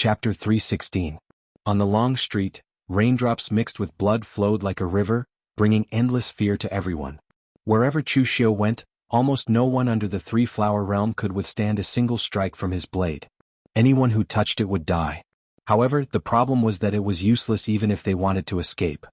Chapter 316. On the long street, raindrops mixed with blood flowed like a river, bringing endless fear to everyone. Wherever Chu Xiu went, almost no one under the three-flower realm could withstand a single strike from his blade. Anyone who touched it would die. However, the problem was that it was useless even if they wanted to escape.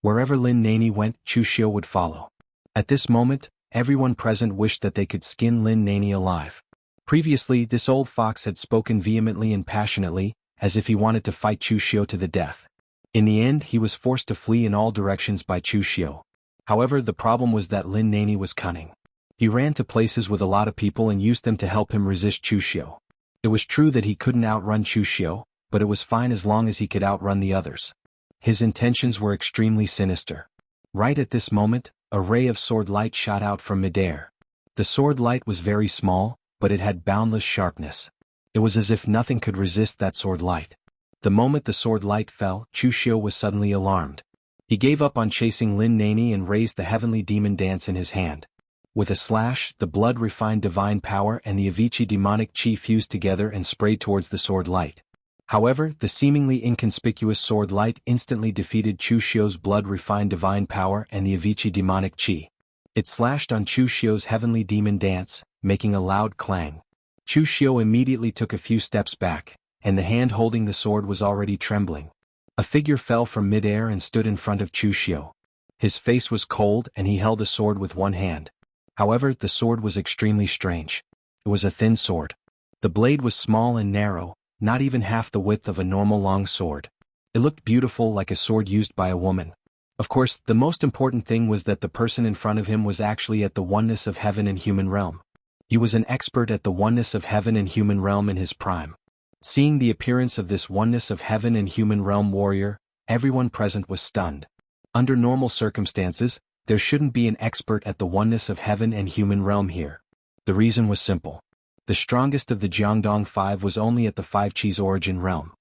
Wherever Lin Nani went, Chu Xiu would follow. At this moment, everyone present wished that they could skin Lin Nani alive. Previously, this old fox had spoken vehemently and passionately, as if he wanted to fight Chu Xiu to the death. In the end, he was forced to flee in all directions by Chu Xiu. However, the problem was that Lin Nani was cunning. He ran to places with a lot of people and used them to help him resist Chu Xiu. It was true that he couldn't outrun Chu Xiu, but it was fine as long as he could outrun the others. His intentions were extremely sinister. Right at this moment, a ray of sword light shot out from midair. The sword light was very small, but it had boundless sharpness. It was as if nothing could resist that sword light. The moment the sword light fell, Chu Xiu was suddenly alarmed. He gave up on chasing Lin Nani and raised the heavenly demon dance in his hand. With a slash, the blood-refined divine power and the Avicii demonic chi fused together and sprayed towards the sword light. However, the seemingly inconspicuous sword light instantly defeated Chu Xiu's blood-refined divine power and the Avicii demonic chi. It slashed on Chu Xiu's heavenly demon dance, making a loud clang. Chu Xiu immediately took a few steps back, and the hand holding the sword was already trembling. A figure fell from midair and stood in front of Chu Xiu. His face was cold and he held a sword with one hand. However, the sword was extremely strange. It was a thin sword. The blade was small and narrow, not even half the width of a normal long sword. It looked beautiful, like a sword used by a woman. Of course, the most important thing was that the person in front of him was actually at the oneness of heaven and human realm. He was an expert at the oneness of heaven and human realm in his prime. Seeing the appearance of this oneness of heaven and human realm warrior, everyone present was stunned. Under normal circumstances, there shouldn't be an expert at the oneness of heaven and human realm here. The reason was simple. The strongest of the Jiangdong Five was only at the Five Chi's origin realm.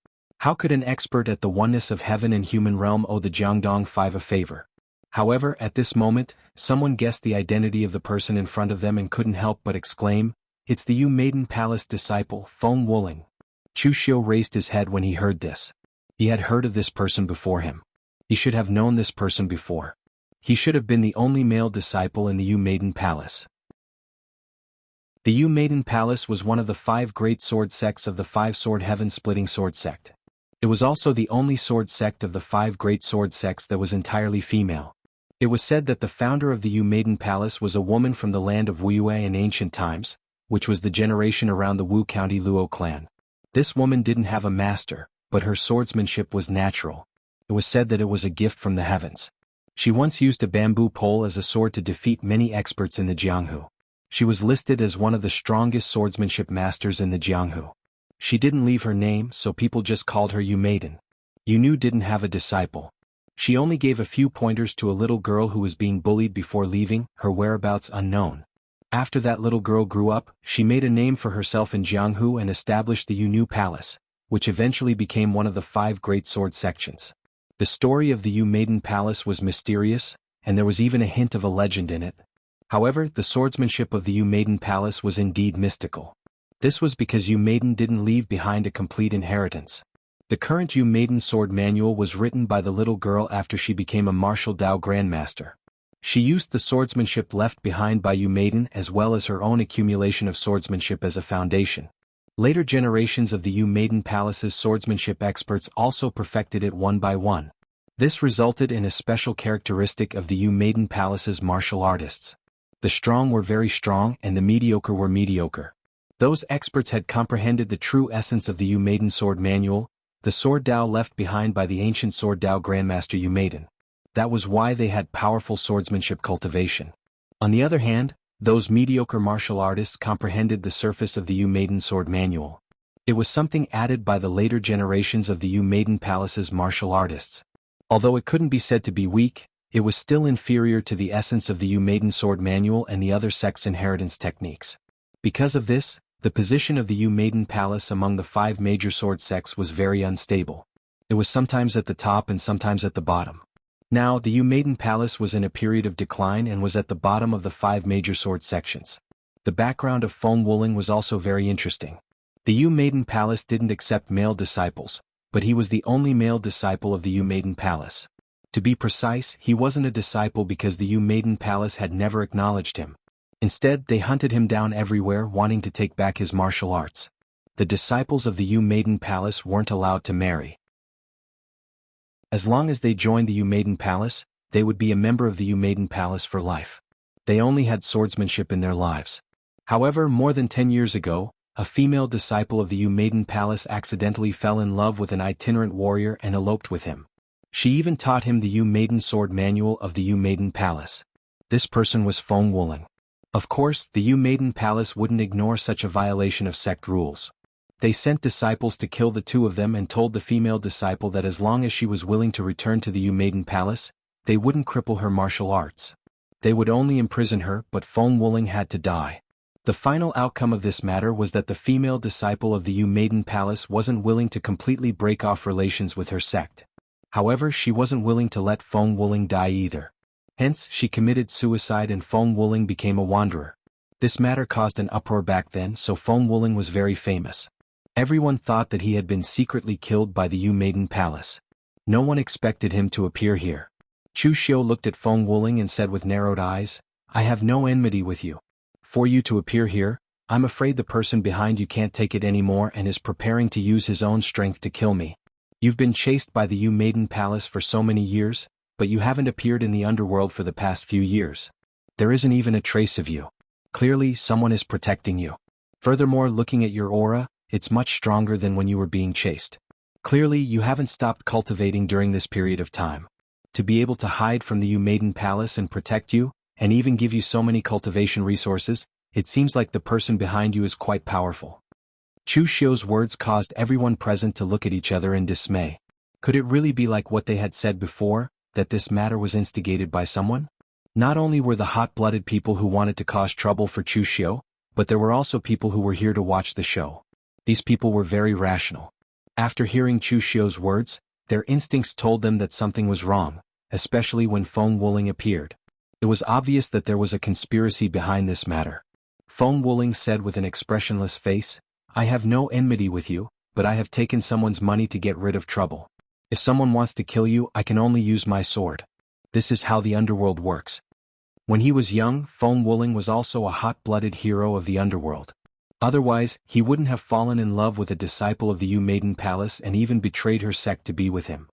How could an expert at the oneness of heaven and human realm owe the Jiangdong Five a favor? However, at this moment, someone guessed the identity of the person in front of them and couldn't help but exclaim, "It's the Yu Maiden Palace disciple, Feng Wuling." Chu Xiu raised his head when he heard this. He had heard of this person before him. He should have known this person before. He should have been the only male disciple in the Yu Maiden Palace. The Yu Maiden Palace was one of the 5 great sword sects of the 5 sword heaven-splitting sword sect. It was also the only sword sect of the 5 great sword sects that was entirely female. It was said that the founder of the Yu Maiden Palace was a woman from the land of Wuyue in ancient times, which was the generation around the Wu County Luo clan. This woman didn't have a master, but her swordsmanship was natural. It was said that it was a gift from the heavens. She once used a bamboo pole as a sword to defeat many experts in the Jianghu. She was listed as one of the strongest swordsmanship masters in the Jianghu. She didn't leave her name, so people just called her Yu Maiden. Yu Nu didn't have a disciple. She only gave a few pointers to a little girl who was being bullied before leaving, her whereabouts unknown. After that little girl grew up, she made a name for herself in Jianghu and established the Yu Nu Palace, which eventually became one of the 5 great sword sections. The story of the Yu Maiden Palace was mysterious, and there was even a hint of a legend in it. However, the swordsmanship of the Yu Maiden Palace was indeed mystical. This was because Yu Maiden didn't leave behind a complete inheritance. The current Yu Maiden sword manual was written by the little girl after she became a martial Dao grandmaster. She used the swordsmanship left behind by Yu Maiden as well as her own accumulation of swordsmanship as a foundation. Later generations of the Yu Maiden Palace's swordsmanship experts also perfected it one by one. This resulted in a special characteristic of the Yu Maiden Palace's martial artists. The strong were very strong and the mediocre were mediocre. Those experts had comprehended the true essence of the Yu Maiden sword manual, the sword Dao left behind by the ancient sword Dao grandmaster Yu Maiden. That was why they had powerful swordsmanship cultivation. On the other hand, those mediocre martial artists comprehended the surface of the Yu Maiden sword manual. It was something added by the later generations of the Yu Maiden Palace's martial artists. Although it couldn't be said to be weak, it was still inferior to the essence of the Yu Maiden sword manual and the other sects' inheritance techniques. Because of this, the position of the Yu Maiden Palace among the 5 major sword sects was very unstable. It was sometimes at the top and sometimes at the bottom. Now, the Yu Maiden Palace was in a period of decline and was at the bottom of the 5 major sword sections. The background of Feng Wuling was also very interesting. The Yu Maiden Palace didn't accept male disciples, but he was the only male disciple of the Yu Maiden Palace. To be precise, he wasn't a disciple because the Yu Maiden Palace had never acknowledged him. Instead, they hunted him down everywhere wanting to take back his martial arts. The disciples of the Yu Maiden Palace weren't allowed to marry. As long as they joined the Yu Maiden Palace, they would be a member of the Yu Maiden Palace for life. They only had swordsmanship in their lives. However, more than 10 years ago, a female disciple of the Yu Maiden Palace accidentally fell in love with an itinerant warrior and eloped with him. She even taught him the Yu Maiden Sword Manual of the Yu Maiden Palace. This person was Feng Wuling. Of course, the Yu Maiden Palace wouldn't ignore such a violation of sect rules. They sent disciples to kill the two of them and told the female disciple that as long as she was willing to return to the Yu Maiden Palace, they wouldn't cripple her martial arts. They would only imprison her, but Feng Wuling had to die. The final outcome of this matter was that the female disciple of the Yu Maiden Palace wasn't willing to completely break off relations with her sect. However, she wasn't willing to let Feng Wuling die either. Hence, she committed suicide and Feng Wuling became a wanderer. This matter caused an uproar back then, so Feng Wuling was very famous. Everyone thought that he had been secretly killed by the Yu Maiden Palace. No one expected him to appear here. Chu Xiu looked at Feng Wuling and said with narrowed eyes, "I have no enmity with you. For you to appear here, I'm afraid the person behind you can't take it anymore and is preparing to use his own strength to kill me. You've been chased by the Yu Maiden Palace for so many years, but you haven't appeared in the underworld for the past few years. There isn't even a trace of you. Clearly, someone is protecting you. Furthermore, looking at your aura, it's much stronger than when you were being chased. Clearly, you haven't stopped cultivating during this period of time. To be able to hide from the Yu Maiden Palace and protect you, and even give you so many cultivation resources, it seems like the person behind you is quite powerful." Chu Xiu's words caused everyone present to look at each other in dismay. Could it really be like what they had said before, that this matter was instigated by someone? Not only were the hot-blooded people who wanted to cause trouble for Chu Xiu, but there were also people who were here to watch the show. These people were very rational. After hearing Chu Xiu's words, their instincts told them that something was wrong, especially when Feng Wuling appeared. It was obvious that there was a conspiracy behind this matter. Feng Wuling said with an expressionless face, "I have no enmity with you, but I have taken someone's money to get rid of trouble. If someone wants to kill you, I can only use my sword. This is how the underworld works." When he was young, Feng Wuling was also a hot-blooded hero of the underworld. Otherwise, he wouldn't have fallen in love with a disciple of the Yu Maiden Palace and even betrayed her sect to be with him.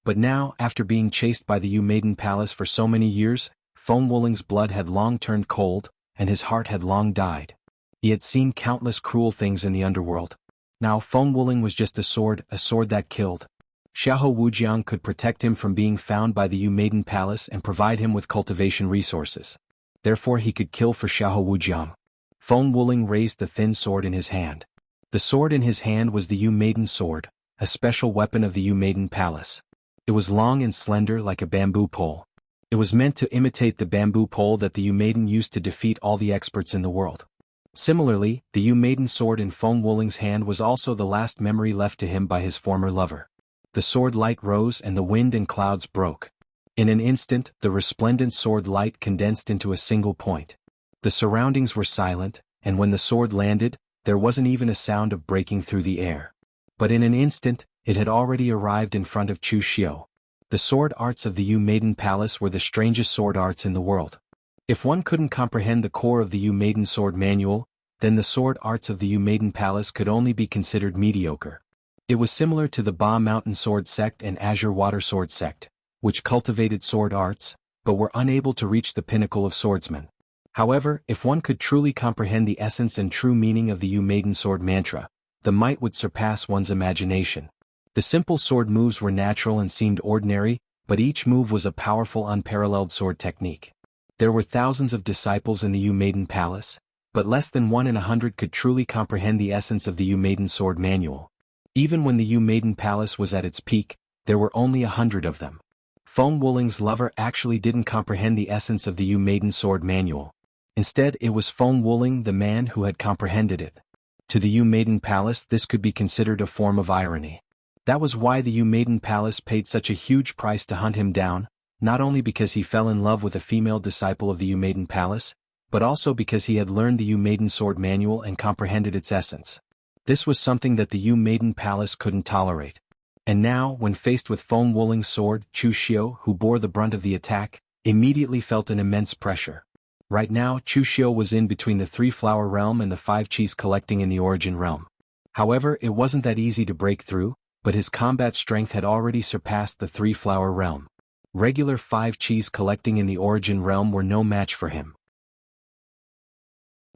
But now, after being chased by the Yu Maiden Palace for so many years, Feng Wuling's blood had long turned cold, and his heart had long died. He had seen countless cruel things in the underworld. Now Feng Wuling was just a sword that killed. Xiahou Wujiang could protect him from being found by the Yu Maiden Palace and provide him with cultivation resources. Therefore he could kill for Xiahou Wujiang. Feng Wuling raised the thin sword in his hand. The sword in his hand was the Yu Maiden Sword, a special weapon of the Yu Maiden Palace. It was long and slender like a bamboo pole. It was meant to imitate the bamboo pole that the Yu Maiden used to defeat all the experts in the world. Similarly, the Yu Maiden sword in Feng Wuling's hand was also the last memory left to him by his former lover. The sword light rose and the wind and clouds broke. In an instant, the resplendent sword light condensed into a single point. The surroundings were silent, and when the sword landed, there wasn't even a sound of breaking through the air. But in an instant, it had already arrived in front of Chu Xiu. The sword arts of the Yu Maiden Palace were the strangest sword arts in the world. If one couldn't comprehend the core of the Yu Maiden Sword Manual, then the sword arts of the Yu Maiden Palace could only be considered mediocre. It was similar to the Ba Mountain Sword Sect and Azure Water Sword Sect, which cultivated sword arts, but were unable to reach the pinnacle of swordsmen. However, if one could truly comprehend the essence and true meaning of the Yu Maiden Sword Mantra, the might would surpass one's imagination. The simple sword moves were natural and seemed ordinary, but each move was a powerful unparalleled sword technique. There were thousands of disciples in the Yu Maiden Palace, but less than 1 in 100 could truly comprehend the essence of the Yu Maiden Sword Manual. Even when the Yu Maiden Palace was at its peak, there were only 100 of them. Feng Wuling's lover actually didn't comprehend the essence of the Yu Maiden Sword Manual. Instead, it was Feng Wuling, the man who had comprehended it. To the Yu Maiden Palace, this could be considered a form of irony. That was why the Yu Maiden Palace paid such a huge price to hunt him down, not only because he fell in love with a female disciple of the Yu Maiden Palace, but also because he had learned the Yu Maiden Sword manual and comprehended its essence. This was something that the Yu Maiden Palace couldn't tolerate. And now, when faced with Feng Wuling's sword, Chu Xiu, who bore the brunt of the attack, immediately felt an immense pressure. Right now, Chu Xiu was in between the Three-Flower Realm and the Five Qis collecting in the Origin Realm. However, it wasn't that easy to break through, but his combat strength had already surpassed the Three-Flower Realm. Regular Five Qis collecting in the Origin Realm were no match for him.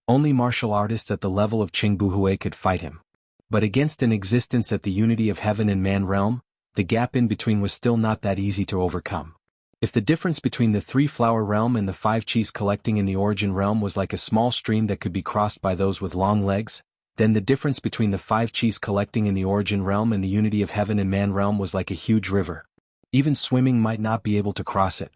Only martial artists at the level of Qingbuhui could fight him. But against an existence at the unity of heaven and man realm, the gap in between was still not that easy to overcome. If the difference between the Three-Flower Realm and the Five Qis collecting in the Origin Realm was like a small stream that could be crossed by those with long legs, then the difference between the Five Qis collecting in the Origin Realm and the unity of heaven and man realm was like a huge river. Even swimming might not be able to cross it.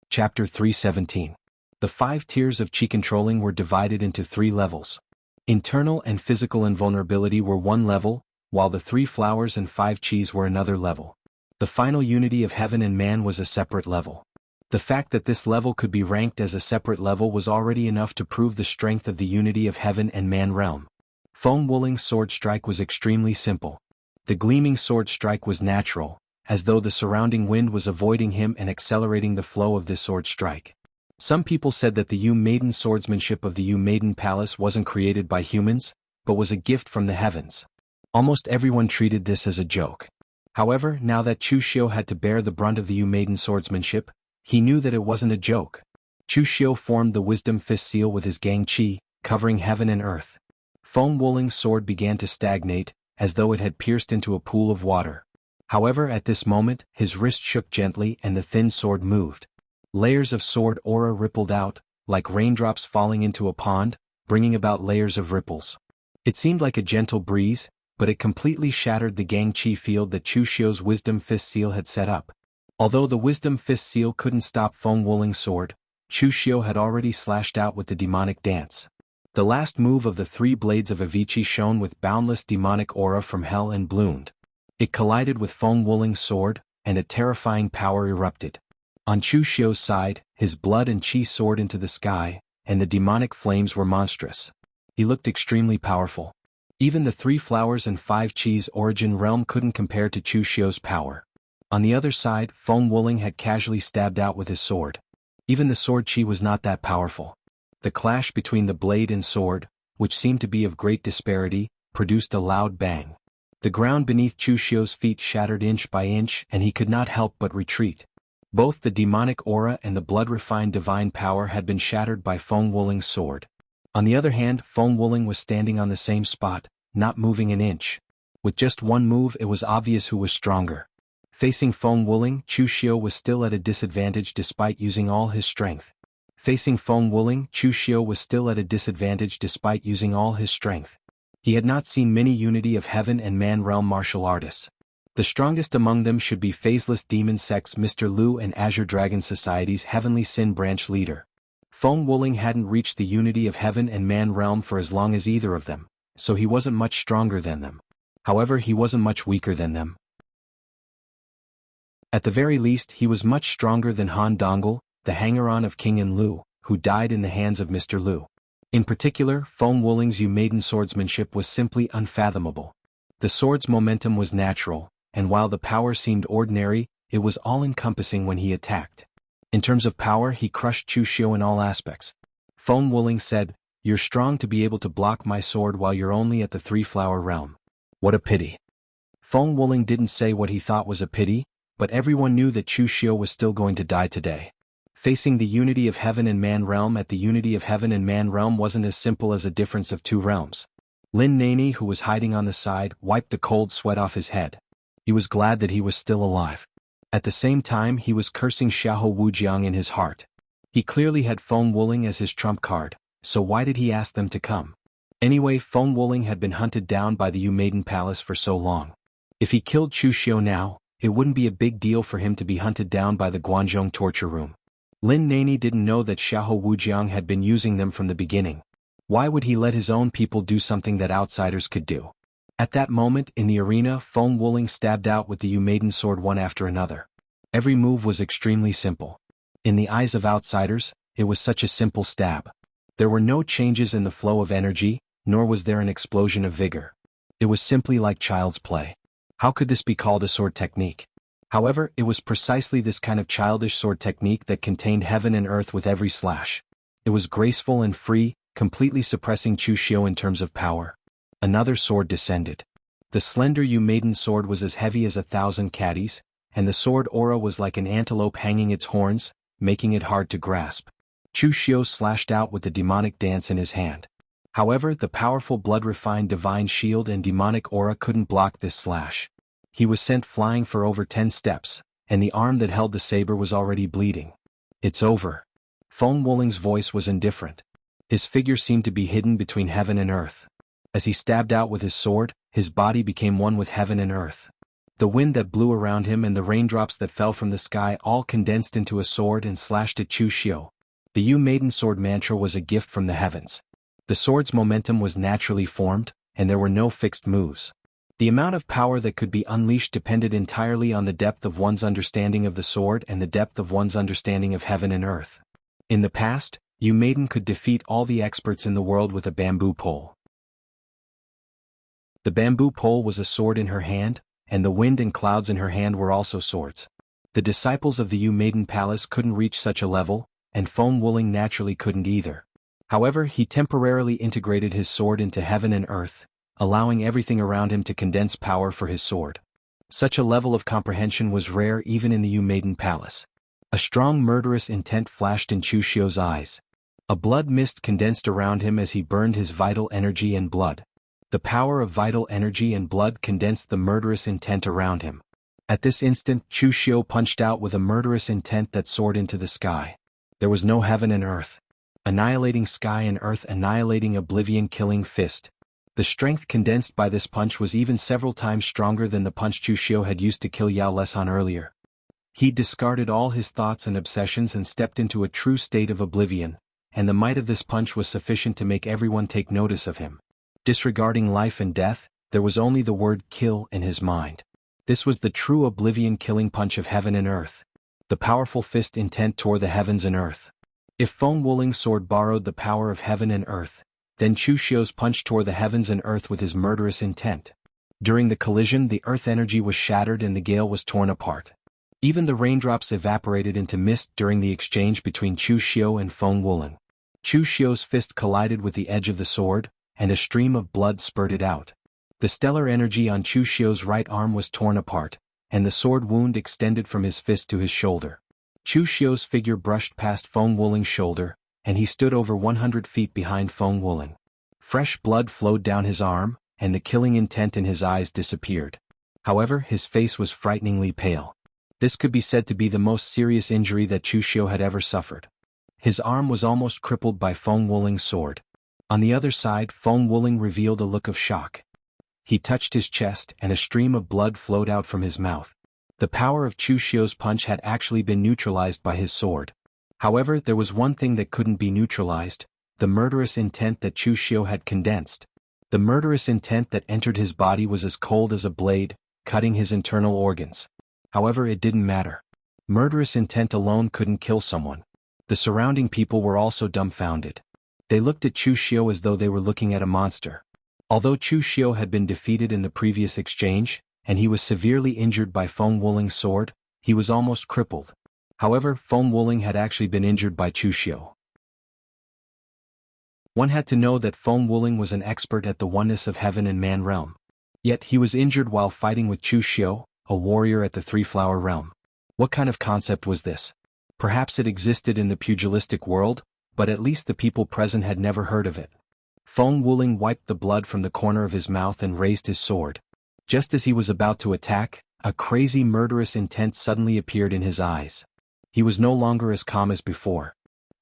Chapter 317. The 5 tiers of Qi controlling were divided into 3 levels. Internal and physical invulnerability were one level, while the 3 flowers and 5 Qis were another level. The final unity of heaven and man was a separate level. The fact that this level could be ranked as a separate level was already enough to prove the strength of the unity of heaven and man realm. Feng Wuling's sword strike was extremely simple. The gleaming sword strike was natural, as though the surrounding wind was avoiding him and accelerating the flow of this sword strike. Some people said that the Yu Maiden swordsmanship of the Yu Maiden Palace wasn't created by humans, but was a gift from the heavens. Almost everyone treated this as a joke. However, now that Chu Xiu had to bear the brunt of the Yu Maiden swordsmanship, he knew that it wasn't a joke. Chu Xiu formed the Wisdom Fist seal with his Gang Qi, covering heaven and earth. Feng Wuling's sword began to stagnate, as though it had pierced into a pool of water. However, at this moment, his wrist shook gently and the thin sword moved. Layers of sword aura rippled out, like raindrops falling into a pond, bringing about layers of ripples. It seemed like a gentle breeze, but it completely shattered the Gang Qi field that Chu Xiu's Wisdom Fist seal had set up. Although the Wisdom Fist seal couldn't stop Feng Wuling's sword, Chu Xiu had already slashed out with the demonic dance. The last move of the 3 blades of Avicii shone with boundless demonic aura from hell and bloomed. It collided with Feng Wuling's sword, and a terrifying power erupted. On Chu Xiu's side, his blood and Qi soared into the sky, and the demonic flames were monstrous. He looked extremely powerful. Even the 3 flowers and 5 Qis Origin Realm couldn't compare to Chu Xiu's power. On the other side, Feng Wuling had casually stabbed out with his sword. Even the sword Qi was not that powerful. The clash between the blade and sword, which seemed to be of great disparity, produced a loud bang. The ground beneath Chu Xiu's feet shattered inch by inch and he could not help but retreat. Both the demonic aura and the blood-refined divine power had been shattered by Feng Wuling's sword. On the other hand, Feng Wuling was standing on the same spot, not moving an inch. With just one move it was obvious who was stronger. Facing Feng Wuling, Chu Xiu was still at a disadvantage despite using all his strength. Facing Feng Wuling, Chu Xiu was still at a disadvantage despite using all his strength. He had not seen many unity of heaven and man realm martial artists. The strongest among them should be Phaseless Demon Sect's Mr. Liu and Azure Dragon Society's Heavenly Sin Branch leader. Feng Wuling hadn't reached the unity of heaven and man realm for as long as either of them, so he wasn't much stronger than them. However, he wasn't much weaker than them. At the very least, he was much stronger than Han Dongul, the hanger-on of King and Lu, who died in the hands of Mr. Liu. In particular, Feng Wuling's Yu Maiden swordsmanship was simply unfathomable. The sword's momentum was natural, and while the power seemed ordinary, it was all-encompassing when he attacked. In terms of power, he crushed Chu Xiu in all aspects. Feng Wuling said, "You're strong to be able to block my sword while you're only at the Three-Flower Realm. What a pity." Feng Wuling didn't say what he thought was a pity, but everyone knew that Chu Xiu was still going to die today. Facing the unity of heaven and man realm at the unity of heaven and man realm wasn't as simple as a difference of 2 realms. Lin Nani, who was hiding on the side, wiped the cold sweat off his head. He was glad that he was still alive. At the same time, he was cursing Xiahou Wujiang in his heart. He clearly had Feng Wuling as his trump card, so why did he ask them to come? Anyway, Feng Wuling had been hunted down by the Yu Maiden Palace for so long. If he killed Chu Xiu now, it wouldn't be a big deal for him to be hunted down by the Guanzhong torture room. Lin Nani didn't know that Xiahou Wujiang had been using them from the beginning. Why would he let his own people do something that outsiders could do? At that moment, in the arena, Feng Wuling stabbed out with the Yu Maiden sword one after another. Every move was extremely simple. In the eyes of outsiders, it was such a simple stab. There were no changes in the flow of energy, nor was there an explosion of vigor. It was simply like child's play. How could this be called a sword technique? However, it was precisely this kind of childish sword technique that contained heaven and earth with every slash. It was graceful and free, completely suppressing Chu Xiu in terms of power. Another sword descended. The slender Yu maiden sword was as heavy as 1,000 caddies, and the sword aura was like an antelope hanging its horns, making it hard to grasp. Chu Xiu slashed out with the demonic dance in his hand. However, the powerful blood-refined divine shield and demonic aura couldn't block this slash. He was sent flying for over 10 steps, and the arm that held the saber was already bleeding. It's over. Feng Wuling's voice was indifferent. His figure seemed to be hidden between heaven and earth. As he stabbed out with his sword, his body became one with heaven and earth. The wind that blew around him and the raindrops that fell from the sky all condensed into a sword and slashed at Chu Xiu. The Yu Maiden Sword mantra was a gift from the heavens. The sword's momentum was naturally formed, and there were no fixed moves. The amount of power that could be unleashed depended entirely on the depth of one's understanding of the sword and the depth of one's understanding of heaven and earth. In the past, Yu Maiden could defeat all the experts in the world with a bamboo pole. The bamboo pole was a sword in her hand, and the wind and clouds in her hand were also swords. The disciples of the Yu Maiden Palace couldn't reach such a level, and Feng Wuling naturally couldn't either. However, he temporarily integrated his sword into heaven and earth, allowing everything around him to condense power for his sword. Such a level of comprehension was rare even in the Yu Maiden Palace. A strong murderous intent flashed in Chu Xiu's eyes. A blood mist condensed around him as he burned his vital energy and blood. The power of vital energy and blood condensed the murderous intent around him. At this instant, Chu Xiu punched out with a murderous intent that soared into the sky. There was no heaven and earth. Annihilating sky and earth, annihilating oblivion, killing fist. The strength condensed by this punch was even several times stronger than the punch Chu Xiu had used to kill Yao Lesan earlier. He discarded all his thoughts and obsessions and stepped into a true state of oblivion, and the might of this punch was sufficient to make everyone take notice of him. Disregarding life and death, there was only the word kill in his mind. This was the true oblivion killing punch of heaven and earth. The powerful fist intent tore the heavens and earth. If Feng Wuling's sword borrowed the power of heaven and earth, then Chu Xiu's punch tore the heavens and earth with his murderous intent. During the collision, the earth energy was shattered and the gale was torn apart. Even the raindrops evaporated into mist during the exchange between Chu Xiu and Feng Wuling. Chu Xiu's fist collided with the edge of the sword, and a stream of blood spurted out. The stellar energy on Chu Xiu's right arm was torn apart, and the sword wound extended from his fist to his shoulder. Chu Xiu's figure brushed past Feng Wuling's shoulder, and he stood over 100 feet behind Feng Wuling. Fresh blood flowed down his arm, and the killing intent in his eyes disappeared. However, his face was frighteningly pale. This could be said to be the most serious injury that Chu Xiu had ever suffered. His arm was almost crippled by Feng Wuling's sword. On the other side, Feng Wuling revealed a look of shock. He touched his chest, and a stream of blood flowed out from his mouth. The power of Chu Xiu's punch had actually been neutralized by his sword. However, there was one thing that couldn't be neutralized: the murderous intent that Chu Xiu had condensed. The murderous intent that entered his body was as cold as a blade, cutting his internal organs. However, it didn't matter. Murderous intent alone couldn't kill someone. The surrounding people were also dumbfounded. They looked at Chu Xiu as though they were looking at a monster. Although Chu Xiu had been defeated in the previous exchange, and he was severely injured by Feng Wuling's sword, he was almost crippled. However, Feng Wuling had actually been injured by Chu Xiu. One had to know that Feng Wuling was an expert at the oneness of heaven and man realm. Yet he was injured while fighting with Chu Xiu, a warrior at the Three-Flower Realm. What kind of concept was this? Perhaps it existed in the pugilistic world, but at least the people present had never heard of it. Feng Wuling wiped the blood from the corner of his mouth and raised his sword. Just as he was about to attack, a crazy murderous intent suddenly appeared in his eyes. He was no longer as calm as before.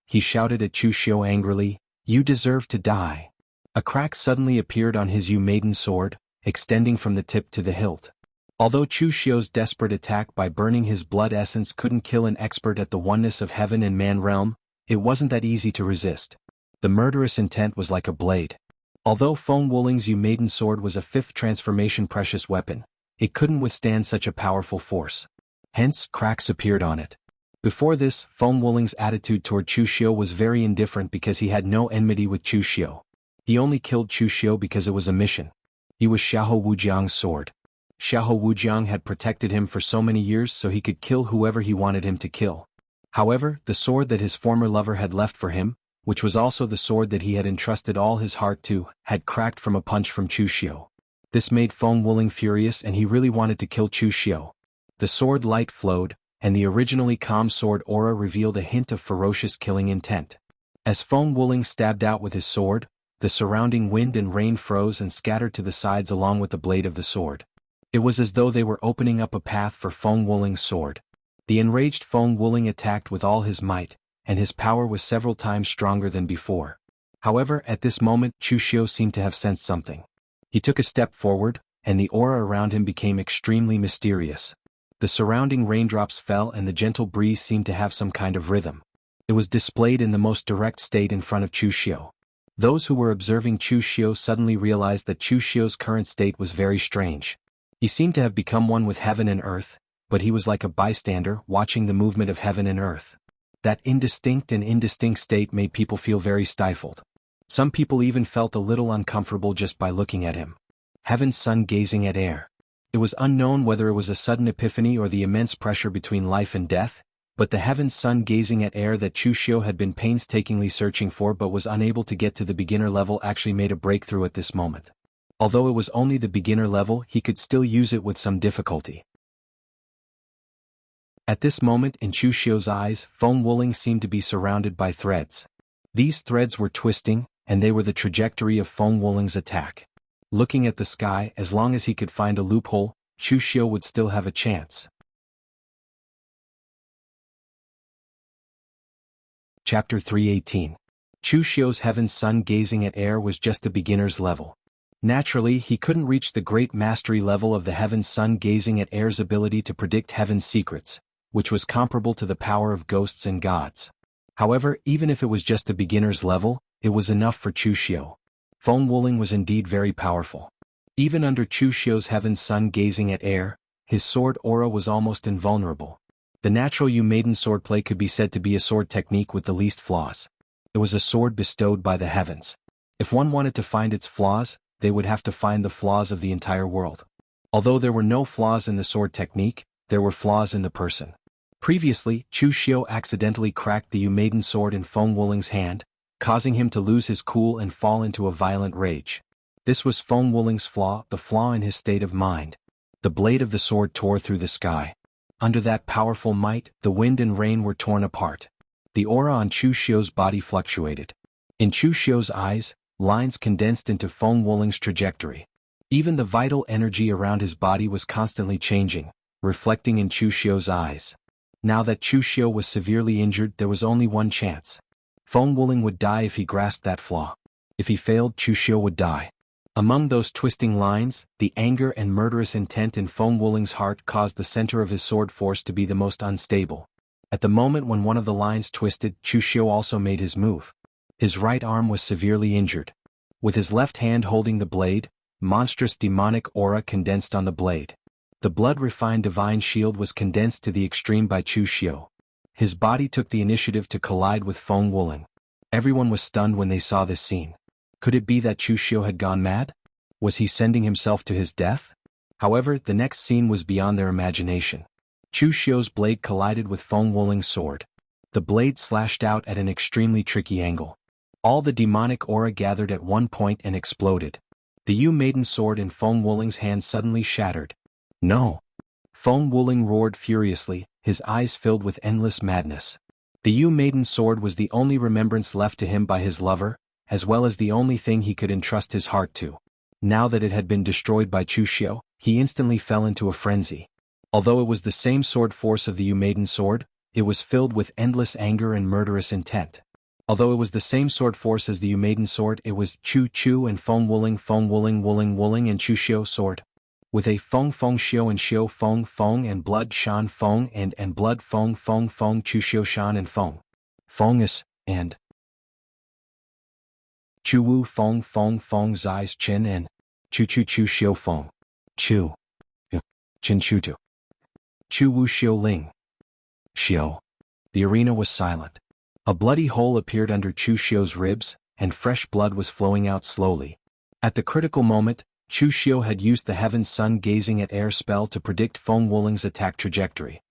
He shouted at Chu Xiu angrily, "You deserve to die." A crack suddenly appeared on his Yu Maiden sword, extending from the tip to the hilt. Although Chu Xiu's desperate attack by burning his blood essence couldn't kill an expert at the oneness of heaven and man realm, it wasn't that easy to resist. The murderous intent was like a blade. Although Feng Wuling's Yu Maiden sword was a fifth transformation precious weapon, it couldn't withstand such a powerful force. Hence, cracks appeared on it. Before this, Feng Wuling's attitude toward Chu Xiu was very indifferent because he had no enmity with Chu Xiu. He only killed Chu Xiu because it was a mission. He was Xiahou Wujiang's sword. Xiahou Wujiang had protected him for so many years so he could kill whoever he wanted him to kill. However, the sword that his former lover had left for him, which was also the sword that he had entrusted all his heart to, had cracked from a punch from Chu Xiu. This made Feng Wuling furious and he really wanted to kill Chu Xiu. The sword light flowed, and the originally calm sword aura revealed a hint of ferocious killing intent. As Feng Wuling stabbed out with his sword, the surrounding wind and rain froze and scattered to the sides along with the blade of the sword. It was as though they were opening up a path for Feng Wuling's sword. The enraged Feng Wuling attacked with all his might, and his power was several times stronger than before. However, at this moment Chu Xiu seemed to have sensed something. He took a step forward, and the aura around him became extremely mysterious. The surrounding raindrops fell and the gentle breeze seemed to have some kind of rhythm. It was displayed in the most direct state in front of Chu Xiu. Those who were observing Chu Xiu suddenly realized that Chu Xiu's current state was very strange. He seemed to have become one with heaven and earth, but he was like a bystander watching the movement of heaven and earth. That indistinct state made people feel very stifled. Some people even felt a little uncomfortable just by looking at him. Heaven's son gazing at air. It was unknown whether it was a sudden epiphany or the immense pressure between life and death, but the heaven's son gazing at air that Chu Xiu had been painstakingly searching for but was unable to get to the beginner level actually made a breakthrough at this moment. Although it was only the beginner level, he could still use it with some difficulty. At this moment in Chu Xiu's eyes, Feng Wuling seemed to be surrounded by threads. These threads were twisting, and they were the trajectory of Feng Wuling's attack. Looking at the sky, as long as he could find a loophole, Chu Xiu would still have a chance. Chapter 318. Chu Xiu's heaven's son gazing at air was just a beginner's level. Naturally, he couldn't reach the great mastery level of the heaven's son gazing at air's ability to predict heaven's secrets, which was comparable to the power of ghosts and gods. However, even if it was just a beginner's level, it was enough for Chu Xiu. Feng Wuling was indeed very powerful. Even under Chu Xiu's heaven's son gazing at air, his sword aura was almost invulnerable. The natural Yu Maiden swordplay could be said to be a sword technique with the least flaws. It was a sword bestowed by the heavens. If one wanted to find its flaws, they would have to find the flaws of the entire world. Although there were no flaws in the sword technique, there were flaws in the person. Previously, Chu Xiu accidentally cracked the Yu Maiden sword in Feng Wuling's hand, causing him to lose his cool and fall into a violent rage. This was Feng Wuling's flaw, the flaw in his state of mind. The blade of the sword tore through the sky. Under that powerful might, the wind and rain were torn apart. The aura on Chu Xiu's body fluctuated. In Chu Xiu's eyes, lines condensed into Feng Wuling's trajectory. Even the vital energy around his body was constantly changing, reflecting in Chu Xiu's eyes. Now that Chu Xiu was severely injured, there was only one chance. Feng Wuling would die if he grasped that flaw. If he failed, Chu Xiu would die. Among those twisting lines, the anger and murderous intent in Feng Wuling's heart caused the center of his sword force to be the most unstable. At the moment when one of the lines twisted, Chu Xiu also made his move. His right arm was severely injured. With his left hand holding the blade, monstrous demonic aura condensed on the blade. The blood-refined divine shield was condensed to the extreme by Chu Xiu. His body took the initiative to collide with Feng Wuling. Everyone was stunned when they saw this scene. Could it be that Chu Xiu had gone mad? Was he sending himself to his death? However, the next scene was beyond their imagination. Chu Xiu's blade collided with Feng Wuling's sword. The blade slashed out at an extremely tricky angle. All the demonic aura gathered at one point and exploded. The Yu Maiden sword in Feng Wuling's hand suddenly shattered. No! Feng Wuling roared furiously, his eyes filled with endless madness. The Yu Maiden sword was the only remembrance left to him by his lover, as well as the only thing he could entrust his heart to. Now that it had been destroyed by Chu Xiu, he instantly fell into a frenzy. Although it was the same sword force of the Yu Maiden sword, it was filled with endless anger and murderous intent. Although it was the same sword force as the Yu Maiden sword, it was Chu and Feng Wuling and Chu Xiu sword. With a Feng Xiu and Xiu Feng and blood Shan Feng and blood Feng Chu Xiu Shan and Fengus, and Chu Wu Feng Zai's Qin and Chu Xiu Feng. Chu. Qin Chu Tu. Chu Wu Xiu Ling. Xiu. The arena was silent. A bloody hole appeared under Chu Xiu's ribs, and fresh blood was flowing out slowly. At the critical moment, Chu Xiu had used the Heaven's Sun Gazing at Air spell to predict Feng Wuling's attack trajectory.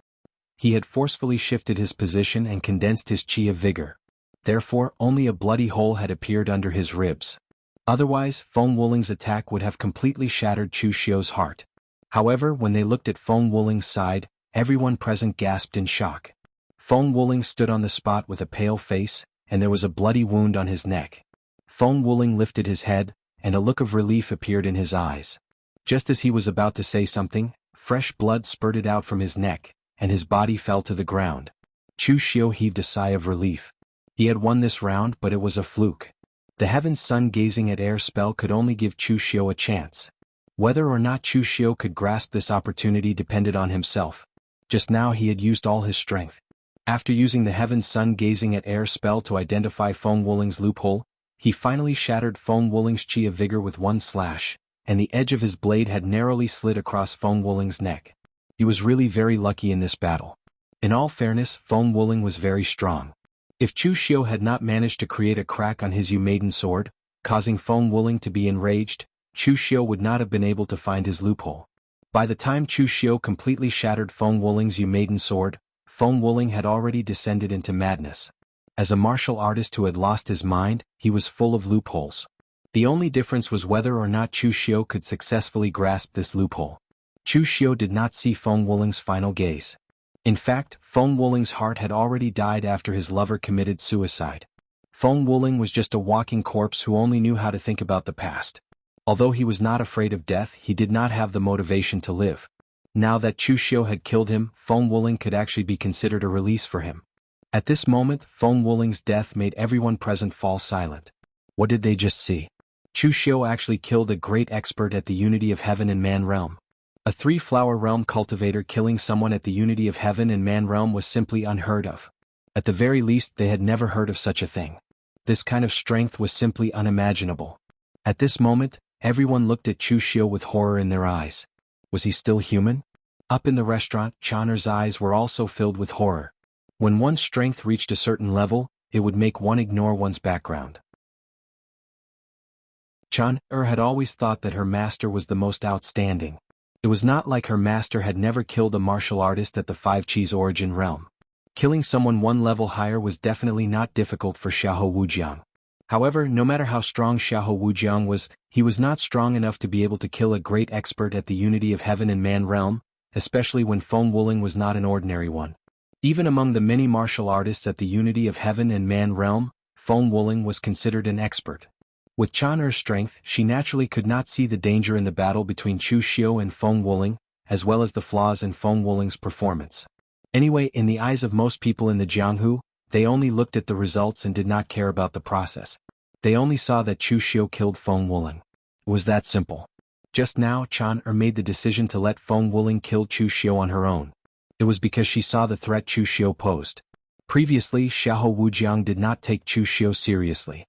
He had forcefully shifted his position and condensed his chi of vigor. Therefore, only a bloody hole had appeared under his ribs. Otherwise, Feng Wuling's attack would have completely shattered Chu Xiu's heart. However, when they looked at Feng Wuling's side, everyone present gasped in shock. Feng Wuling stood on the spot with a pale face, and there was a bloody wound on his neck. Feng Wuling lifted his head, and a look of relief appeared in his eyes. Just as he was about to say something, fresh blood spurted out from his neck, and his body fell to the ground. Chu Xiu heaved a sigh of relief. He had won this round, but it was a fluke. The Heaven's Sun Gazing at Air spell could only give Chu Xiu a chance. Whether or not Chu Xiu could grasp this opportunity depended on himself. Just now he had used all his strength. After using the Heaven's Sun Gazing at Air spell to identify Feng Wuling's loophole, he finally shattered Feng Wuling's chi of vigor with one slash, and the edge of his blade had narrowly slid across Feng Wuling's neck. He was really very lucky in this battle. In all fairness, Feng Wuling was very strong. If Chu Xiu had not managed to create a crack on his Yu Maiden sword, causing Feng Wuling to be enraged, Chu Xiu would not have been able to find his loophole. By the time Chu Xiu completely shattered Feng Wuling's Yu Maiden sword, Feng Wuling had already descended into madness. As a martial artist who had lost his mind, he was full of loopholes. The only difference was whether or not Chu Xiu could successfully grasp this loophole. Chu Xiu did not see Feng Wuling's final gaze. In fact, Feng Wuling's heart had already died after his lover committed suicide. Feng Wuling was just a walking corpse who only knew how to think about the past. Although he was not afraid of death, he did not have the motivation to live. Now that Chu Xiu had killed him, Feng Wuling could actually be considered a release for him. At this moment, Feng Wuling's death made everyone present fall silent. What did they just see? Chu Xiu actually killed a great expert at the unity of heaven and man realm. A three-flower realm cultivator killing someone at the unity of heaven and man realm was simply unheard of. At the very least, they had never heard of such a thing. This kind of strength was simply unimaginable. At this moment, everyone looked at Chu Xiu with horror in their eyes. Was he still human? Up in the restaurant, Chan'er's eyes were also filled with horror. When one's strength reached a certain level, it would make one ignore one's background. Chan'er had always thought that her master was the most outstanding. It was not like her master had never killed a martial artist at the Five Chi's origin realm. Killing someone one level higher was definitely not difficult for Xiahou Wujiang. However, no matter how strong Xiahou Wujiang was, he was not strong enough to be able to kill a great expert at the unity of heaven and man realm, especially when Feng Wuling was not an ordinary one. Even among the many martial artists at the unity of heaven and man realm, Feng Wuling was considered an expert. With Chan'er's strength, she naturally could not see the danger in the battle between Chu Xiu and Feng Wuling, as well as the flaws in Feng Wuling's performance. Anyway, in the eyes of most people in the Jianghu, they only looked at the results and did not care about the process. They only saw that Chu Xiu killed Feng Wuling. It was that simple. Just now, Chan'er made the decision to let Feng Wuling kill Chu Xiu on her own. It was because she saw the threat Chu Xiu posed. Previously, Xiahou Wujiang did not take Chu Xiu seriously.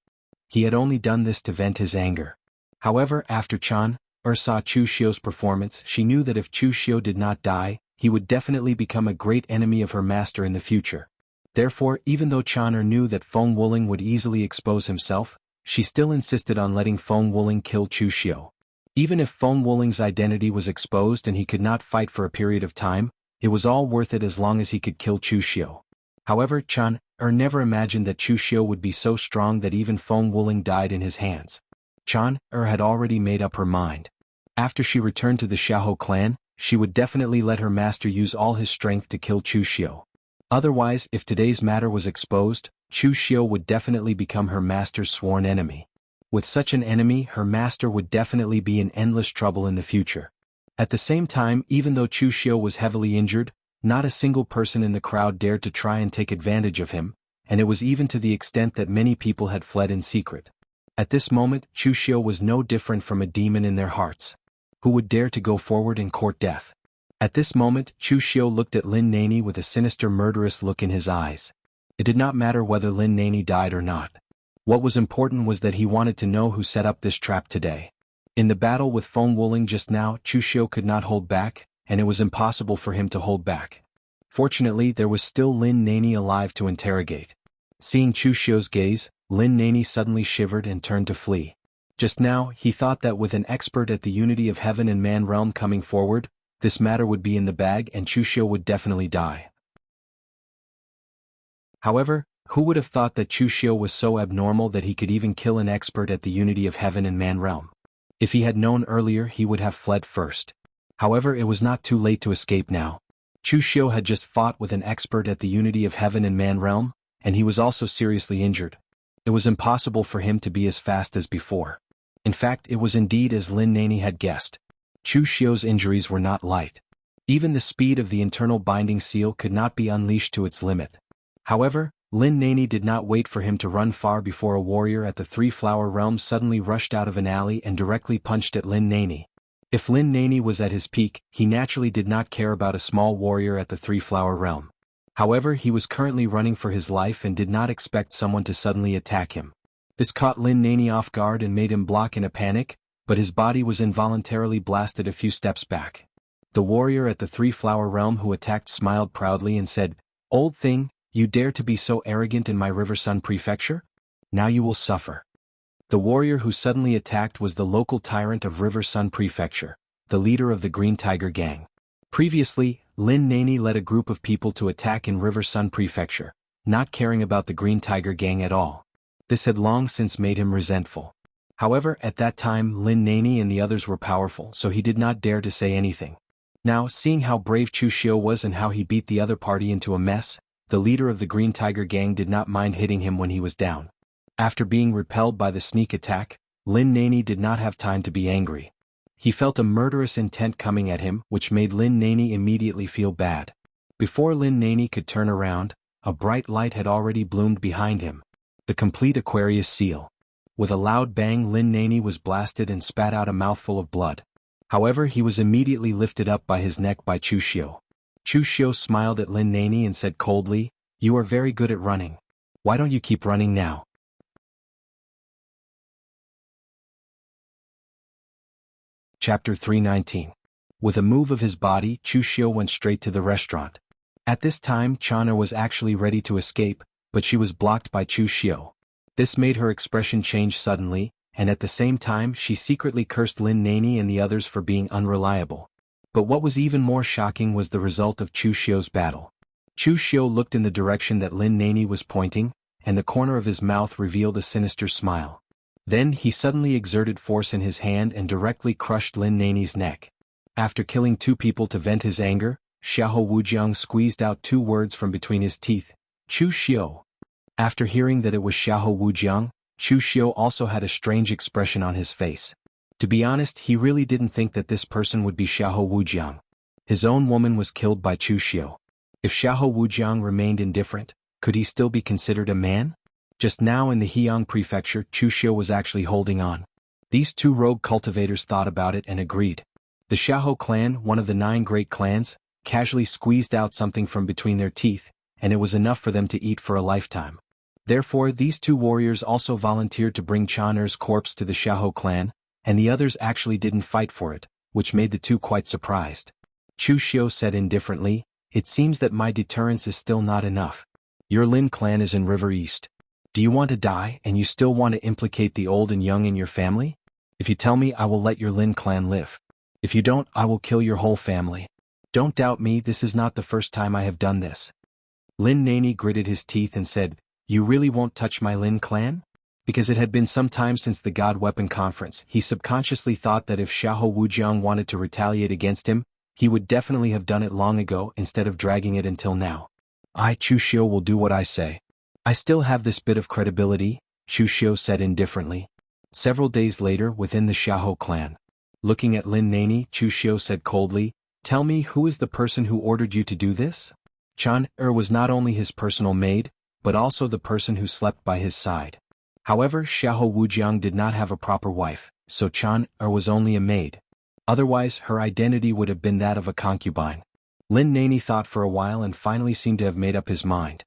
He had only done this to vent his anger. However, after Chan'er saw Chu Xiu's performance, she knew that if Chu Xiu did not die, he would definitely become a great enemy of her master in the future. Therefore, even though Chan'er knew that Feng Wuling would easily expose himself, she still insisted on letting Feng Wuling kill Chu Xiu. Even if Feng Wuling's identity was exposed and he could not fight for a period of time, it was all worth it as long as he could kill Chu Xiu. However, Chan'er never imagined that Chu Xiu would be so strong that even Feng Wuling died in his hands. Chan'er had already made up her mind. After she returned to the Xiahou clan, she would definitely let her master use all his strength to kill Chu Xiu. Otherwise, if today's matter was exposed, Chu Xiu would definitely become her master's sworn enemy. With such an enemy, her master would definitely be in endless trouble in the future. At the same time, even though Chu Xiu was heavily injured, not a single person in the crowd dared to try and take advantage of him, and it was even to the extent that many people had fled in secret. At this moment, Chu Xiu was no different from a demon in their hearts. Who would dare to go forward and court death? At this moment, Chu Xiu looked at Lin Nani with a sinister murderous look in his eyes. It did not matter whether Lin Nani died or not. What was important was that he wanted to know who set up this trap today. In the battle with Feng Wuling just now, Chu Xiu could not hold back, and it was impossible for him to hold back. Fortunately, there was still Lin Nani alive to interrogate. Seeing Chu Xiu's gaze, Lin Nani suddenly shivered and turned to flee. Just now, he thought that with an expert at the unity of heaven and man realm coming forward, this matter would be in the bag and Chu Xiu would definitely die. However, who would have thought that Chu Xiu was so abnormal that he could even kill an expert at the unity of heaven and man realm? If he had known earlier, he would have fled first. However, it was not too late to escape now. Chu Xiu had just fought with an expert at the unity of heaven and man realm, and he was also seriously injured. It was impossible for him to be as fast as before. In fact, it was indeed as Lin Nani had guessed. Chu Xiu's injuries were not light. Even the speed of the internal binding seal could not be unleashed to its limit. However, Lin Nani did not wait for him to run far before a warrior at the Three-Flower Realm suddenly rushed out of an alley and directly punched at Lin Nani. If Lin Nani was at his peak, he naturally did not care about a small warrior at the Three-Flower Realm. However, he was currently running for his life and did not expect someone to suddenly attack him. This caught Lin Nani off guard and made him block in a panic, but his body was involuntarily blasted a few steps back. The warrior at the Three-Flower Realm who attacked smiled proudly and said, "Old thing, you dare to be so arrogant in my River Sun Prefecture? Now you will suffer." The warrior who suddenly attacked was the local tyrant of River Sun Prefecture, the leader of the Green Tiger Gang. Previously, Lin Nani led a group of people to attack in River Sun Prefecture, not caring about the Green Tiger Gang at all. This had long since made him resentful. However, at that time Lin Nani and the others were powerful, so he did not dare to say anything. Now, seeing how brave Chu Xiu was and how he beat the other party into a mess, the leader of the Green Tiger Gang did not mind hitting him when he was down. After being repelled by the sneak attack, Lin Nani did not have time to be angry. He felt a murderous intent coming at him, which made Lin Nani immediately feel bad. Before Lin Nani could turn around, a bright light had already bloomed behind him. The complete Aquarius seal. With a loud bang, Lin Nani was blasted and spat out a mouthful of blood. However, he was immediately lifted up by his neck by Chu Xiu. Chu Xiu smiled at Lin Nani and said coldly, "You are very good at running. Why don't you keep running now?" Chapter 319. With a move of his body, Chu Xiu went straight to the restaurant. At this time, Chana was actually ready to escape, but she was blocked by Chu Xiu. This made her expression change suddenly, and at the same time she secretly cursed Lin Nani and the others for being unreliable. But what was even more shocking was the result of Chu Xiu's battle. Chu Xiu looked in the direction that Lin Nani was pointing, and the corner of his mouth revealed a sinister smile. Then he suddenly exerted force in his hand and directly crushed Lin Nani's neck. After killing two people to vent his anger, Xiahou Wujiang squeezed out two words from between his teeth, "Chu Xiu." After hearing that it was Xiahou Wujiang, Chu Xiu also had a strange expression on his face. To be honest, he really didn't think that this person would be Xiahou Wujiang. His own woman was killed by Chu Xiu. If Xiahou Wujiang remained indifferent, could he still be considered a man? Just now in the Heiyang Prefecture, Chu Xiu was actually holding on. These two rogue cultivators thought about it and agreed. The Xiahou clan, one of the 9 great clans, casually squeezed out something from between their teeth, and it was enough for them to eat for a lifetime. Therefore, these two warriors also volunteered to bring Chaner's corpse to the Xiahou clan, and the others actually didn't fight for it, which made the two quite surprised. Chu Xiu said indifferently, "It seems that my deterrence is still not enough. Your Lin clan is in River East. Do you want to die and you still want to implicate the old and young in your family? If you tell me, I will let your Lin clan live. If you don't, I will kill your whole family. Don't doubt me, this is not the first time I have done this." Lin Nani gritted his teeth and said, "You really won't touch my Lin clan?" Because it had been some time since the God Weapon Conference, he subconsciously thought that if Xiahou Wujiang wanted to retaliate against him, he would definitely have done it long ago instead of dragging it until now. "I, Chu Xiu, will do what I say. I still have this bit of credibility," Chu Xiu said indifferently. Several days later, within the Xiahou clan. Looking at Lin Nani, Chu Xiu said coldly, "Tell me, who is the person who ordered you to do this?" Chan-er was not only his personal maid, but also the person who slept by his side. However, Xiahou Wujiang did not have a proper wife, so Chan-er was only a maid. Otherwise, her identity would have been that of a concubine. Lin Nani thought for a while and finally seemed to have made up his mind.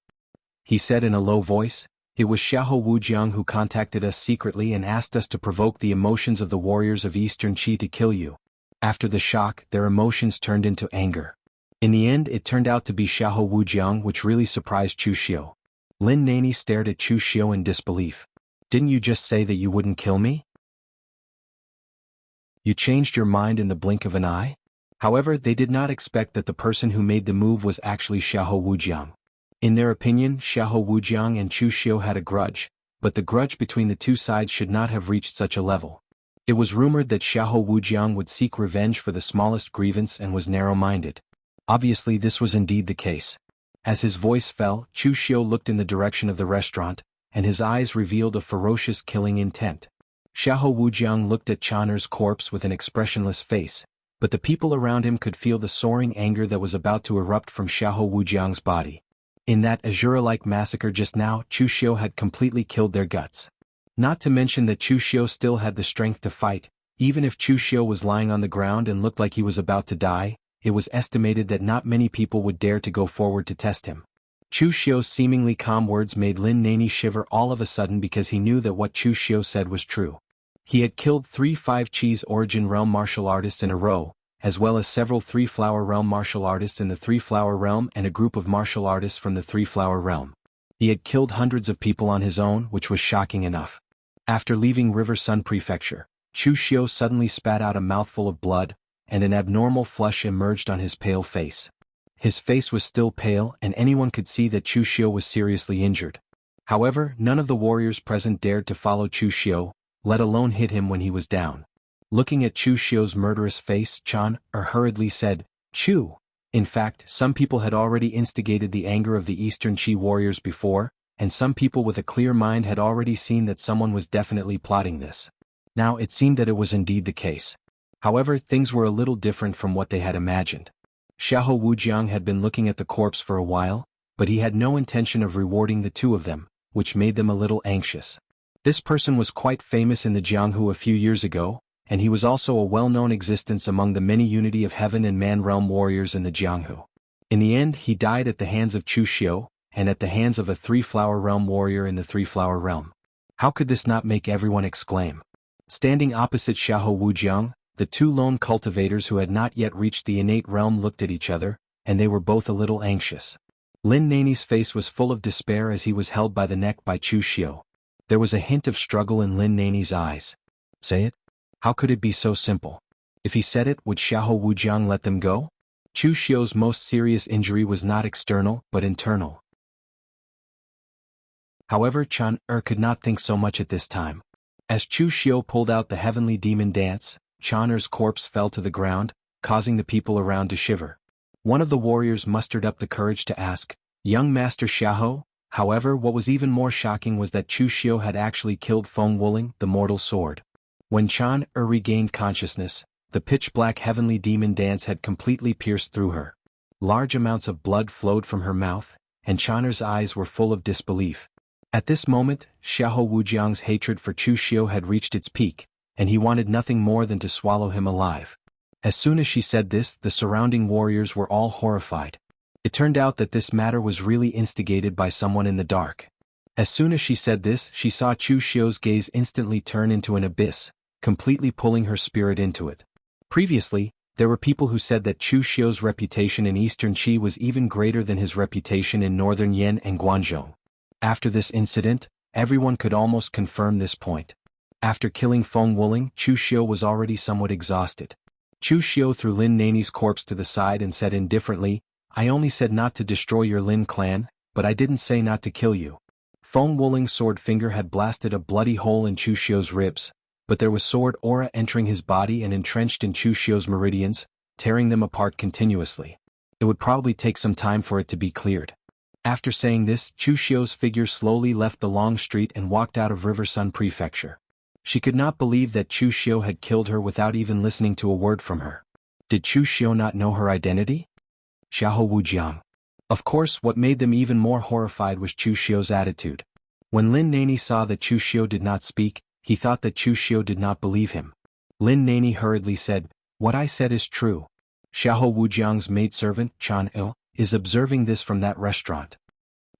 He said in a low voice, "It was Xiahou Wujiang who contacted us secretly and asked us to provoke the emotions of the warriors of Eastern Qi to kill you. After the shock, their emotions turned into anger. In the end it turned out to be Xiahou Wujiang, which really surprised Chu Xiu. Lin Nani stared at Chu Xiu in disbelief. Didn't you just say that you wouldn't kill me? You changed your mind in the blink of an eye? However, they did not expect that the person who made the move was actually Xiahou Wujiang. In their opinion, Xiahou Wujiang and Chu Xiu had a grudge, but the grudge between the two sides should not have reached such a level. It was rumored that Xiahou Wujiang would seek revenge for the smallest grievance and was narrow-minded. Obviously this was indeed the case. As his voice fell, Chu Xiu looked in the direction of the restaurant, and his eyes revealed a ferocious killing intent. Xiahou Wujiang looked at Chan'er's corpse with an expressionless face, but the people around him could feel the soaring anger that was about to erupt from Xiahou Wujiang's body. In that Azura-like massacre just now, Chu Xiu had completely killed their guts. Not to mention that Chu Xiu still had the strength to fight. Even if Chu Xiu was lying on the ground and looked like he was about to die, it was estimated that not many people would dare to go forward to test him. Chu Xiu's seemingly calm words made Lin Nani shiver all of a sudden because he knew that what Chu Xiu said was true. He had killed 3 5-Cheese Origin Realm martial artists in a row, as well as several 3-Flower Realm martial artists in the 3-Flower Realm and a group of martial artists from the 3-Flower Realm. He had killed hundreds of people on his own, which was shocking enough. After leaving River Sun Prefecture, Chu Xiu suddenly spat out a mouthful of blood, and an abnormal flush emerged on his pale face. His face was still pale and anyone could see that Chu Xiu was seriously injured. However, none of the warriors present dared to follow Chu Xiu, let alone hit him when he was down. Looking at Chu Xiu's murderous face, Chan'er hurriedly said, "Chu." In fact, some people had already instigated the anger of the Eastern Qi warriors before, and some people with a clear mind had already seen that someone was definitely plotting this. Now it seemed that it was indeed the case. However, things were a little different from what they had imagined. Xiahou Wujiang had been looking at the corpse for a while, but he had no intention of rewarding the two of them, which made them a little anxious. This person was quite famous in the Jianghu a few years ago, and he was also a well-known existence among the many Unity of Heaven and Man Realm warriors in the Jianghu. In the end, he died at the hands of Chu Xiu, and at the hands of a 3-Flower Realm warrior in the 3-Flower Realm. How could this not make everyone exclaim? Standing opposite Xiahou Wujiang, the two lone cultivators who had not yet reached the innate realm looked at each other, and they were both a little anxious. Lin Nani's face was full of despair as he was held by the neck by Chu Xiu. There was a hint of struggle in Lin Nani's eyes. Say it? How could it be so simple? If he said it, would Xiahou Wujiang let them go? Chu Xiu's most serious injury was not external, but internal. However, Chan'er could not think so much at this time. As Chu Xiu pulled out the heavenly demon dance, Chan'er's corpse fell to the ground, causing the people around to shiver. One of the warriors mustered up the courage to ask, "Young Master Xiahou?" However, what was even more shocking was that Chu Xiu had actually killed Feng Wuling, the mortal sword. When Chan'er regained consciousness, the pitch-black heavenly demon dance had completely pierced through her. Large amounts of blood flowed from her mouth, and Chan'er's eyes were full of disbelief. At this moment, Xiahou Wujiang's hatred for Chu Xiu had reached its peak, and he wanted nothing more than to swallow him alive. As soon as she said this, the surrounding warriors were all horrified. It turned out that this matter was really instigated by someone in the dark. As soon as she said this, she saw Chu Xiu's gaze instantly turn into an abyss, completely pulling her spirit into it. Previously, there were people who said that Chu Xiu's reputation in Eastern Qi was even greater than his reputation in Northern Yan and Guangzhou. After this incident, everyone could almost confirm this point. After killing Feng Wuling, Chu Xiu was already somewhat exhausted. Chu Xiu threw Lin Nani's corpse to the side and said indifferently, "I only said not to destroy your Lin clan, but I didn't say not to kill you." Feng Wuling's sword finger had blasted a bloody hole in Chu Xiu's ribs, but there was sword aura entering his body and entrenched in Chu Xiu's meridians, tearing them apart continuously. It would probably take some time for it to be cleared. After saying this, Chu Xiu's figure slowly left the long street and walked out of River Sun Prefecture. She could not believe that Chu Xiu had killed her without even listening to a word from her. Did Chu Xiu not know her identity? Xiahou Wujiang. Of course, what made them even more horrified was Chu Xiu's attitude. When Lin Nani saw that Chu Xiu did not speak, he thought that Chu Xiu did not believe him. Lin Nani hurriedly said, "What I said is true. Xiahou Wujiang's maidservant, Chan'er, is observing this from that restaurant."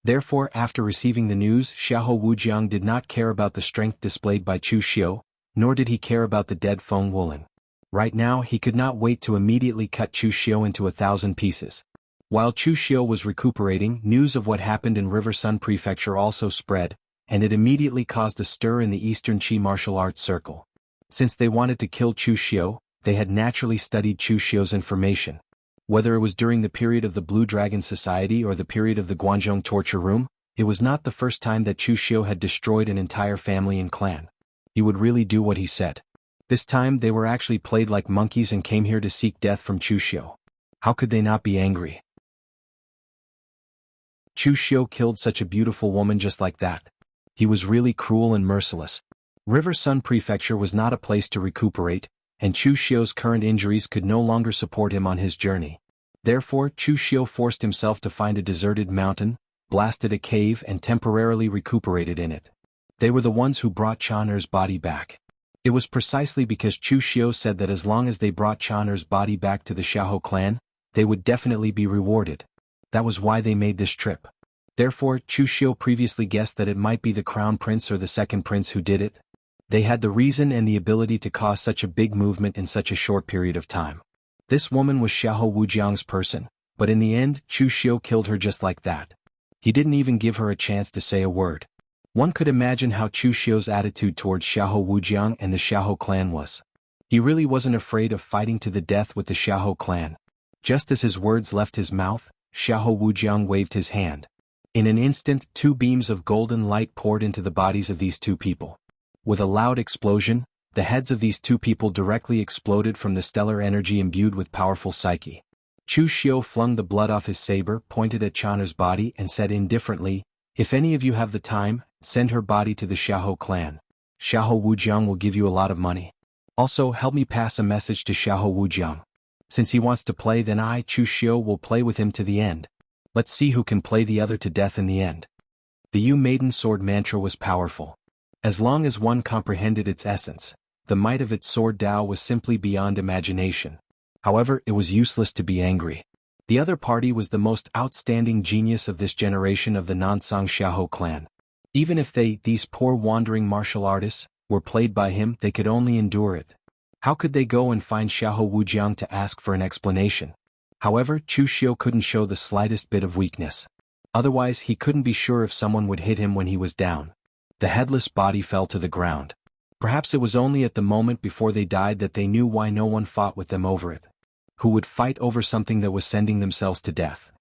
Therefore, after receiving the news, Xiahou Wujiang did not care about the strength displayed by Chu Xiu, nor did he care about the dead Feng Wuling. Right now, he could not wait to immediately cut Chu Xiu into 1,000 pieces. While Chu Xiu was recuperating, news of what happened in River Sun Prefecture also spread, and it immediately caused a stir in the Eastern Qi martial arts circle. Since they wanted to kill Chu Xiu, they had naturally studied Chu Xiu's information. Whether it was during the period of the Blue Dragon Society or the period of the Guanzhong torture room, it was not the first time that Chu Xiu had destroyed an entire family and clan. He would really do what he said. This time they were actually played like monkeys and came here to seek death from Chu Xiu. How could they not be angry? Chu Xiu killed such a beautiful woman just like that. He was really cruel and merciless. River Sun Prefecture was not a place to recuperate, and Chu Xiu's current injuries could no longer support him on his journey. Therefore, Chu Xiu forced himself to find a deserted mountain, blasted a cave and temporarily recuperated in it. They were the ones who brought Chaner's body back. It was precisely because Chu Xiu said that as long as they brought Chaner's body back to the Xiahou clan, they would definitely be rewarded. That was why they made this trip. Therefore, Chu Xiu previously guessed that it might be the crown prince or the second prince who did it. They had the reason and the ability to cause such a big movement in such a short period of time. This woman was Xiahou Wujiang's person, but in the end, Chu Xiu killed her just like that. He didn't even give her a chance to say a word. One could imagine how Chu Xiu's attitude towards Xiahou Wujiang and the Xiahou clan was. He really wasn't afraid of fighting to the death with the Xiahou clan. Just as his words left his mouth, Xiahou Wujiang waved his hand. In an instant, 2 beams of golden light poured into the bodies of these 2 people. With a loud explosion, the heads of these 2 people directly exploded from the stellar energy imbued with powerful psyche. Chu Xiu flung the blood off his saber, pointed at Chaner's body and said indifferently, "If any of you have the time, send her body to the Xiahou clan. Xiahou Wujiang will give you a lot of money. Also, help me pass a message to Xiahou Wujiang. Since he wants to play, then I, Chu Xiu, will play with him to the end. Let's see who can play the other to death in the end." The Yu Maiden Sword mantra was powerful. As long as one comprehended its essence, the might of its sword Dao was simply beyond imagination. However, it was useless to be angry. The other party was the most outstanding genius of this generation of the Nansang Xiahou clan. Even if they, these poor wandering martial artists, were played by him, they could only endure it. How could they go and find Xiahou Wujiang to ask for an explanation? However, Chu Xiu couldn't show the slightest bit of weakness. Otherwise, he couldn't be sure if someone would hit him when he was down. The headless body fell to the ground. Perhaps it was only at the moment before they died that they knew why no one fought with them over it. Who would fight over something that was sending themselves to death?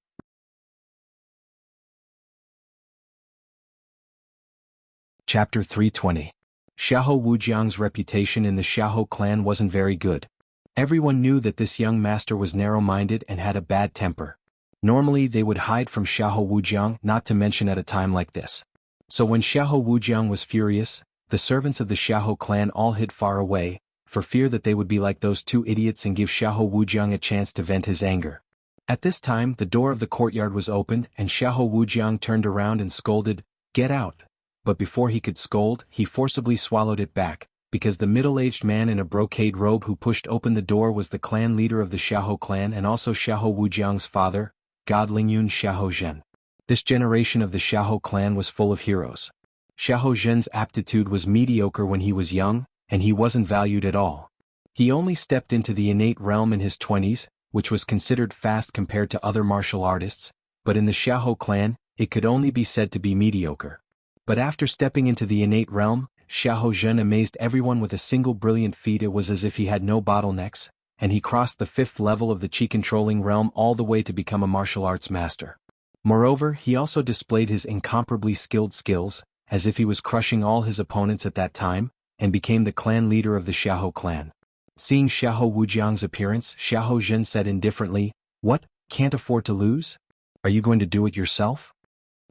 Chapter 320. Xiahou Wujiang's reputation in the Xiahou clan wasn't very good. Everyone knew that this young master was narrow-minded and had a bad temper. Normally they would hide from Xiahou Wujiang, not to mention at a time like this. So when Xiahou Wujiang was furious, the servants of the Xiahou clan all hid far away, for fear that they would be like those 2 idiots and give Xiahou Wujiang a chance to vent his anger. At this time the door of the courtyard was opened and Xiahou Wujiang turned around and scolded, "Get out!" But before he could scold, he forcibly swallowed it back, because the middle-aged man in a brocade robe who pushed open the door was the clan leader of the Xiahou clan and also Xiahou Wujiang's father, God Lingyun Xiahou Zhen. This generation of the Xiahou clan was full of heroes. Xiahou Zhen's aptitude was mediocre when he was young, and he wasn't valued at all. He only stepped into the innate realm in his 20s, which was considered fast compared to other martial artists, but in the Xiahou clan, it could only be said to be mediocre. But after stepping into the innate realm, Xiahou Zhen amazed everyone with a single brilliant feat. It was as if he had no bottlenecks, and he crossed the 5th level of the Qi-controlling realm all the way to become a martial arts master. Moreover, he also displayed his incomparably skilled skills, as if he was crushing all his opponents at that time, and became the clan leader of the Xiahou clan. Seeing Xiahou Wujiang's appearance, Xiahou Zhen said indifferently, "What, can't afford to lose? Are you going to do it yourself?"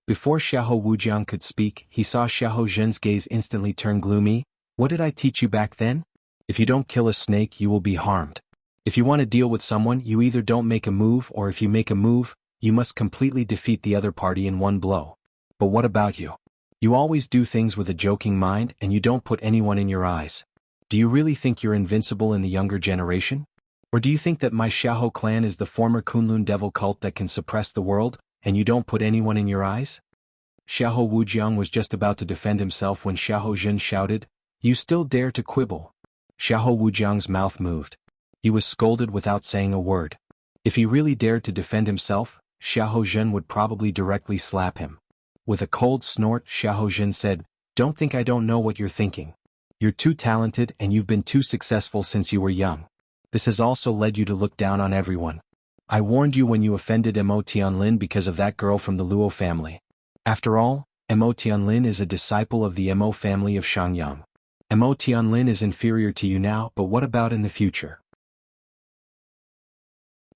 Before Xiahou Wujiang could speak, he saw Xiahou Zhen's gaze instantly turn gloomy. "What did I teach you back then? If you don't kill a snake, you will be harmed. If you want to deal with someone, you either don't make a move, or if you make a move, you must completely defeat the other party in one blow. But what about you? You always do things with a joking mind and you don't put anyone in your eyes. Do you really think you're invincible in the younger generation? Or do you think that my Xiahou clan is the former Kunlun devil cult that can suppress the world, and you don't put anyone in your eyes?" Xiahou Wujiang was just about to defend himself when Xiahou Zhen shouted, "You still dare to quibble?" Xiahou Wujiang's mouth moved. He was scolded without saying a word. If he really dared to defend himself, Xiahou Zhen would probably directly slap him. With a cold snort, Xiahou Zhen said, "Don't think I don't know what you're thinking. You're too talented and you've been too successful since you were young. This has also led you to look down on everyone. I warned you when you offended Mo Tianlin because of that girl from the Luo family. After all, Mo Tianlin is a disciple of the Mo family of Shangyang. Mo Tianlin is inferior to you now, but what about in the future?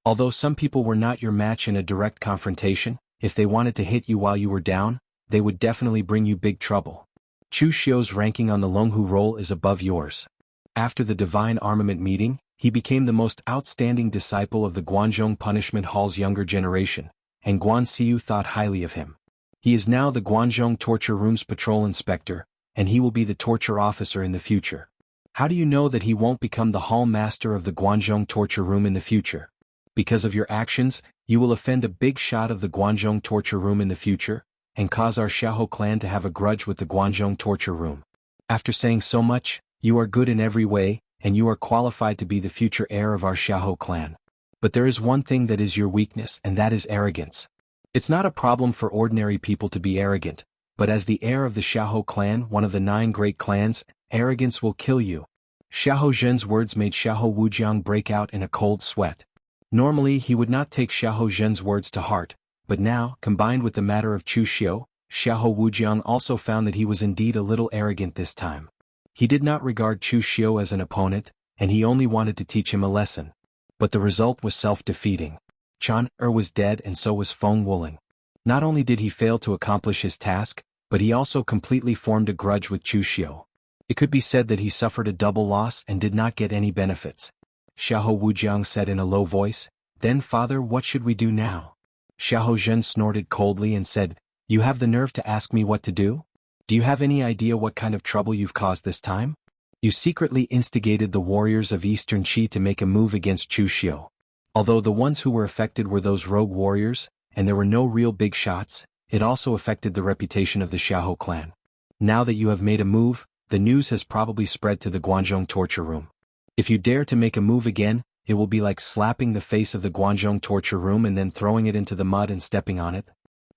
Although some people were not your match in a direct confrontation, if they wanted to hit you while you were down, they would definitely bring you big trouble. Chu Xiu's ranking on the Longhu roll is above yours. After the Divine Armament meeting, he became the most outstanding disciple of the Guanzhong Punishment Hall's younger generation, and Guan Xiu thought highly of him. He is now the Guanzhong Torture Room's patrol inspector, and he will be the torture officer in the future. How do you know that he won't become the hall master of the Guanzhong Torture Room in the future? Because of your actions, you will offend a big shot of the Guanzhong Torture Room in the future, and cause our Xiahou clan to have a grudge with the Guanzhong Torture Room. After saying so much, you are good in every way, and you are qualified to be the future heir of our Xiahou clan. But there is one thing that is your weakness, and that is arrogance. It's not a problem for ordinary people to be arrogant, but as the heir of the Xiahou clan, one of the 9 great clans, arrogance will kill you. Xiahou Zhen's words made Xiahou Wujiang break out in a cold sweat. Normally he would not take Xiahou Zhen's words to heart, but now, combined with the matter of Chu Xiu, Xiahou Wujiang also found that he was indeed a little arrogant this time. He did not regard Chu Xiu as an opponent, and he only wanted to teach him a lesson. But the result was self-defeating. Chan was dead and so was Feng Wuling. Not only did he fail to accomplish his task, but he also completely formed a grudge with Chu Xiu. It could be said that he suffered a double loss and did not get any benefits. Xiahou Wujiang said in a low voice, "Then father, what should we do now?" Xiahou Zhen snorted coldly and said, "You have the nerve to ask me what to do? Do you have any idea what kind of trouble you've caused this time? You secretly instigated the warriors of Eastern Qi to make a move against Chu Xiu. Although the ones who were affected were those rogue warriors, and there were no real big shots, it also affected the reputation of the Xiahou clan. Now that you have made a move, the news has probably spread to the Guanzhong Torture Room. If you dare to make a move again, it will be like slapping the face of the Guanzhong Torture Room and then throwing it into the mud and stepping on it.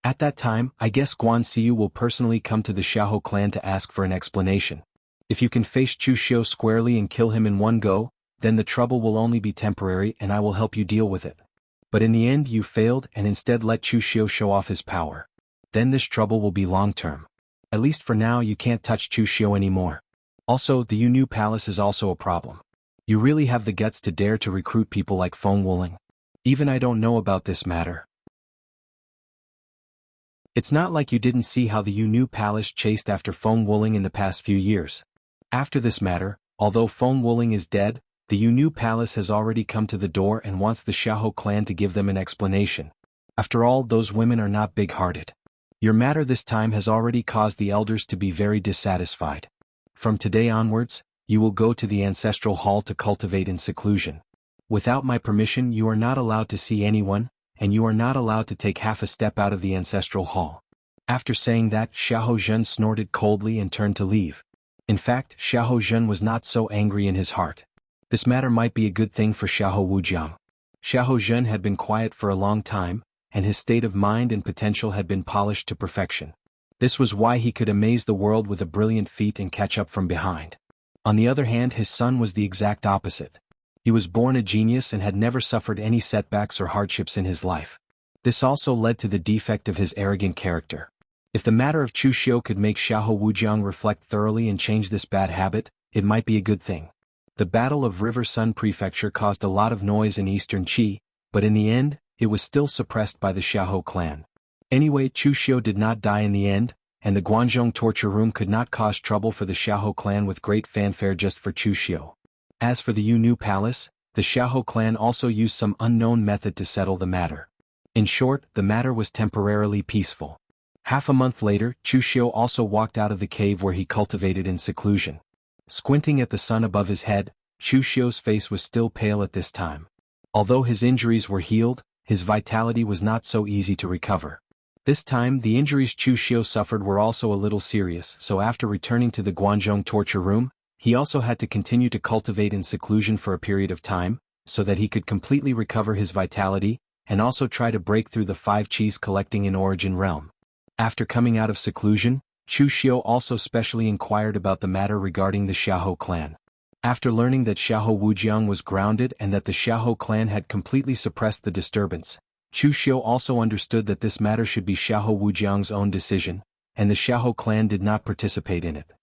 At that time, I guess Guan Xiu will personally come to the Xiahou clan to ask for an explanation. If you can face Chu Xiu squarely and kill him in one go, then the trouble will only be temporary and I will help you deal with it. But in the end you failed and instead let Chu Xiu show off his power. Then this trouble will be long-term. At least for now you can't touch Chu Xiu anymore. Also, the Yu Palace is also a problem. You really have the guts to dare to recruit people like Feng Wuling. Even I don't know about this matter. It's not like you didn't see how the Yu Palace chased after Feng Wuling in the past few years. After this matter, although Feng Wuling is dead, the Yu Palace has already come to the door and wants the Xiahou clan to give them an explanation. After all, those women are not big-hearted. Your matter this time has already caused the elders to be very dissatisfied. From today onwards, you will go to the ancestral hall to cultivate in seclusion. Without my permission you are not allowed to see anyone, and you are not allowed to take half a step out of the ancestral hall. After saying that, Xiahou Zhen snorted coldly and turned to leave. In fact, Xiahou Zhen was not so angry in his heart. This matter might be a good thing for Xiahou Wujiang. Xiahou Zhen had been quiet for a long time, and his state of mind and potential had been polished to perfection. This was why he could amaze the world with a brilliant feat and catch up from behind. On the other hand, his son was the exact opposite. He was born a genius and had never suffered any setbacks or hardships in his life. This also led to the defect of his arrogant character. If the matter of Chu Xiu could make Xiahou Wujiang reflect thoroughly and change this bad habit, it might be a good thing. The Battle of River Sun Prefecture caused a lot of noise in Eastern Qi, but in the end, it was still suppressed by the Xiahou clan. Anyway, Chu Xiu did not die in the end, and the Guanzhong Torture Room could not cause trouble for the Xiahou clan with great fanfare just for Chu Xiu. As for the Yu Palace, the Xiahou clan also used some unknown method to settle the matter. In short, the matter was temporarily peaceful. Half a month later, Chu Xiu also walked out of the cave where he cultivated in seclusion. Squinting at the sun above his head, Chu Xiu's face was still pale at this time. Although his injuries were healed, his vitality was not so easy to recover. This time, the injuries Chu Xiu suffered were also a little serious, so after returning to the Guanzhong Torture Room, he also had to continue to cultivate in seclusion for a period of time, so that he could completely recover his vitality, and also try to break through the 5 cheese collecting in Origin Realm. After coming out of seclusion, Chu Xiu also specially inquired about the matter regarding the Xiahou clan. After learning that Xiahou Wujiang was grounded and that the Xiahou clan had completely suppressed the disturbance, Chu Xiu also understood that this matter should be Xiahou Wujiang's own decision, and the Xiahou clan did not participate in it.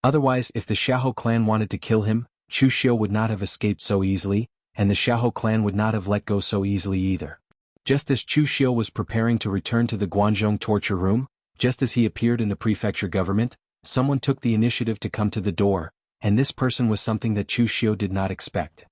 Otherwise, if the Xiahou clan wanted to kill him, Chu Xiu would not have escaped so easily, and the Xiahou clan would not have let go so easily either. Just as Chu Xiu was preparing to return to the Guanzhong torture room, just as he appeared in the prefecture government, someone took the initiative to come to the door, and this person was something that Chu Xiu did not expect.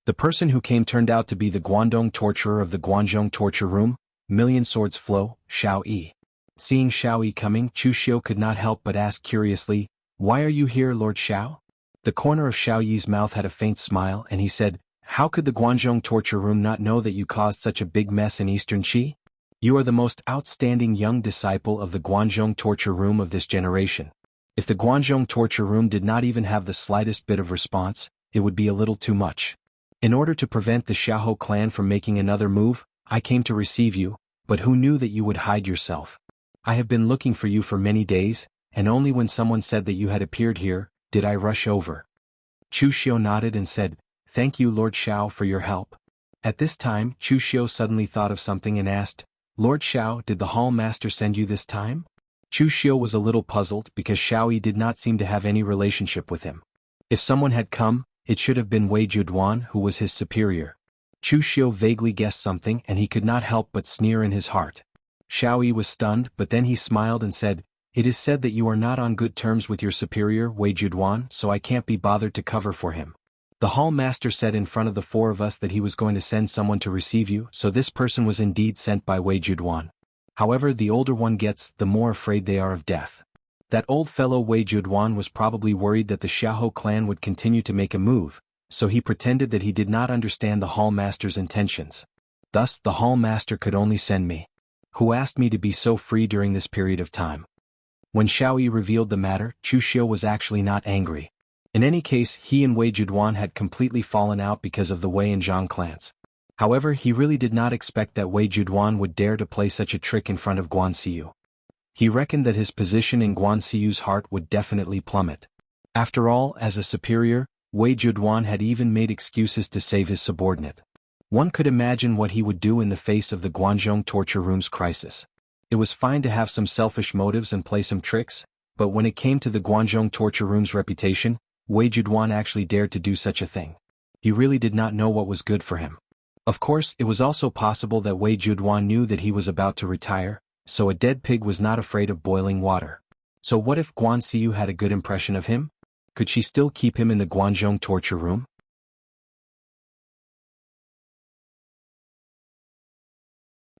The person who came turned out to be the Guangdong torturer of the Guanzhong torture room, Million Swords Flow, Xiao Yi. Seeing Xiao Yi coming, Chu Xiu could not help but ask curiously, "Why are you here, Lord Xiao?" The corner of Xiao Yi's mouth had a faint smile and he said, "How could the Guanzhong torture room not know that you caused such a big mess in Eastern Qi? You are the most outstanding young disciple of the Guanzhong torture room of this generation. If the Guanzhong torture room did not even have the slightest bit of response, it would be a little too much. In order to prevent the Xiahou clan from making another move, I came to receive you, but who knew that you would hide yourself? I have been looking for you for many days, and only when someone said that you had appeared here, did I rush over." Chu Xiu nodded and said, "Thank you, Lord Xiao, for your help." At this time, Chu Xiu suddenly thought of something and asked, "Lord Xiao, did the hall master send you this time?" Chu Xiu was a little puzzled because Xiao Yi did not seem to have any relationship with him. If someone had come, it should have been Wei Juduan who was his superior. Chu Xiu vaguely guessed something and he could not help but sneer in his heart. Xiao Yi was stunned, but then he smiled and said, "It is said that you are not on good terms with your superior, Wei Juduan, so I can't be bothered to cover for him. The hall master said in front of the 4 of us that he was going to send someone to receive you, so this person was indeed sent by Wei Juduan. However, the older one gets, the more afraid they are of death. That old fellow Wei Juduan was probably worried that the Xiahou clan would continue to make a move, so he pretended that he did not understand the hall master's intentions. Thus, the hall master could only send me, who asked me to be so free during this period of time." When Xiao Yi revealed the matter, Chu Xiu was actually not angry. In any case, he and Wei Juduan had completely fallen out because of the Wei and Zhang clans. However, he really did not expect that Wei Juduan would dare to play such a trick in front of Guan Xiu. He reckoned that his position in Guan Xiu's heart would definitely plummet. After all, as a superior, Wei Juduan had even made excuses to save his subordinate. One could imagine what he would do in the face of the Guanzhong torture room's crisis. It was fine to have some selfish motives and play some tricks, but when it came to the Guanzhong torture room's reputation, Wei Juduan actually dared to do such a thing. He really did not know what was good for him. Of course, it was also possible that Wei Juduan knew that he was about to retire, so a dead pig was not afraid of boiling water. So what if Guan Xiu had a good impression of him? Could she still keep him in the Guanzhong torture room?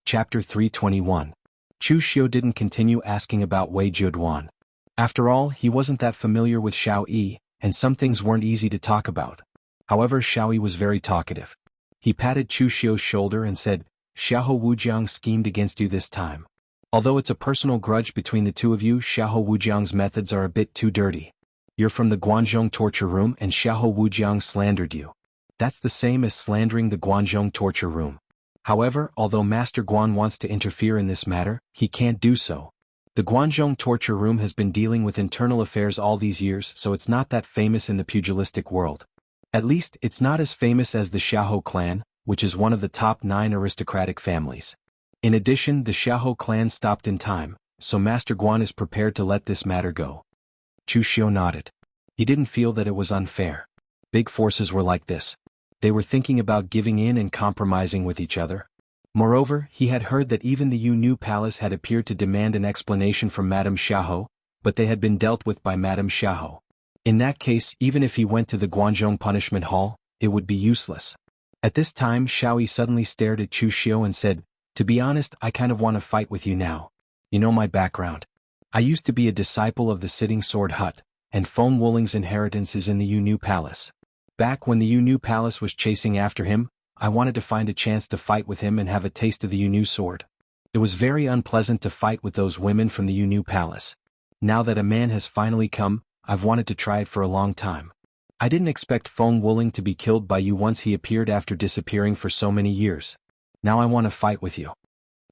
Chapter 321. Chu Xiu didn't continue asking about Wei Juduan. After all, he wasn't that familiar with Xiao Yi, and some things weren't easy to talk about. However, Xiao Yi was very talkative. He patted Chu Xiu's shoulder and said, "Xiahou Wujiang schemed against you this time. Although it's a personal grudge between the two of you, Xiahou Wujiang's methods are a bit too dirty. You're from the Guanzhong torture room and Xiahou Wujiang slandered you. That's the same as slandering the Guanzhong torture room. However, although Master Guan wants to interfere in this matter, he can't do so. The Guanzhong torture room has been dealing with internal affairs all these years, so it's not that famous in the pugilistic world. At least, it's not as famous as the Xiahou clan, which is one of the top 9 aristocratic families. In addition, the Xiahou clan stopped in time, so Master Guan is prepared to let this matter go." Chu Xiu nodded. He didn't feel that it was unfair. Big forces were like this. They were thinking about giving in and compromising with each other. Moreover, he had heard that even the Yu Palace had appeared to demand an explanation from Madame Xiahou, but they had been dealt with by Madame Xiahou. In that case, even if he went to the Guanzhong punishment hall, it would be useless. At this time, Xiao Yi suddenly stared at Chu Xiu and said, "To be honest, I kind of want to fight with you now. You know my background. I used to be a disciple of the Sitting Sword Hut, and Feng Wuling's inheritance is in the Yu Palace. Back when the Yu Palace was chasing after him, I wanted to find a chance to fight with him and have a taste of the Yu sword. It was very unpleasant to fight with those women from the Yu Palace. Now that a man has finally come, I've wanted to try it for a long time. I didn't expect Feng Wuling to be killed by you once he appeared after disappearing for so many years. Now I want to fight with you.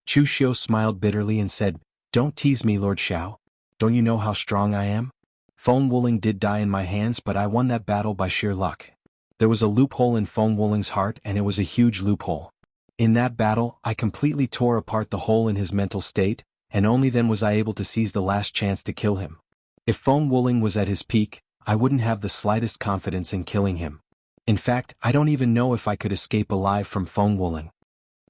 Chu Xiu smiled bitterly and said, Don't tease me, Lord Xiao. Don't you know how strong I am? Feng Wuling did die in my hands, but I won that battle by sheer luck. There was a loophole in Feng Wuling's heart, and it was a huge loophole. In that battle, I completely tore apart the hole in his mental state, and only then was I able to seize the last chance to kill him. If Feng Wuling was at his peak, I wouldn't have the slightest confidence in killing him. In fact, I don't even know if I could escape alive from Feng Wuling.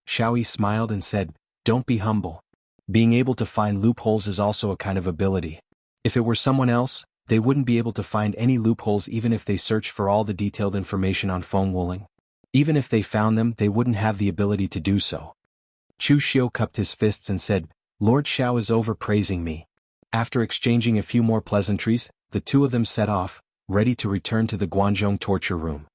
Xiao Yi smiled and said, Don't be humble. Being able to find loopholes is also a kind of ability. If it were someone else, they wouldn't be able to find any loopholes even if they searched for all the detailed information on Feng Wuling. Even if they found them, they wouldn't have the ability to do so. Chu Xiu cupped his fists and said, Lord Xiao is overpraising me. After exchanging a few more pleasantries, the two of them set off, ready to return to the Guanzhong torture room.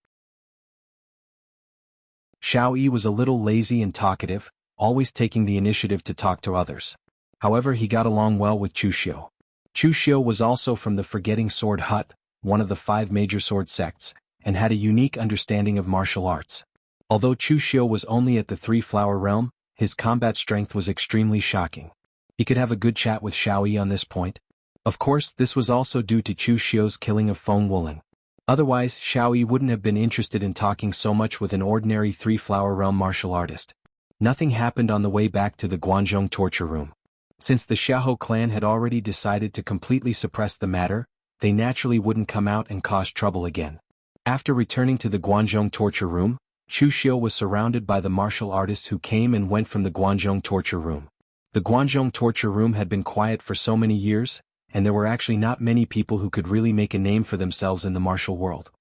Xiao Yi was a little lazy and talkative, always taking the initiative to talk to others. However, he got along well with Chu Xiu. Chu Xiu was also from the Forgetting Sword Hut, one of the 5 major sword sects, and had a unique understanding of martial arts. Although Chu Xiu was only at the 3-flower realm, his combat strength was extremely shocking. He could have a good chat with Xiao Yi on this point. Of course, this was also due to Chu Xiu's killing of Feng Wuling. Otherwise, Xiao Yi wouldn't have been interested in talking so much with an ordinary 3-flower realm martial artist. Nothing happened on the way back to the Guanzhong torture room. Since the Xiahou clan had already decided to completely suppress the matter, they naturally wouldn't come out and cause trouble again. After returning to the Guanzhong torture room, Chu Xiu was surrounded by the martial artists who came and went from the Guanzhong torture room. The Guanzhong torture room had been quiet for so many years, and there were actually not many people who could really make a name for themselves in the martial world.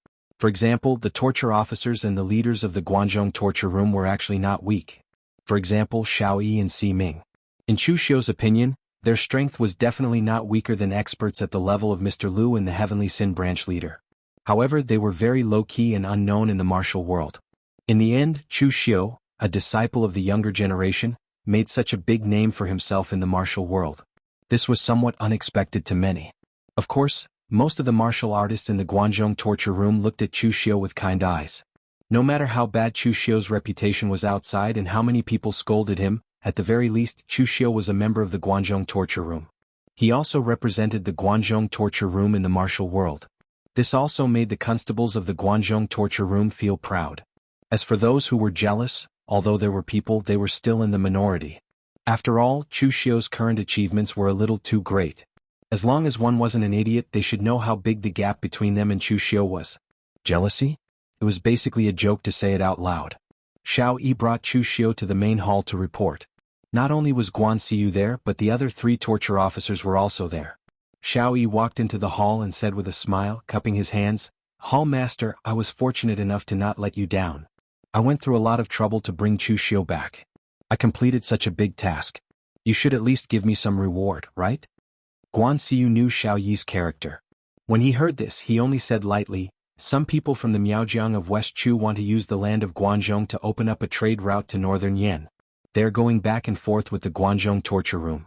For example, the torture officers and the leaders of the Guanzhong torture room were actually not weak. For example, Xiao Yi and Si Ming. In Chu Xiu's opinion, their strength was definitely not weaker than experts at the level of Mr. Liu and the Heavenly Sin branch leader. However, they were very low-key and unknown in the martial world. In the end, Chu Xiu, a disciple of the younger generation, made such a big name for himself in the martial world. This was somewhat unexpected to many. Of course, most of the martial artists in the Guanzhong torture room looked at Chu Xiu with kind eyes. No matter how bad Chu Xiu's reputation was outside and how many people scolded him, at the very least Chu Xiu was a member of the Guanzhong torture room. He also represented the Guanzhong torture room in the martial world. This also made the constables of the Guanzhong torture room feel proud. As for those who were jealous, although there were people, they were still in the minority. After all, Chu Xiu's current achievements were a little too great. As long as one wasn't an idiot, they should know how big the gap between them and Chu Xiu was. Jealousy? It was basically a joke to say it out loud. Xiao Yi brought Chu Xiu to the main hall to report. Not only was Guan Siyu there, but the other 3 torture officers were also there. Xiao Yi walked into the hall and said with a smile, cupping his hands, Hall Master, I was fortunate enough to not let you down. I went through a lot of trouble to bring Chu Xiu back. I completed such a big task. You should at least give me some reward, right? Guan Siyu knew Xiao Yi's character. When he heard this, he only said lightly, Some people from the Miaojiang of West Chu want to use the land of Guanzhong to open up a trade route to northern Yan. They are going back and forth with the Guanzhong torture room.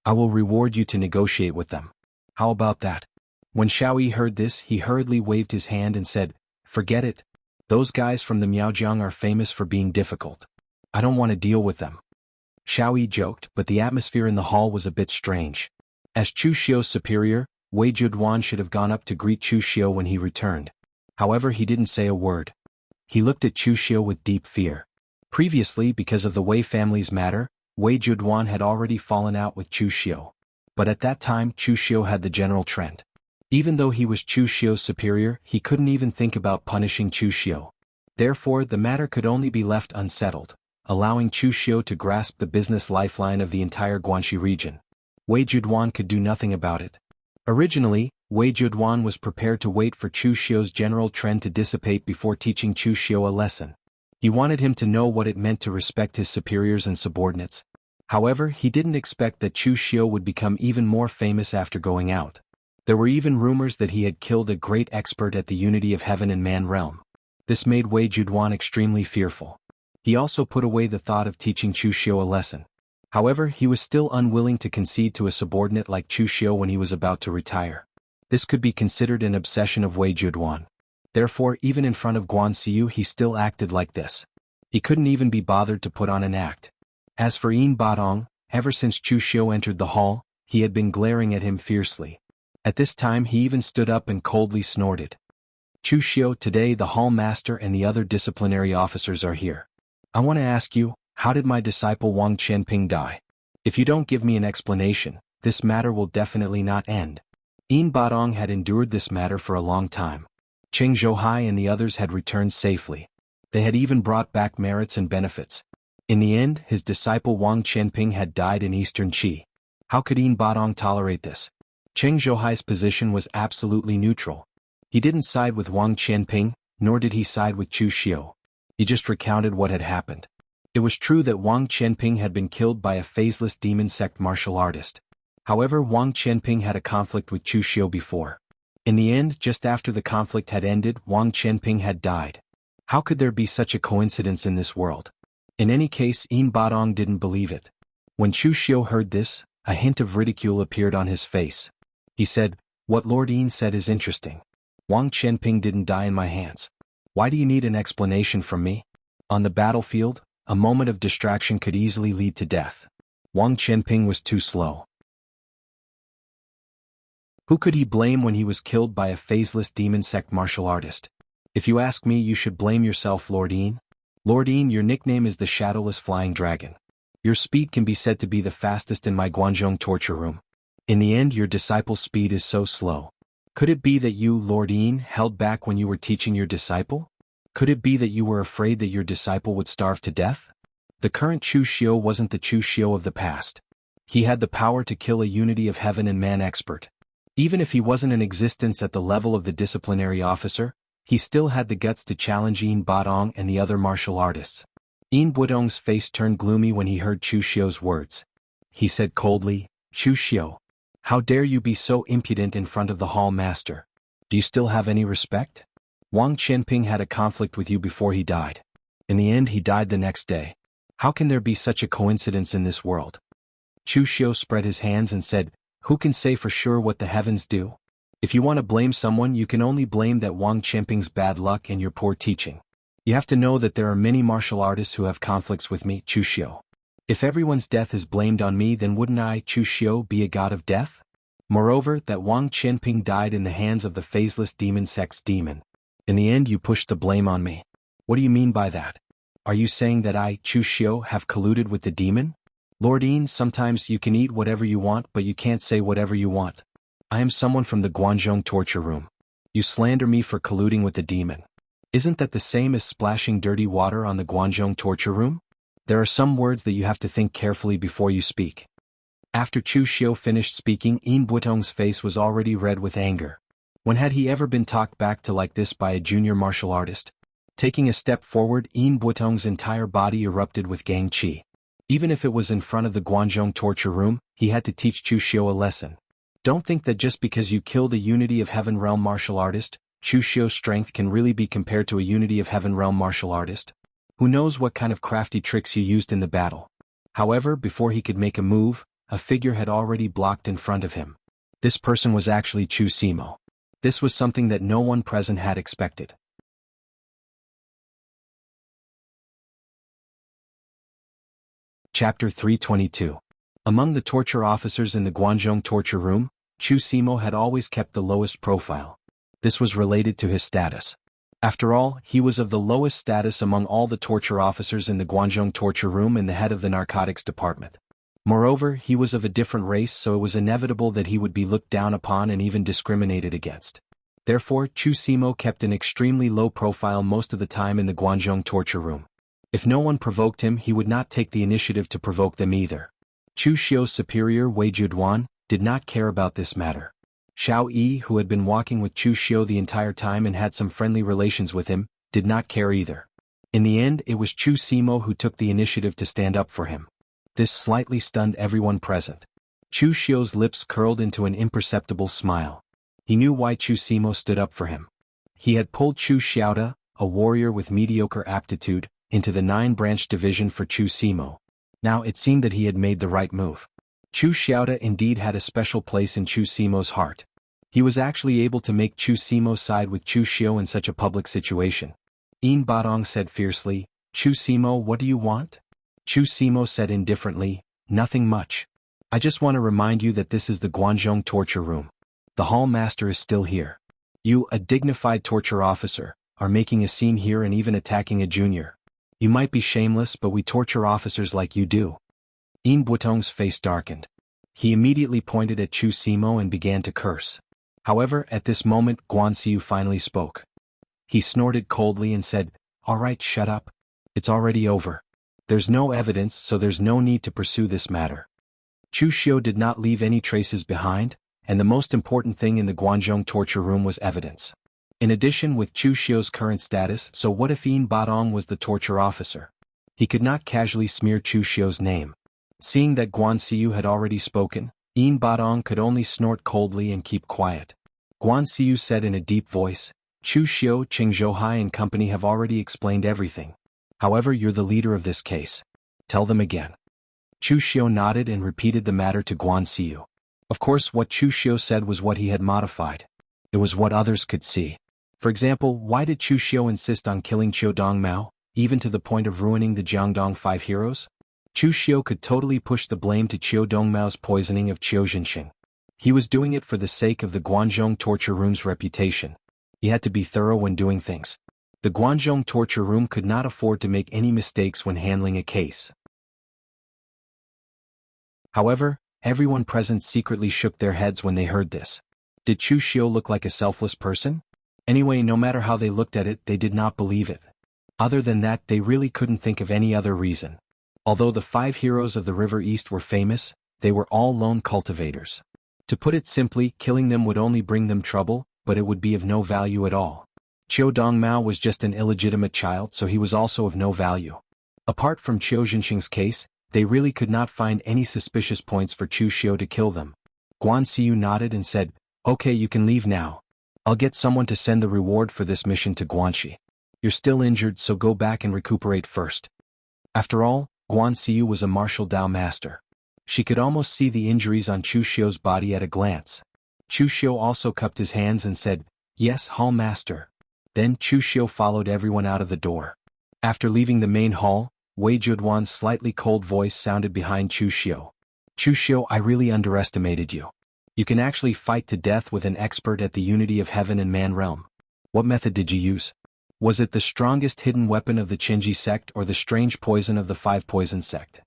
I will reward you to negotiate with them. How about that? When Xiao Yi heard this, he hurriedly waved his hand and said, Forget it. Those guys from the Miaojiang are famous for being difficult. I don't want to deal with them. Xiao Yi joked, but the atmosphere in the hall was a bit strange. As Chu Xiu's superior, Wei Juduan should have gone up to greet Chu Xiu when he returned. However, he didn't say a word. He looked at Chu Xiu with deep fear. Previously, because of the Wei family's matter, Wei Juduan had already fallen out with Chu Xiu. But at that time, Chu Xiu had the general trend. Even though he was Chu Xiu's superior, he couldn't even think about punishing Chu Xiu. Therefore, the matter could only be left unsettled, allowing Chu Xiu to grasp the business lifeline of the entire Guanxi region. Wei Juduan could do nothing about it. Originally, Wei Juduan was prepared to wait for Chu Xiu's general trend to dissipate before teaching Chu Xiu a lesson. He wanted him to know what it meant to respect his superiors and subordinates. However, he didn't expect that Chu Xiu would become even more famous after going out. There were even rumors that he had killed a great expert at the unity of heaven and man realm. This made Wei Juduan extremely fearful. He also put away the thought of teaching Chu Xiu a lesson. However, he was still unwilling to concede to a subordinate like Chu Xiu when he was about to retire. This could be considered an obsession of Wei Juduan. Therefore, even in front of Guan Xiu he still acted like this. He couldn't even be bothered to put on an act. As for Yin Batong, ever since Chu Xiu entered the hall, he had been glaring at him fiercely. At this time he even stood up and coldly snorted. Chu Xiu, today the hall master and the other disciplinary officers are here. I want to ask you, how did my disciple Wang Qianping die? If you don't give me an explanation, this matter will definitely not end. Yin Batong had endured this matter for a long time. Cheng Zhouhai and the others had returned safely. They had even brought back merits and benefits. In the end, his disciple Wang Qianping had died in Eastern Qi. How could Yin Batong tolerate this? Cheng Zhouhai's position was absolutely neutral. He didn't side with Wang Qianping, nor did he side with Chu Xiu. He just recounted what had happened. It was true that Wang Qianping had been killed by a phaseless demon sect martial artist. However, Wang Qianping had a conflict with Chu Xiu before. In the end, just after the conflict had ended, Wang Qianping had died. How could there be such a coincidence in this world? In any case, Yin Batong didn't believe it. When Chu Xiu heard this, a hint of ridicule appeared on his face. He said, "What Lord Yin said is interesting. Wang Qianping didn't die in my hands. Why do you need an explanation from me? On the battlefield, a moment of distraction could easily lead to death. Wang Qianping was too slow. Who could he blame when he was killed by a phaseless demon sect martial artist? If you ask me, you should blame yourself, Lord Yin. Lord Yin, your nickname is the Shadowless Flying Dragon. Your speed can be said to be the fastest in my Guanzhong torture room. In the end, your disciple's speed is so slow. Could it be that you, Lord Yin, held back when you were teaching your disciple? Could it be that you were afraid that your disciple would starve to death? The current Chu Xiu wasn't the Chu Xiu of the past. He had the power to kill a unity of heaven and man expert. Even if he wasn't in existence at the level of the disciplinary officer, he still had the guts to challenge Yin Batong and the other martial artists. Yin Batong's face turned gloomy when he heard Chu Xiu's words. He said coldly, "Chu Xiu, how dare you be so impudent in front of the hall master? Do you still have any respect? Wang Qianping had a conflict with you before he died. In the end, he died the next day. How can there be such a coincidence in this world?" Chu Xiu spread his hands and said, "Who can say for sure what the heavens do? If you want to blame someone, you can only blame that Wang Qianping's bad luck and your poor teaching. You have to know that there are many martial artists who have conflicts with me, Chu Xiu. If everyone's death is blamed on me, then wouldn't I, Chu Xiu, be a god of death? Moreover, that Wang Qianping died in the hands of the phaseless demon sect's demon. In the end, you pushed the blame on me. What do you mean by that? Are you saying that I, Chu Xiu, have colluded with the demon? Lord Yin, sometimes you can eat whatever you want, but you can't say whatever you want. I am someone from the Guanzhong torture room. You slander me for colluding with the demon. Isn't that the same as splashing dirty water on the Guanzhong torture room? There are some words that you have to think carefully before you speak." After Chu Xiu finished speaking, Yin Batong's face was already red with anger. When had he ever been talked back to like this by a junior martial artist? Taking a step forward, Yin Batong's entire body erupted with gang qi. Even if it was in front of the Guanzhong torture room, he had to teach Chu Xiu a lesson. Don't think that just because you killed a Unity of Heaven Realm martial artist, Chu Xiu's strength can really be compared to a Unity of Heaven Realm martial artist. Who knows what kind of crafty tricks you used in the battle. However, before he could make a move, a figure had already blocked in front of him. This person was actually Chu Simo. This was something that no one present had expected. Chapter 322. Among the torture officers in the Guanzhong torture room, Chu Simo had always kept the lowest profile. This was related to his status. After all, he was of the lowest status among all the torture officers in the Guanzhong torture room and the head of the narcotics department. Moreover, he was of a different race, so it was inevitable that he would be looked down upon and even discriminated against. Therefore, Chu Simo kept an extremely low profile most of the time in the Guanzhong torture room. If no one provoked him, he would not take the initiative to provoke them either. Chu Xiu's superior, Wei Juduan, did not care about this matter. Xiao Yi, who had been walking with Chu Xiu the entire time and had some friendly relations with him, did not care either. In the end, it was Chu Simo who took the initiative to stand up for him. This slightly stunned everyone present. Chu Xiu's lips curled into an imperceptible smile. He knew why Chu Simo stood up for him. He had pulled Chu Xiaoda, a warrior with mediocre aptitude, into the 9-branch division for Chu Simo. Now it seemed that he had made the right move. Chu Xiaoda indeed had a special place in Chu Simo's heart. He was actually able to make Chu Simo side with Chu Xiu in such a public situation. Yin Badong said fiercely, "Chu Simo, what do you want?" Chu Simo said indifferently, "Nothing much. I just want to remind you that this is the Guanzhong torture room. The hall master is still here. You, a dignified torture officer, are making a scene here and even attacking a junior. You might be shameless, but we torture officers like you do." Yin Butong's face darkened. He immediately pointed at Chu Simo and began to curse. However, at this moment Guan Xiu finally spoke. He snorted coldly and said, "All right, shut up. It's already over. There's no evidence, so there's no need to pursue this matter." Chu Xiu did not leave any traces behind, and the most important thing in the Guanzhong torture room was evidence. In addition, with Chu Xiu's current status, so what if Yin Badong was the torture officer? He could not casually smear Chu Xiu's name. Seeing that Guan Xiu had already spoken, Yin Badong could only snort coldly and keep quiet. Guan Xiu said in a deep voice, "Chu Xiu, Qing Zhouhai and company have already explained everything. However, you're the leader of this case. Tell them again." Chu Xiu nodded and repeated the matter to Guan Xiu. Of course, what Chu Xiu said was what he had modified. It was what others could see. For example, why did Chu Xiu insist on killing Qiu Dongmao, even to the point of ruining the Jiangdong 5 heroes? Chu Xiu could totally push the blame to Qiu Dongmao's poisoning of Qiu Zhenxing. He was doing it for the sake of the Guanzhong torture room's reputation. He had to be thorough when doing things. The Guanzhong torture room could not afford to make any mistakes when handling a case. However, everyone present secretly shook their heads when they heard this. Did Chu Xiu look like a selfless person? Anyway, no matter how they looked at it, they did not believe it. Other than that, they really couldn't think of any other reason. Although the 5 heroes of the River East were famous, they were all lone cultivators. To put it simply, killing them would only bring them trouble, but it would be of no value at all. Qiu Dongmao was just an illegitimate child, so he was also of no value. Apart from Qiu Zhenxing's case, they really could not find any suspicious points for Chu Xiu to kill them. Guan Xiu nodded and said, "Okay, you can leave now. I'll get someone to send the reward for this mission to Guanxi. You're still injured, so go back and recuperate first." After all, Guan Xiu was a martial Dao master. She could almost see the injuries on Chu Xiu's body at a glance. Chu Xiu also cupped his hands and said, "Yes, hall master." Then Chu Xiu followed everyone out of the door. After leaving the main hall, Wei Juduan's slightly cold voice sounded behind Chu Xiu. "Chu Xiu, I really underestimated you. You can actually fight to death with an expert at the unity of heaven and man realm. What method did you use? Was it the strongest hidden weapon of the Qinji sect or the strange poison of the 5 poison sect?"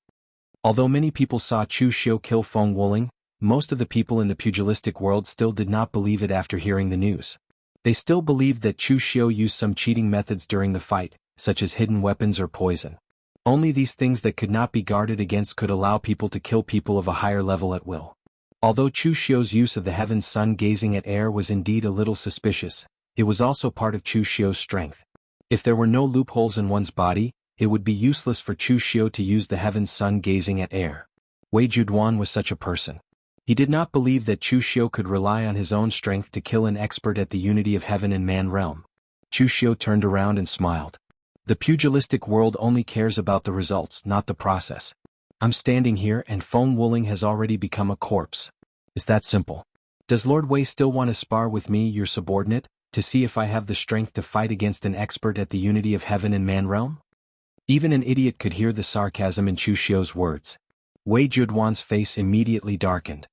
Although many people saw Chu Xiu kill Feng Wuling, most of the people in the pugilistic world still did not believe it after hearing the news. They still believed that Chu Xiu used some cheating methods during the fight, such as hidden weapons or poison. Only these things that could not be guarded against could allow people to kill people of a higher level at will. Although Chu Xiu's use of the heaven's sun gazing at air was indeed a little suspicious, it was also part of Chu Xiu's strength. If there were no loopholes in one's body, it would be useless for Chu Xiu to use the heaven's sun gazing at air. Wei Juduan was such a person. He did not believe that Chu Xiu could rely on his own strength to kill an expert at the unity of heaven and man realm. Chu Xiu turned around and smiled. The pugilistic world only cares about the results, not the process. I'm standing here and Feng Wuling has already become a corpse. It's that simple. Does Lord Wei still want to spar with me, your subordinate, to see if I have the strength to fight against an expert at the unity of heaven and man realm? Even an idiot could hear the sarcasm in Chu Xiu's words. Wei Juduan's face immediately darkened.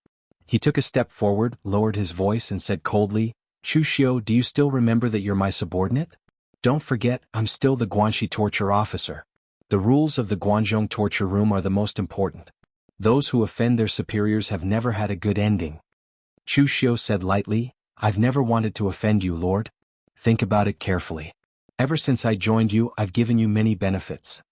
He took a step forward, lowered his voice and said coldly, "Chu Xiu, do you still remember that you're my subordinate? Don't forget, I'm still the Guanxi torture officer. The rules of the Guanzhong torture room are the most important. Those who offend their superiors have never had a good ending." Chu Xiu said lightly, "I've never wanted to offend you, Lord. Think about it carefully. Ever since I joined you, I've given you many benefits.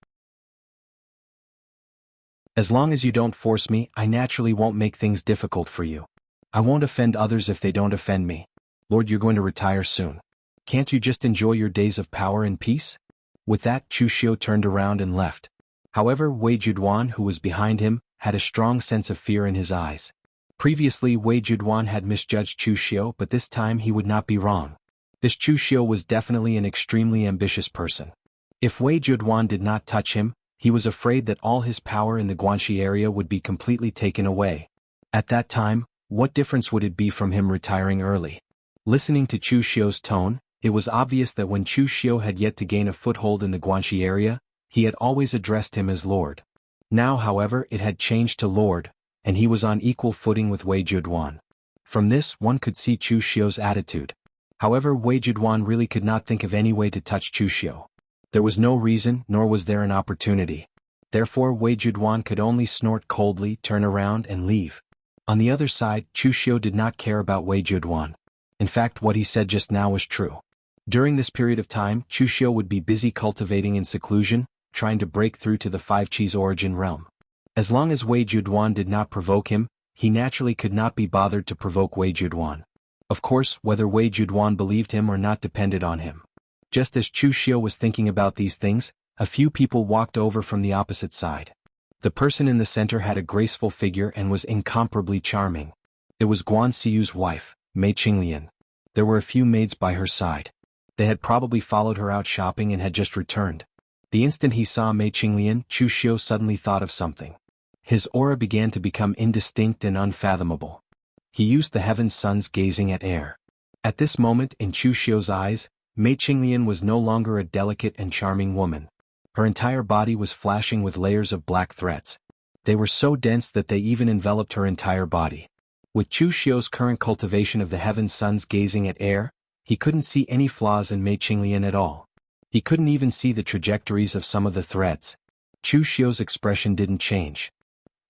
As long as you don't force me, I naturally won't make things difficult for you. I won't offend others if they don't offend me. Lord, you're going to retire soon. Can't you just enjoy your days of power and peace?" With that, Chu Xiu turned around and left. However, Wei Juduan, who was behind him, had a strong sense of fear in his eyes. Previously, Wei Juduan had misjudged Chu Xiu, but this time he would not be wrong. This Chu Xiu was definitely an extremely ambitious person. If Wei Juduan did not touch him, he was afraid that all his power in the Guanxi area would be completely taken away. At that time, What difference would it be from him retiring early? Listening to Chu Xiu's tone, it was obvious that when Chu Xiu had yet to gain a foothold in the Guanxi area, he had always addressed him as Lord. Now, however, it had changed to Lord, and he was on equal footing with Wei Juduan. From this, one could see Chu Xiu's attitude. However, Wei Juduan really could not think of any way to touch Chu Xiu. There was no reason, nor was there an opportunity. Therefore, Wei Juduan could only snort coldly, turn around, and leave. On the other side, Chu Xiu did not care about Wei Juduan. In fact, what he said just now was true. During this period of time, Chu Xiu would be busy cultivating in seclusion, trying to break through to the Five Qis origin realm. As long as Wei Juduan did not provoke him, he naturally could not be bothered to provoke Wei Juduan. Of course, whether Wei Juduan believed him or not depended on him. Just as Chu Xiu was thinking about these things, a few people walked over from the opposite side. The person in the center had a graceful figure and was incomparably charming. It was Guan Xiu's wife, Mei Qinglian. There were a few maids by her side. They had probably followed her out shopping and had just returned. The instant he saw Mei Qinglian, Chu Xiu suddenly thought of something. His aura began to become indistinct and unfathomable. He used the heaven's sun's gazing at air. At this moment, in Chu Xiu's eyes, Mei Qinglian was no longer a delicate and charming woman. Her entire body was flashing with layers of black threads. They were so dense that they even enveloped her entire body. With Chu Xiu's current cultivation of the heaven's sun's gazing at air, he couldn't see any flaws in Mei Qinglian at all. He couldn't even see the trajectories of some of the threads. Chu Xiu's expression didn't change.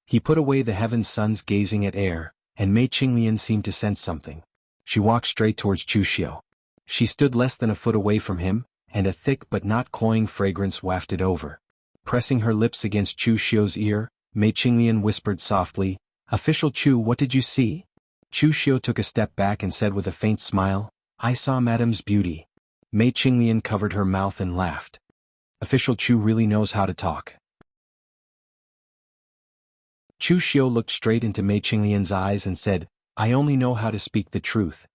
He put away the heaven's sun's gazing at air, and Mei Qinglian seemed to sense something. She walked straight towards Chu Xiu. She stood less than a foot away from him, and a thick but not cloying fragrance wafted over. Pressing her lips against Chu Xiu's ear, Mei Qinglian whispered softly, "Official Chu, what did you see?" Chu Xiu took a step back and said with a faint smile, "I saw Madame's beauty." Mei Qinglian covered her mouth and laughed. Official Chu really knows how to talk. Chu Xiu looked straight into Mei Qinglian's eyes and said, "I only know how to speak the truth."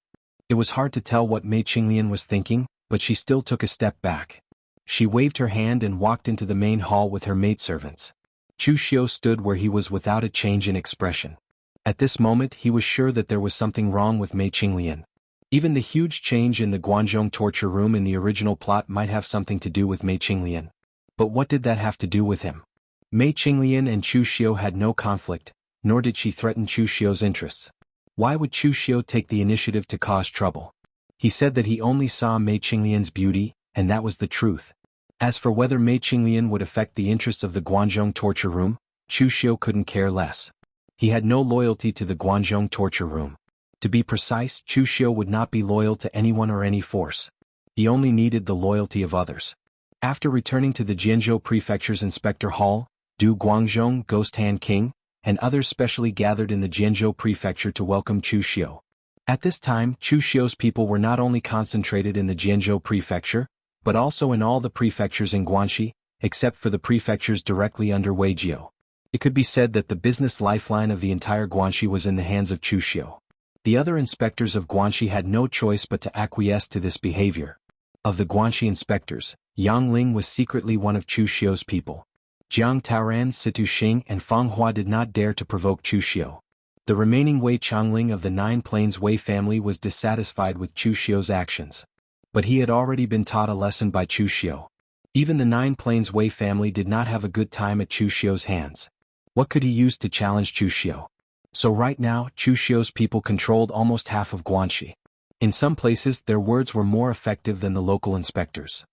It was hard to tell what Mei Qinglian was thinking, but she still took a step back. She waved her hand and walked into the main hall with her maidservants. Chu Xiu stood where he was without a change in expression. At this moment he was sure that there was something wrong with Mei Qinglian. Even the huge change in the Guanzhong torture room in the original plot might have something to do with Mei Qinglian. But what did that have to do with him? Mei Qinglian and Chu Xiu had no conflict, nor did she threaten Chu Xiu's interests. Why would Chu Xiu take the initiative to cause trouble? He said that he only saw Mei Qinglian's beauty, and that was the truth. As for whether Mei Qinglian would affect the interests of the Guanzhong torture room, Chu Xiu couldn't care less. He had no loyalty to the Guanzhong torture room. To be precise, Chu Xiu would not be loyal to anyone or any force. He only needed the loyalty of others. After returning to the Jianzhou Prefecture's Inspector Hall, Du Guangzhong, Ghost Hand King, and others specially gathered in the Jianzhou Prefecture to welcome Chu Xiu. At this time, Chu Xiu's people were not only concentrated in the Jianzhou Prefecture, but also in all the prefectures in Guanxi, except for the prefectures directly under Weijiu. It could be said that the business lifeline of the entire Guanxi was in the hands of Chu Xiu. The other inspectors of Guanxi had no choice but to acquiesce to this behavior. Of the Guanxi inspectors, Yang Ling was secretly one of Chu Xiu's people. Jiang Taoran, Situ Xing, and Fang Hua did not dare to provoke Chu Xiu. The remaining Wei Changling of the Nine Plains Wei family was dissatisfied with Chu Xiu's actions. But he had already been taught a lesson by Chu Xiu. Even the Nine Plains Wei family did not have a good time at Chu Xiu's hands. What could he use to challenge Chu Xiu? So right now, Chu Xiu's people controlled almost half of Guanxi. In some places, their words were more effective than the local inspectors.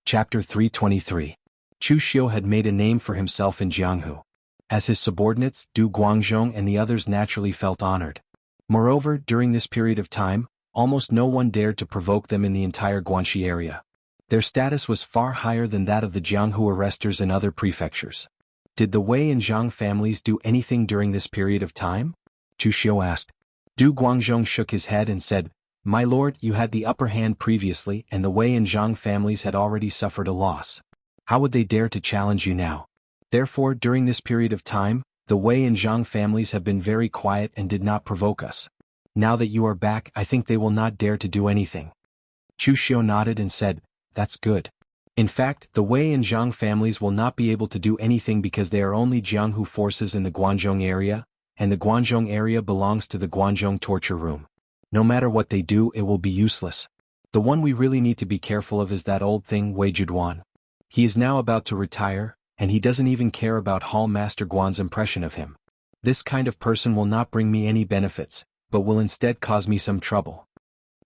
Chapter 323. Chu Xiu had made a name for himself in Jianghu. As his subordinates, Du Guangzhong and the others naturally felt honored. Moreover, during this period of time, almost no one dared to provoke them in the entire Guanxi area. Their status was far higher than that of the Jianghu arresters in other prefectures. Did the Wei and Zhang families do anything during this period of time? Chu Xiu asked. Du Guangzhong shook his head and said, "My lord, you had the upper hand previously and the Wei and Zhang families had already suffered a loss. How would they dare to challenge you now? Therefore, during this period of time, the Wei and Zhang families have been very quiet and did not provoke us. Now that you are back, I think they will not dare to do anything." Chu Xiu nodded and said, "That's good. In fact, the Wei and Zhang families will not be able to do anything because they are only Jianghu forces in the Guanzhong area, and the Guanzhong area belongs to the Guanzhong torture room. No matter what they do, it will be useless. The one we really need to be careful of is that old thing Wei Juduan. He is now about to retire, and he doesn't even care about Hall Master Guan's impression of him. This kind of person will not bring me any benefits, but will instead cause me some trouble.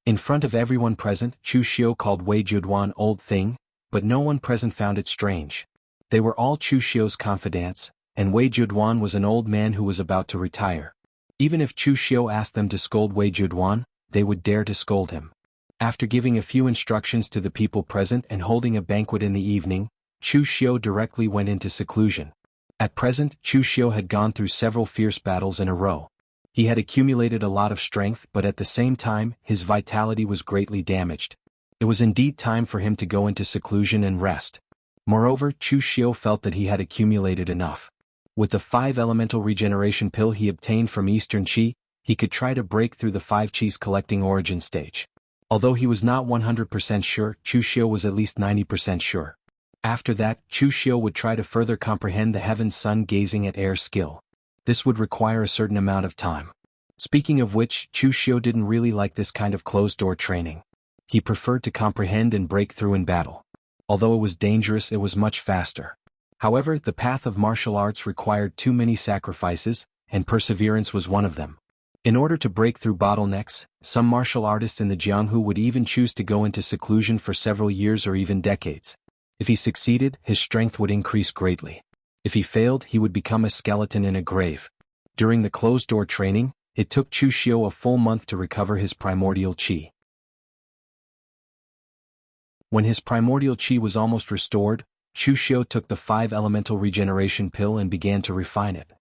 In front of everyone present, Chu Xiu called Wei Juduan old thing, but no one present found it strange. They were all Chu Xiu's confidants, and Wei Juduan was an old man who was about to retire. Even if Chu Xiu asked them to scold Wei Juduan, they would dare to scold him. After giving a few instructions to the people present and holding a banquet in the evening, Chu Xiu directly went into seclusion. At present, Chu Xiu had gone through several fierce battles in a row. He had accumulated a lot of strength, but at the same time, his vitality was greatly damaged. It was indeed time for him to go into seclusion and rest. Moreover, Chu Xiu felt that he had accumulated enough. With the 5 elemental regeneration pill he obtained from Eastern Qi, he could try to break through the 5 Qis collecting origin stage. Although he was not 100% sure, Chu Xiu was at least 90% sure. After that, Chu Xiu would try to further comprehend the heaven's sun gazing at air skill. This would require a certain amount of time. Speaking of which, Chu Xiu didn't really like this kind of closed-door training. He preferred to comprehend and break through in battle. Although it was dangerous, it was much faster. However, the path of martial arts required too many sacrifices, and perseverance was one of them. In order to break through bottlenecks, some martial artists in the Jianghu would even choose to go into seclusion for several years or even decades. If he succeeded, his strength would increase greatly. If he failed, he would become a skeleton in a grave. During the closed-door training, it took Chu Xiu a full month to recover his primordial qi. When his primordial qi was almost restored, Chu Xiu took the 5 elemental regeneration pill and began to refine it.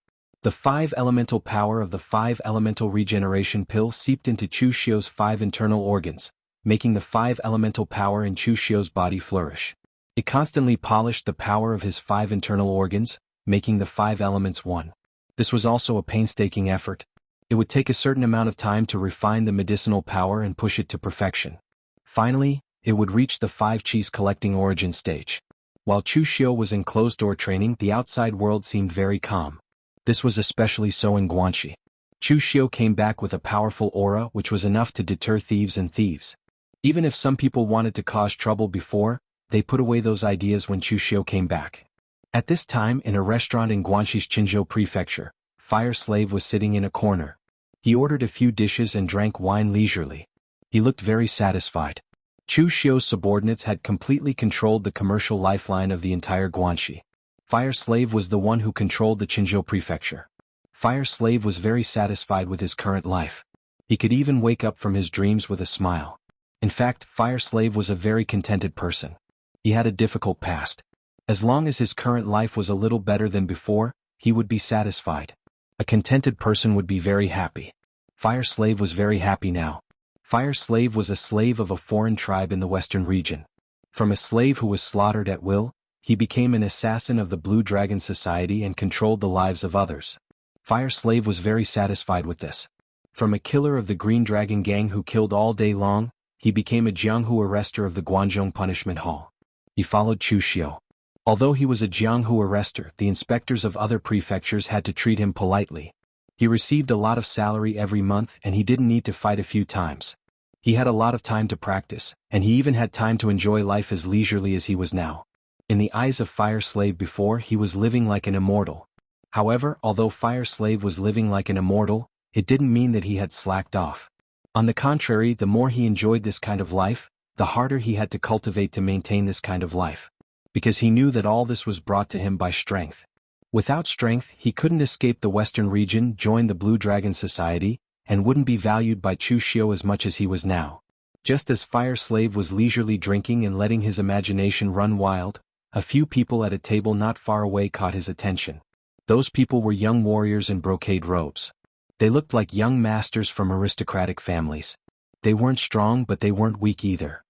The 5 elemental power of the 5 elemental regeneration pill seeped into Chu Xiu's 5 internal organs, making the 5 elemental power in Chu Xiu's body flourish. It constantly polished the power of his 5 internal organs, making the 5 elements one. This was also a painstaking effort. It would take a certain amount of time to refine the medicinal power and push it to perfection. Finally, it would reach the 5 Qis collecting origin stage. While Chu Xiu was in closed-door training, the outside world seemed very calm. This was especially so in Guanxi. Chu Xiu came back with a powerful aura which was enough to deter thieves and thieves. Even if some people wanted to cause trouble before, they put away those ideas when Chu Xiu came back. At this time, in a restaurant in Guanxi's Qinzhou prefecture, Fire Slave was sitting in a corner. He ordered a few dishes and drank wine leisurely. He looked very satisfied. Chu Xiu's subordinates had completely controlled the commercial lifeline of the entire Guanxi. Fire Slave was the one who controlled the Qinzhou prefecture. Fire Slave was very satisfied with his current life. He could even wake up from his dreams with a smile. In fact, Fire Slave was a very contented person. He had a difficult past. As long as his current life was a little better than before, he would be satisfied. A contented person would be very happy. Fire Slave was very happy now. Fire Slave was a slave of a foreign tribe in the western region. From a slave who was slaughtered at will, he became an assassin of the Blue Dragon Society and controlled the lives of others. Fire Slave was very satisfied with this. From a killer of the Green Dragon gang who killed all day long, he became a Jianghu arrester of the Guanzhong Punishment Hall. He followed Chu Xiu. Although he was a Jianghu arrester, the inspectors of other prefectures had to treat him politely. He received a lot of salary every month and he didn't need to fight a few times. He had a lot of time to practice, and he even had time to enjoy life as leisurely as he was now. In the eyes of Fire Slave before, he was living like an immortal. However, although Fire Slave was living like an immortal, it didn't mean that he had slacked off. On the contrary, the more he enjoyed this kind of life, the harder he had to cultivate to maintain this kind of life. Because he knew that all this was brought to him by strength. Without strength, he couldn't escape the Western region, join the Blue Dragon Society, and wouldn't be valued by Chu Xiu as much as he was now. Just as Fire Slave was leisurely drinking and letting his imagination run wild, a few people at a table not far away caught his attention. Those people were young warriors in brocade robes. They looked like young masters from aristocratic families. They weren't strong, but they weren't weak either.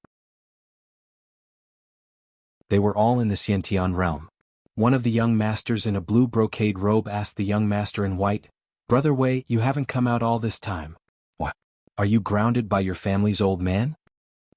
They were all in the Xiantian realm. One of the young masters in a blue brocade robe asked the young master in white, "Brother Wei, you haven't come out all this time. What? Are you grounded by your family's old man?"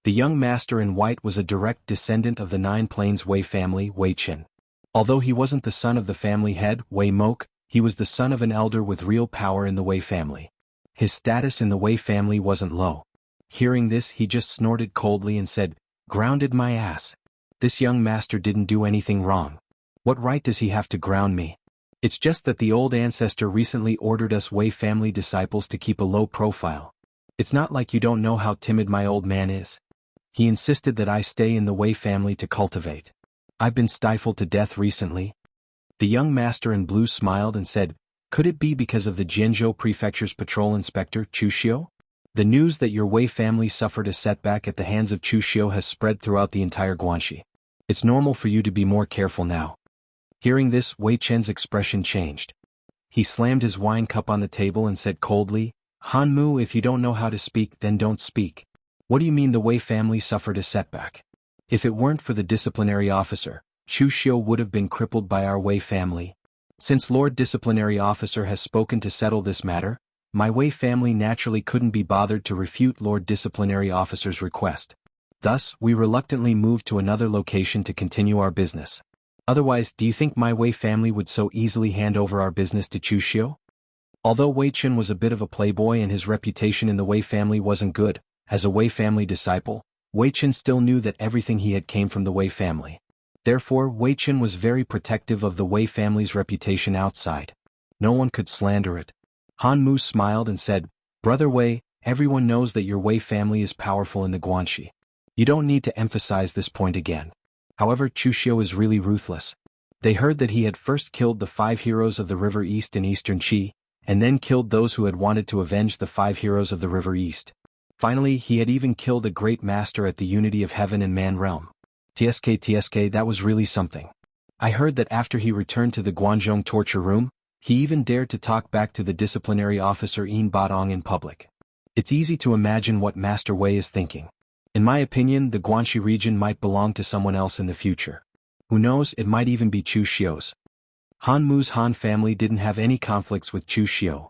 The young master in white was a direct descendant of the Nine Plains Wei family, Wei Qin. Although he wasn't the son of the family head, Wei Mok, he was the son of an elder with real power in the Wei family. His status in the Wei family wasn't low. Hearing this, he just snorted coldly and said, "Grounded my ass. This young master didn't do anything wrong. What right does he have to ground me? It's just that the old ancestor recently ordered us Wei family disciples to keep a low profile. It's not like you don't know how timid my old man is. He insisted that I stay in the Wei family to cultivate. I've been stifled to death recently." The young master in blue smiled and said, "Could it be because of the Jianzhou Prefecture's patrol inspector, Chu Xiu? The news that your Wei family suffered a setback at the hands of Chu Xiu has spread throughout the entire Guanxi. It's normal for you to be more careful now." Hearing this, Wei Chen's expression changed. He slammed his wine cup on the table and said coldly, "Han Mu, if you don't know how to speak, then don't speak. What do you mean the Wei family suffered a setback? If it weren't for the disciplinary officer, Chu Xiu would have been crippled by our Wei family. Since Lord Disciplinary Officer has spoken to settle this matter, my Wei family naturally couldn't be bothered to refute Lord Disciplinary Officer's request. Thus, we reluctantly moved to another location to continue our business. Otherwise, do you think my Wei family would so easily hand over our business to Chu Xiu?" Although Wei Chen was a bit of a playboy and his reputation in the Wei family wasn't good, as a Wei family disciple, Wei Chen still knew that everything he had came from the Wei family. Therefore, Wei Chen was very protective of the Wei family's reputation outside. No one could slander it. Han Mu smiled and said, "Brother Wei, everyone knows that your Wei family is powerful in the Guanxi. You don't need to emphasize this point again. However, Chu Xiu is really ruthless. They heard that he had first killed the 5 heroes of the River East in Eastern Qi, and then killed those who had wanted to avenge the 5 heroes of the River East. Finally, he had even killed a great master at the unity of heaven and man realm. TSK, that was really something. I heard that after he returned to the Guanzhong torture room, he even dared to talk back to the disciplinary officer Yin Badong in public. It's easy to imagine what Master Wei is thinking. In my opinion, the Guanxi region might belong to someone else in the future. Who knows, it might even be Chu Xiu's." Han Mu's Han family didn't have any conflicts with Chu Xiu.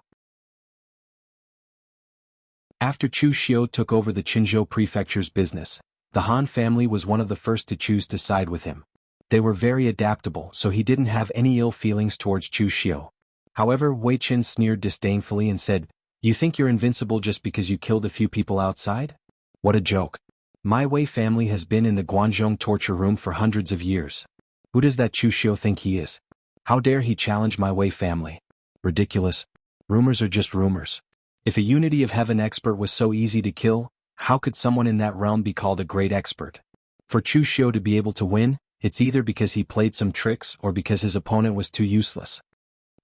After Chu Xiu took over the Qinzhou Prefecture's business, the Han family was one of the first to choose to side with him. They were very adaptable, so he didn't have any ill feelings towards Chu Xiu. However, Wei Chen sneered disdainfully and said, "You think you're invincible just because you killed a few people outside? What a joke. My Wei family has been in the Guanzhong torture room for hundreds of years. Who does that Chu Xiu think he is? How dare he challenge my Wei family? Ridiculous. Rumors are just rumors. If a unity of heaven expert was so easy to kill, how could someone in that realm be called a great expert? For Chu Xiu to be able to win, it's either because he played some tricks or because his opponent was too useless."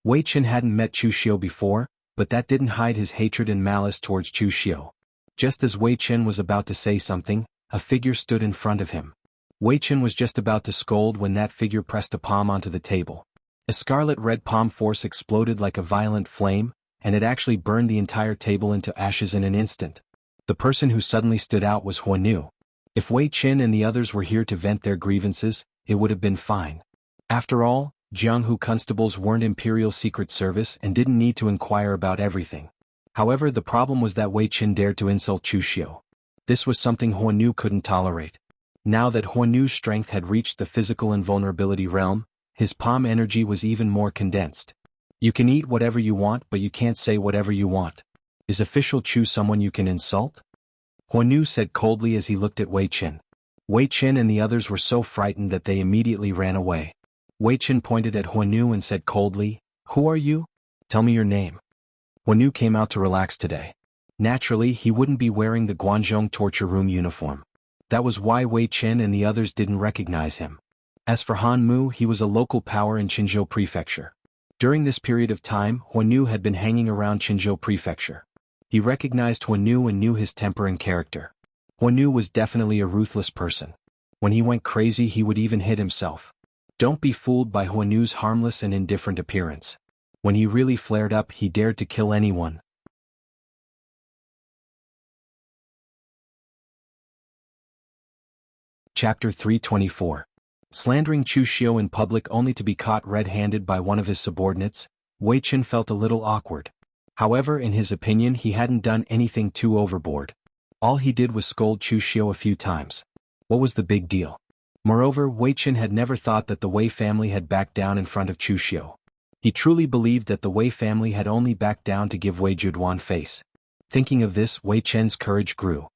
Wei Chen hadn't met Chu Xiu before, but that didn't hide his hatred and malice towards Chu Xiu. Just as Wei Chen was about to say something, a figure stood in front of him. Wei Chen was just about to scold when that figure pressed a palm onto the table. A scarlet-red palm force exploded like a violent flame, and it actually burned the entire table into ashes in an instant. The person who suddenly stood out was Huan Nu. If Wei Chen and the others were here to vent their grievances, it would have been fine. After all, Jianghu constables weren't Imperial Secret Service and didn't need to inquire about everything. However, the problem was that Wei Chen dared to insult Chu Xiu. This was something Huan Nu couldn't tolerate. Now that Huan Nu's strength had reached the physical invulnerability realm, his palm energy was even more condensed. You can eat whatever you want, but you can't say whatever you want. Is official Chu someone you can insult? Huan Nu said coldly as he looked at Wei Chen. Wei Chen and the others were so frightened that they immediately ran away. Wei Chen pointed at Huan Nu and said coldly, "Who are you? Tell me your name." Huan Nu came out to relax today. Naturally, he wouldn't be wearing the Guanzhong torture room uniform. That was why Wei Chen and the others didn't recognize him. As for Han Mu, he was a local power in Qinzhou Prefecture. During this period of time, Huan Nu had been hanging around Qinzhou Prefecture. He recognized Huan Nu and knew his temper and character. Huan Nu was definitely a ruthless person. When he went crazy, he would even hit himself. Don't be fooled by Huan Nu's harmless and indifferent appearance. When he really flared up, he dared to kill anyone. Chapter 324. Slandering Chu Xiu in public only to be caught red-handed by one of his subordinates, Wei Chen felt a little awkward. However, in his opinion, he hadn't done anything too overboard. All he did was scold Chu Xiu a few times. What was the big deal? Moreover, Wei Qin had never thought that the Wei family had backed down in front of Chu Xiu. He truly believed that the Wei family had only backed down to give Wei Juduan face. Thinking of this, Wei Chen's courage grew.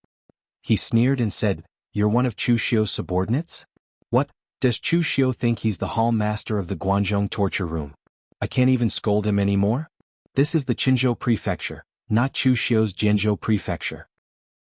He sneered and said, "You're one of Chu Xiu's subordinates? What, does Chu Xiu think he's the hall master of the Guanzhong torture room? I can't even scold him anymore? This is the Qinzhou prefecture, not Chu Xiu's Jianzhou prefecture."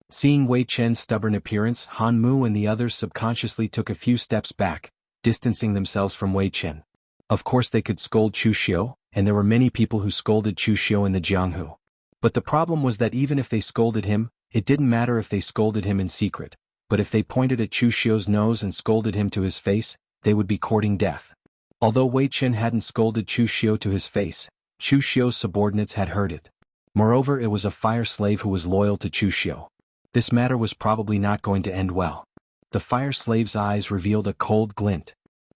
Seeing Wei Chen's stubborn appearance, Han Mu and the others subconsciously took a few steps back, distancing themselves from Wei Chen. Of course they could scold Chu Xiu, and there were many people who scolded Chu Xiu in the Jianghu. But the problem was that even if they scolded him, it didn't matter if they scolded him in secret, but if they pointed at Chu Xiu's nose and scolded him to his face, they would be courting death. Although Wei Chen hadn't scolded Chu Xiu to his face, Chu Xiu's subordinates had heard it. Moreover, it was a fire slave who was loyal to Chu Xiu. This matter was probably not going to end well. The fire slave's eyes revealed a cold glint.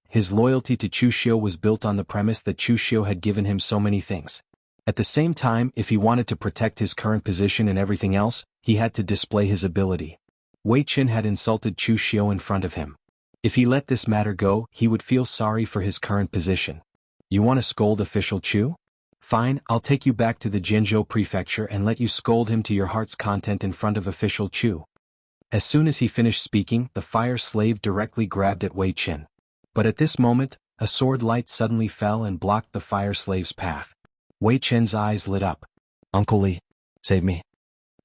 His loyalty to Chu Xiu was built on the premise that Chu Xiu had given him so many things. At the same time, if he wanted to protect his current position and everything else, he had to display his ability. Wei Qin had insulted Chu Xiu in front of him. If he let this matter go, he would feel sorry for his current position. You want to scold official Chu? Fine, I'll take you back to the Jianzhou prefecture and let you scold him to your heart's content in front of official Chu. As soon as he finished speaking, the fire slave directly grabbed at Wei Qin. But at this moment, a sword light suddenly fell and blocked the fire slave's path. Wei Chen's eyes lit up. "Uncle Li, save me."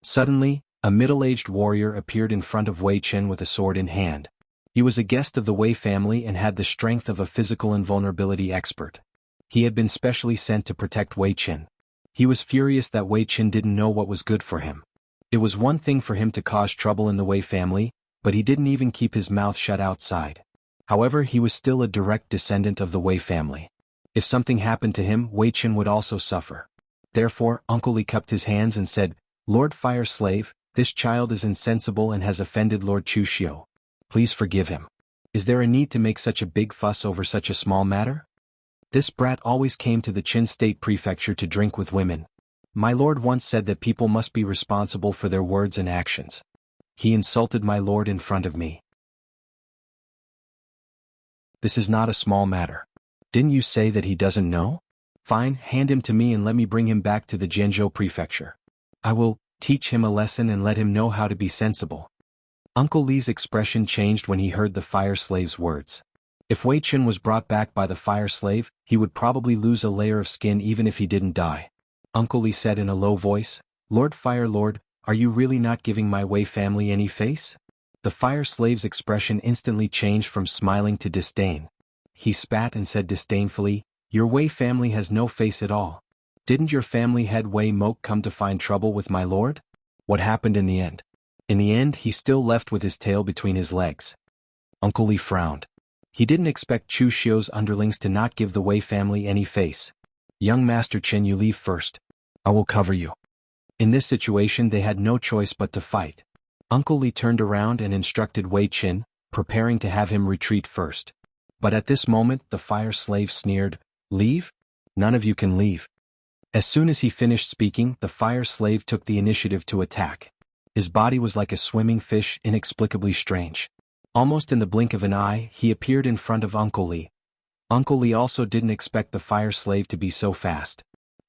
Suddenly, a middle-aged warrior appeared in front of Wei Chen with a sword in hand. He was a guest of the Wei family and had the strength of a physical invulnerability expert. He had been specially sent to protect Wei Chen. He was furious that Wei Chen didn't know what was good for him. It was one thing for him to cause trouble in the Wei family, but he didn't even keep his mouth shut outside. However, he was still a direct descendant of the Wei family. If something happened to him, Wei Chen would also suffer. Therefore, Uncle Li cupped his hands and said, "Lord Fire Slave, this child is insensible and has offended Lord Chu Xiu. Please forgive him. Is there a need to make such a big fuss over such a small matter? This brat always came to the Qin State Prefecture to drink with women. My lord once said that people must be responsible for their words and actions. He insulted my lord in front of me. This is not a small matter. Didn't you say that he doesn't know? Fine, hand him to me and let me bring him back to the Jianzhou Prefecture. I will teach him a lesson and let him know how to be sensible." Uncle Li's expression changed when he heard the fire slave's words. If Wei Chen was brought back by the fire slave, he would probably lose a layer of skin even if he didn't die. Uncle Li said in a low voice, "Lord Fire Lord, are you really not giving my Wei family any face?" The fire slave's expression instantly changed from smiling to disdain. He spat and said disdainfully, "Your Wei family has no face at all. Didn't your family head Wei Mok come to find trouble with my lord? What happened in the end?" In the end, he still left with his tail between his legs. Uncle Li frowned. He didn't expect Chu Xiu's underlings to not give the Wei family any face. "Young Master Chen, you leave first. I will cover you." In this situation they had no choice but to fight. Uncle Li turned around and instructed Wei Chen, preparing to have him retreat first. But at this moment the fire slave sneered, "Leave? None of you can leave." As soon as he finished speaking, the fire slave took the initiative to attack. His body was like a swimming fish, inexplicably strange. Almost in the blink of an eye, he appeared in front of Uncle Li. Uncle Li also didn't expect the fire slave to be so fast.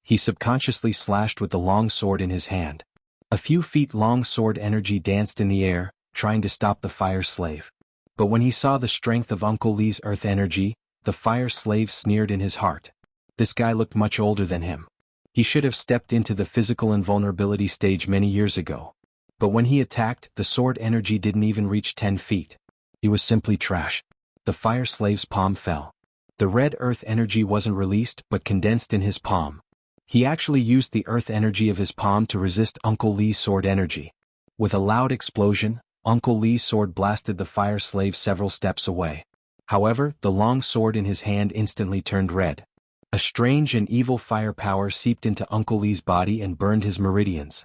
He subconsciously slashed with the long sword in his hand. A few feet long sword energy danced in the air, trying to stop the fire slave. But when he saw the strength of Uncle Li's earth energy, the fire slave sneered in his heart. This guy looked much older than him. He should have stepped into the physical invulnerability stage many years ago. But when he attacked, the sword energy didn't even reach 10 feet. He was simply trash. The fire slave's palm fell. The red earth energy wasn't released but condensed in his palm. He actually used the earth energy of his palm to resist Uncle Li's sword energy. With a loud explosion, Uncle Li's sword blasted the fire slave several steps away. However, the long sword in his hand instantly turned red. A strange and evil fire power seeped into Uncle Li's body and burned his meridians.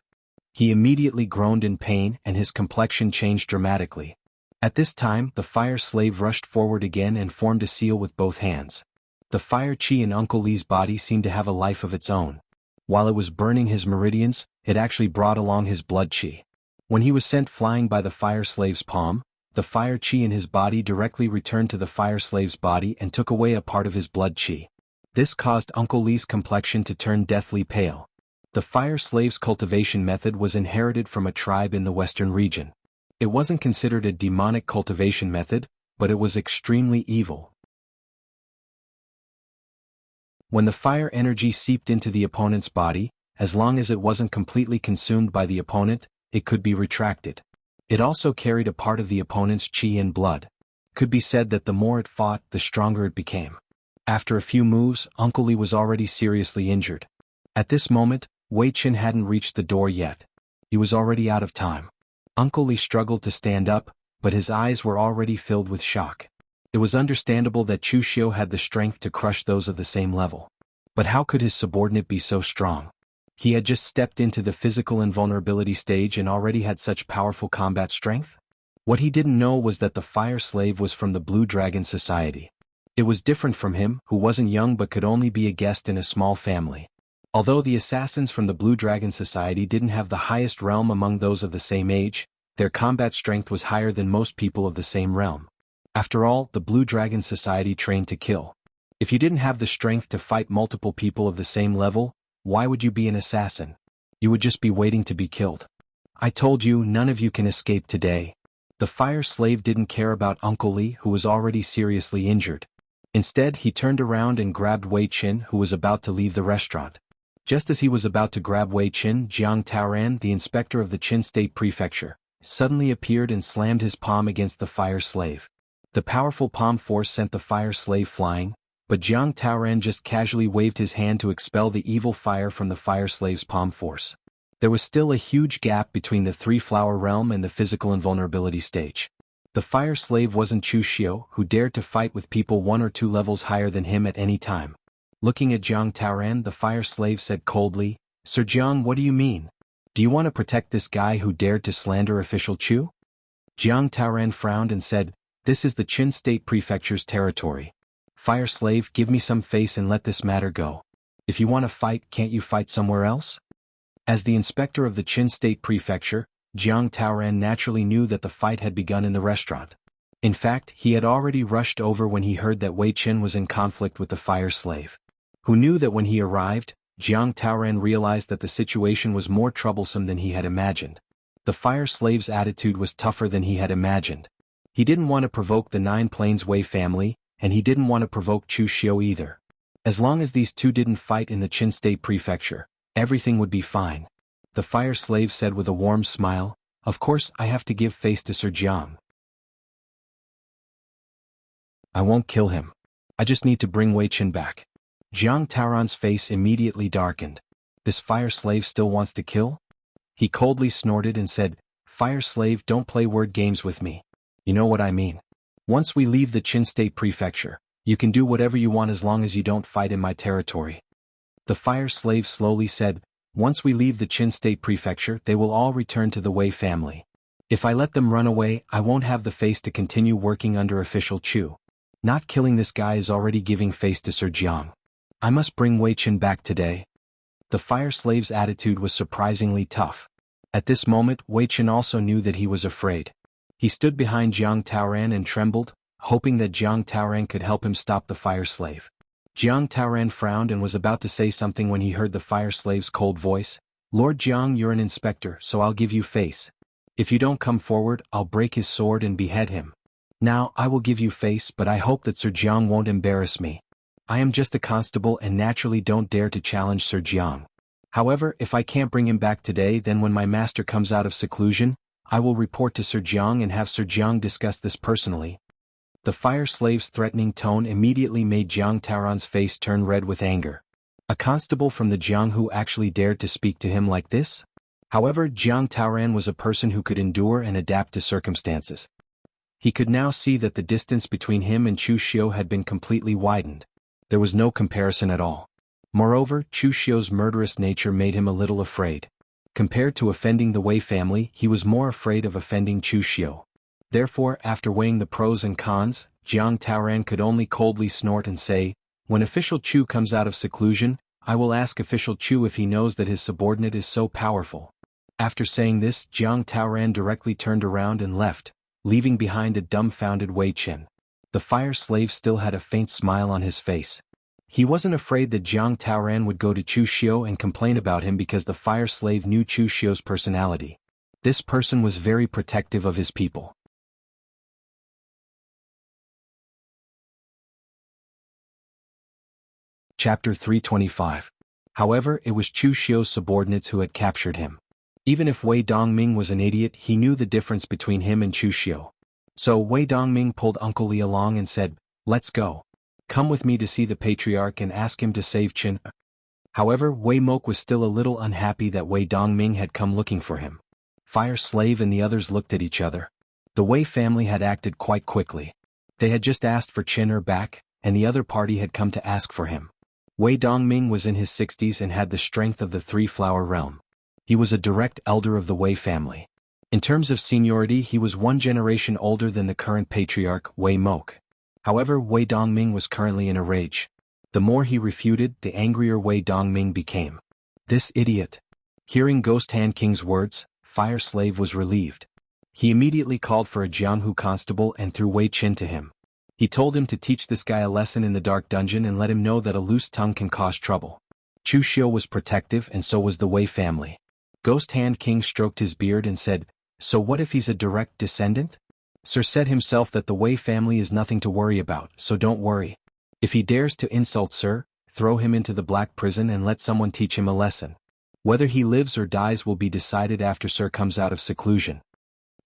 He immediately groaned in pain and his complexion changed dramatically. At this time, the fire slave rushed forward again and formed a seal with both hands. The fire chi in Uncle Li's body seemed to have a life of its own. While it was burning his meridians, it actually brought along his blood chi. When he was sent flying by the fire slave's palm, the fire chi in his body directly returned to the fire slave's body and took away a part of his blood chi. This caused Uncle Li's complexion to turn deathly pale. The fire slave's cultivation method was inherited from a tribe in the western region. It wasn't considered a demonic cultivation method, but it was extremely evil. When the fire energy seeped into the opponent's body, as long as it wasn't completely consumed by the opponent, it could be retracted. It also carried a part of the opponent's chi and blood. Could be said that the more it fought, the stronger it became. After a few moves, Uncle Li was already seriously injured. At this moment, Wei Qin hadn't reached the door yet. He was already out of time. Uncle Li struggled to stand up, but his eyes were already filled with shock. It was understandable that Chu Xiu had the strength to crush those of the same level. But how could his subordinate be so strong? He had just stepped into the physical invulnerability stage and already had such powerful combat strength? What he didn't know was that the fire slave was from the Blue Dragon Society. It was different from him, who wasn't young but could only be a guest in a small family. Although the assassins from the Blue Dragon Society didn't have the highest realm among those of the same age, their combat strength was higher than most people of the same realm. After all, the Blue Dragon Society trained to kill. If you didn't have the strength to fight multiple people of the same level, why would you be an assassin? You would just be waiting to be killed. I told you, none of you can escape today. The fire slave didn't care about Uncle Li, who was already seriously injured. Instead, he turned around and grabbed Wei Qin, who was about to leave the restaurant. Just as he was about to grab Wei Qin, Jiang Taoran, the inspector of the Qin State Prefecture, suddenly appeared and slammed his palm against the fire slave. The powerful palm force sent the fire slave flying, but Jiang Taoran just casually waved his hand to expel the evil fire from the fire slave's palm force. There was still a huge gap between the three-flower realm and the physical invulnerability stage. The fire slave wasn't Chu Xiu, who dared to fight with people 1 or 2 levels higher than him at any time. Looking at Jiang Taoran, the fire slave said coldly, "Sir Jiang, what do you mean? Do you want to protect this guy who dared to slander official Chu?" Jiang Taoran frowned and said, "This is the Qin State Prefecture's territory. Fire slave, give me some face and let this matter go. If you want to fight, can't you fight somewhere else?" As the inspector of the Qin State Prefecture, Jiang Taoran naturally knew that the fight had begun in the restaurant. In fact, he had already rushed over when he heard that Wei Qin was in conflict with the fire slave. Who knew that when he arrived, Jiang Taoran realized that the situation was more troublesome than he had imagined. The fire slave's attitude was tougher than he had imagined. He didn't want to provoke the 9 Plains Wei family, and he didn't want to provoke Chu Xiu either. As long as these two didn't fight in the Qin State Prefecture, everything would be fine. The fire slave said with a warm smile, "Of course I have to give face to Sir Jiang. I won't kill him. I just need to bring Wei Qin back." Jiang Taoran's face immediately darkened. This fire slave still wants to kill? He coldly snorted and said, "Fire slave, don't play word games with me. You know what I mean. Once we leave the Qin State Prefecture, you can do whatever you want as long as you don't fight in my territory." The fire slave slowly said, "Once we leave the Qin State Prefecture, they will all return to the Wei family. If I let them run away, I won't have the face to continue working under official Chu. Not killing this guy is already giving face to Sir Jiang. I must bring Wei Qin back today." The fire slave's attitude was surprisingly tough. At this moment, Wei Qin also knew that he was afraid. He stood behind Jiang Taoran and trembled, hoping that Jiang Taoran could help him stop the fire slave. Jiang Taoran frowned and was about to say something when he heard the fire slave's cold voice, "Lord Jiang, you're an inspector, so I'll give you face. If you don't come forward, I'll break his sword and behead him. Now, I will give you face, but I hope that Sir Jiang won't embarrass me. I am just a constable and naturally don't dare to challenge Sir Jiang. However, if I can't bring him back today, then when my master comes out of seclusion, I will report to Sir Jiang and have Sir Jiang discuss this personally." The fire slave's threatening tone immediately made Jiang Taoran's face turn red with anger. A constable from the Jiang who actually dared to speak to him like this? However, Jiang Taoran was a person who could endure and adapt to circumstances. He could now see that the distance between him and Chu Xiu had been completely widened. There was no comparison at all. Moreover, Chu Xiu's murderous nature made him a little afraid. Compared to offending the Wei family, he was more afraid of offending Chu Xiu. Therefore, after weighing the pros and cons, Jiang Taoran could only coldly snort and say, "When official Chu comes out of seclusion, I will ask official Chu if he knows that his subordinate is so powerful." After saying this, Jiang Taoran directly turned around and left, leaving behind a dumbfounded Wei Qin. The fire slave still had a faint smile on his face. He wasn't afraid that Jiang Taoran would go to Chu Xiu and complain about him because the fire slave knew Chu Xiu's personality. This person was very protective of his people. Chapter 325. However, it was Chu Xiu's subordinates who had captured him. Even if Wei Dongming was an idiot, he knew the difference between him and Chu Xiu. So Wei Dongming pulled Uncle Li along and said, "Let's go. Come with me to see the patriarch and ask him to save Qin." However, Wei Mok was still a little unhappy that Wei Dongming had come looking for him. Fire Slave and the others looked at each other. The Wei family had acted quite quickly. They had just asked for Qin back, and the other party had come to ask for him. Wei Dongming was in his 60s and had the strength of the Three-Flower Realm. He was a direct elder of the Wei family. In terms of seniority, he was one generation older than the current patriarch, Wei Mok. However, Wei Dongming was currently in a rage. The more he refuted, the angrier Wei Dongming became. This idiot. Hearing Ghost Hand King's words, Fire Slave was relieved. He immediately called for a Jianghu constable and threw Wei Qin to him. He told him to teach this guy a lesson in the dark dungeon and let him know that a loose tongue can cause trouble. Chu Xiu was protective and so was the Wei family. Ghost Hand King stroked his beard and said, "So what if he's a direct descendant? Sir said himself that the Wei family is nothing to worry about, so don't worry. If he dares to insult Sir, throw him into the black prison and let someone teach him a lesson. Whether he lives or dies will be decided after Sir comes out of seclusion."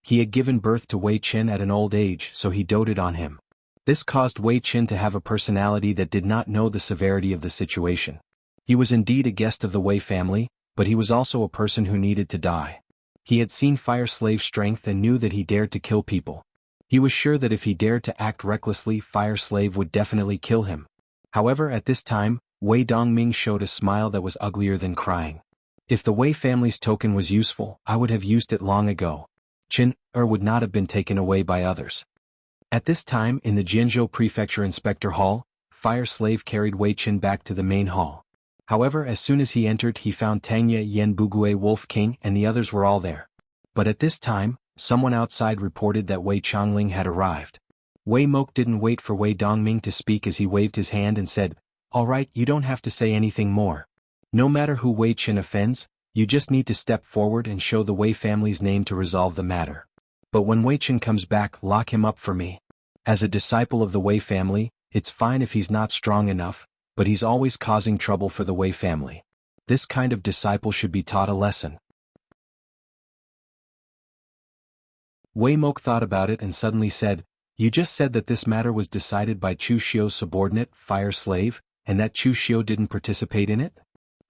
He had given birth to Wei Qin at an old age, so he doted on him. This caused Wei Qin to have a personality that did not know the severity of the situation. He was indeed a guest of the Wei family, but he was also a person who needed to die. He had seen Fire Slave's strength and knew that he dared to kill people. He was sure that if he dared to act recklessly, Fire Slave would definitely kill him. However, at this time, Wei Dongming showed a smile that was uglier than crying. If the Wei family's token was useful, I would have used it long ago. Qin would not have been taken away by others. At this time, in the Jianzhou Prefecture Inspector Hall, Fire Slave carried Wei Qin back to the main hall. However, as soon as he entered, he found Tangye Yen Bugui Wolf King and the others were all there. But at this time, someone outside reported that Wei Chongling had arrived. Wei Mok didn't wait for Wei Dongming to speak as he waved his hand and said, "All right, you don't have to say anything more. No matter who Wei Qin offends, you just need to step forward and show the Wei family's name to resolve the matter. But when Wei Qin comes back, lock him up for me. As a disciple of the Wei family, it's fine if he's not strong enough, but he's always causing trouble for the Wei family. This kind of disciple should be taught a lesson." Wei Mok thought about it and suddenly said, "You just said that this matter was decided by Chu Xiu's subordinate, Fire Slave, and that Chu Xiu didn't participate in it?"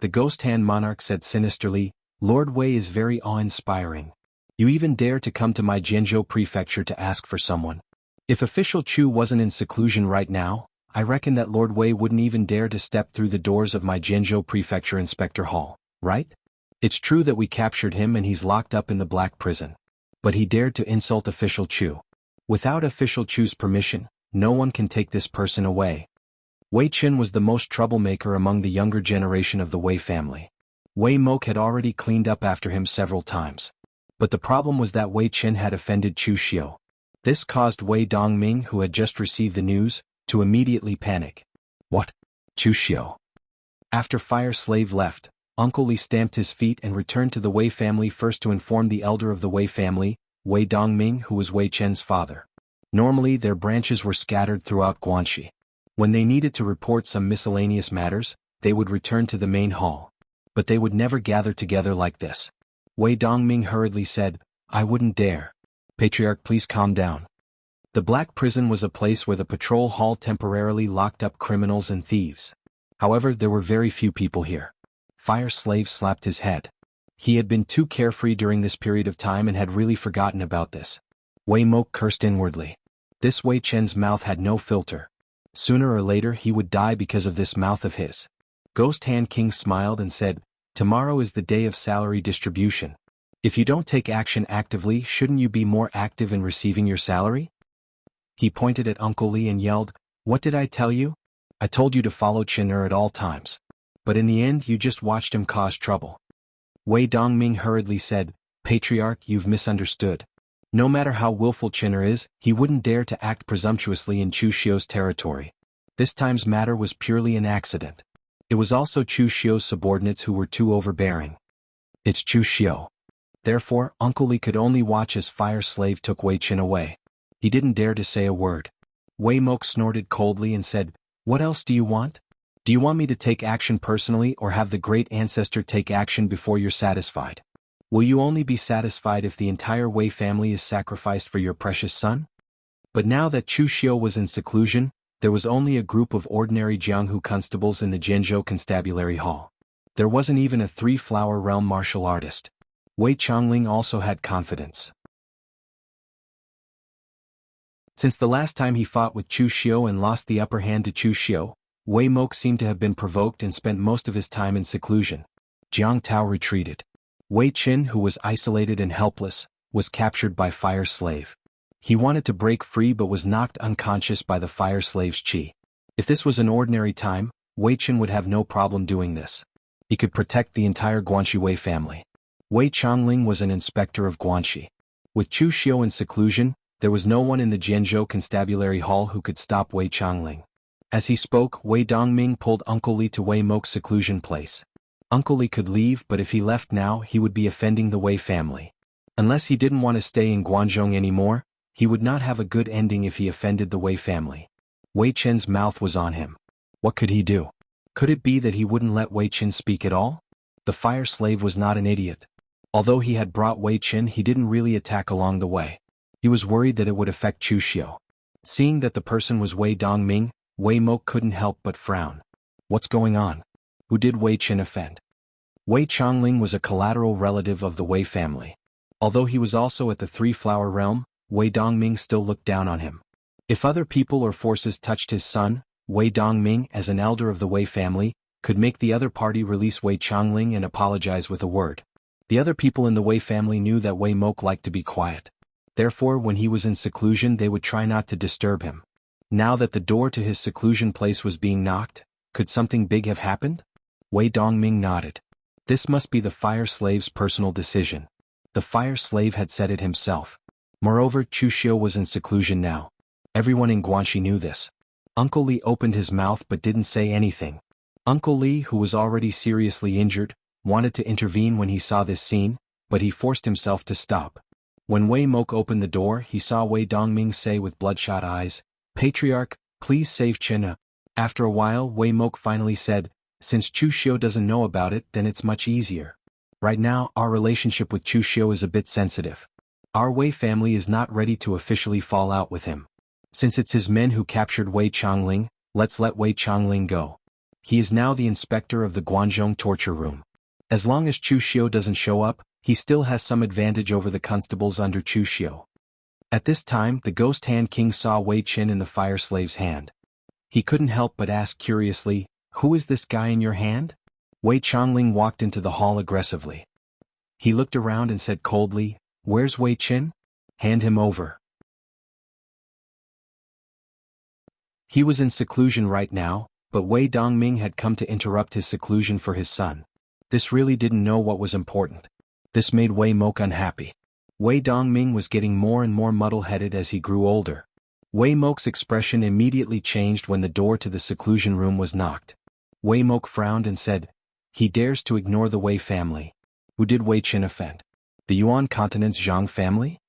The Ghost Hand Monarch said sinisterly, "Lord Wei is very awe-inspiring. You even dare to come to my Jianzhou prefecture to ask for someone. If official Chu wasn't in seclusion right now, I reckon that Lord Wei wouldn't even dare to step through the doors of my Jianzhou Prefecture Inspector Hall, right? It's true that we captured him and he's locked up in the Black Prison. But he dared to insult official Chu. Without official Chu's permission, no one can take this person away." Wei Qin was the most troublemaker among the younger generation of the Wei family. Wei Mok had already cleaned up after him several times. But the problem was that Wei Qin had offended Chu Xiu. This caused Wei Dongming, who had just received the news, to immediately panic. "What? Chu Xiu?" After Fire Slave left, Uncle Li stamped his feet and returned to the Wei family first to inform the elder of the Wei family, Wei Dongming, who was Wei Chen's father. Normally their branches were scattered throughout Guanxi. When they needed to report some miscellaneous matters, they would return to the main hall. But they would never gather together like this. Wei Dongming hurriedly said, "I wouldn't dare. Patriarch, please calm down." The Black Prison was a place where the patrol hall temporarily locked up criminals and thieves. However, there were very few people here. Fire Slave slapped his head. He had been too carefree during this period of time and had really forgotten about this. Wei Mok cursed inwardly. This Wei Chen's mouth had no filter. Sooner or later he would die because of this mouth of his. Ghost Hand King smiled and said, "Tomorrow is the day of salary distribution. If you don't take action actively, shouldn't you be more active in receiving your salary?" He pointed at Uncle Li and yelled, "What did I tell you? I told you to follow Qin at all times. But in the end you just watched him cause trouble." Wei Dongming hurriedly said, Patriarch, you've misunderstood. No matter how willful Qin'er is, he wouldn't dare to act presumptuously in Chu Xiu's territory. This time's matter was purely an accident. It was also Chu Xiu's subordinates who were too overbearing. It's Chu Xiu. Therefore, Uncle Li could only watch as Fire Slave took Wei Qin away. He didn't dare to say a word. Wei Mok snorted coldly and said, What else do you want? Do you want me to take action personally or have the great ancestor take action before you're satisfied? Will you only be satisfied if the entire Wei family is sacrificed for your precious son? But now that Chu Xiu was in seclusion, there was only a group of ordinary Jianghu constables in the Jianzhou Constabulary Hall. There wasn't even a three-flower realm martial artist. Wei Chongling also had confidence. Since the last time he fought with Chu Xiu and lost the upper hand to Chu Xiu, Wei Mok seemed to have been provoked and spent most of his time in seclusion. Jiang Tao retreated. Wei Qin, who was isolated and helpless, was captured by Fire Slave. He wanted to break free but was knocked unconscious by the Fire Slave's qi. If this was an ordinary time, Wei Qin would have no problem doing this. He could protect the entire Guanxi Wei family. Wei Chongling was an inspector of Guanxi. With Chu Xiu in seclusion, there was no one in the Jianzhou Constabulary Hall who could stop Wei Chongling. As he spoke, Wei Dongming pulled Uncle Li to Wei Mok's seclusion place. Uncle Li could leave, but if he left now, he would be offending the Wei family. Unless he didn't want to stay in Guangzhou anymore, he would not have a good ending if he offended the Wei family. Wei Qin's mouth was on him. What could he do? Could it be that he wouldn't let Wei Qin speak at all? The Fire Slave was not an idiot. Although he had brought Wei Qin, he didn't really attack along the way. He was worried that it would affect Chu Xiu. Seeing that the person was Wei Dongming, Wei Mok couldn't help but frown. What's going on? Who did Wei Qin offend? Wei Chongling was a collateral relative of the Wei family. Although he was also at the Three-Flower Realm, Wei Dongming still looked down on him. If other people or forces touched his son, Wei Dongming, as an elder of the Wei family, could make the other party release Wei Chongling and apologize with a word. The other people in the Wei family knew that Wei Mok liked to be quiet. Therefore, when he was in seclusion, they would try not to disturb him. Now that the door to his seclusion place was being knocked, could something big have happened? Wei Dongming nodded. This must be the Fire Slave's personal decision. The Fire Slave had said it himself. Moreover, Chu Xiu was in seclusion now. Everyone in Guanxi knew this. Uncle Li opened his mouth but didn't say anything. Uncle Li, who was already seriously injured, wanted to intervene when he saw this scene, but he forced himself to stop. When Wei Mok opened the door, he saw Wei Dongming say with bloodshot eyes, Patriarch, please save Qin. After a while, Wei Mok finally said, Since Chu Xiu doesn't know about it, then it's much easier. Right now, our relationship with Chu Xiu is a bit sensitive. Our Wei family is not ready to officially fall out with him. Since it's his men who captured Wei Chongling, let's let Wei Chongling go. He is now the inspector of the Guangzhou torture room. As long as Chu Xiu doesn't show up, he still has some advantage over the constables under Chu Xiu. At this time, the Ghost Hand King saw Wei Qin in the Fire Slave's hand. He couldn't help but ask curiously, Who is this guy in your hand? Wei Chongling walked into the hall aggressively. He looked around and said coldly, Where's Wei Qin? Hand him over. He was in seclusion right now, but Wei Dongming had come to interrupt his seclusion for his son. This really didn't know what was important. This made Wei Mok unhappy. Wei Dongming was getting more and more muddle-headed as he grew older. Wei Mok's expression immediately changed when the door to the seclusion room was knocked. Wei Mok frowned and said, He dares to ignore the Wei family. Who did Wei Qin offend? The Yuan Continent's Zhang family?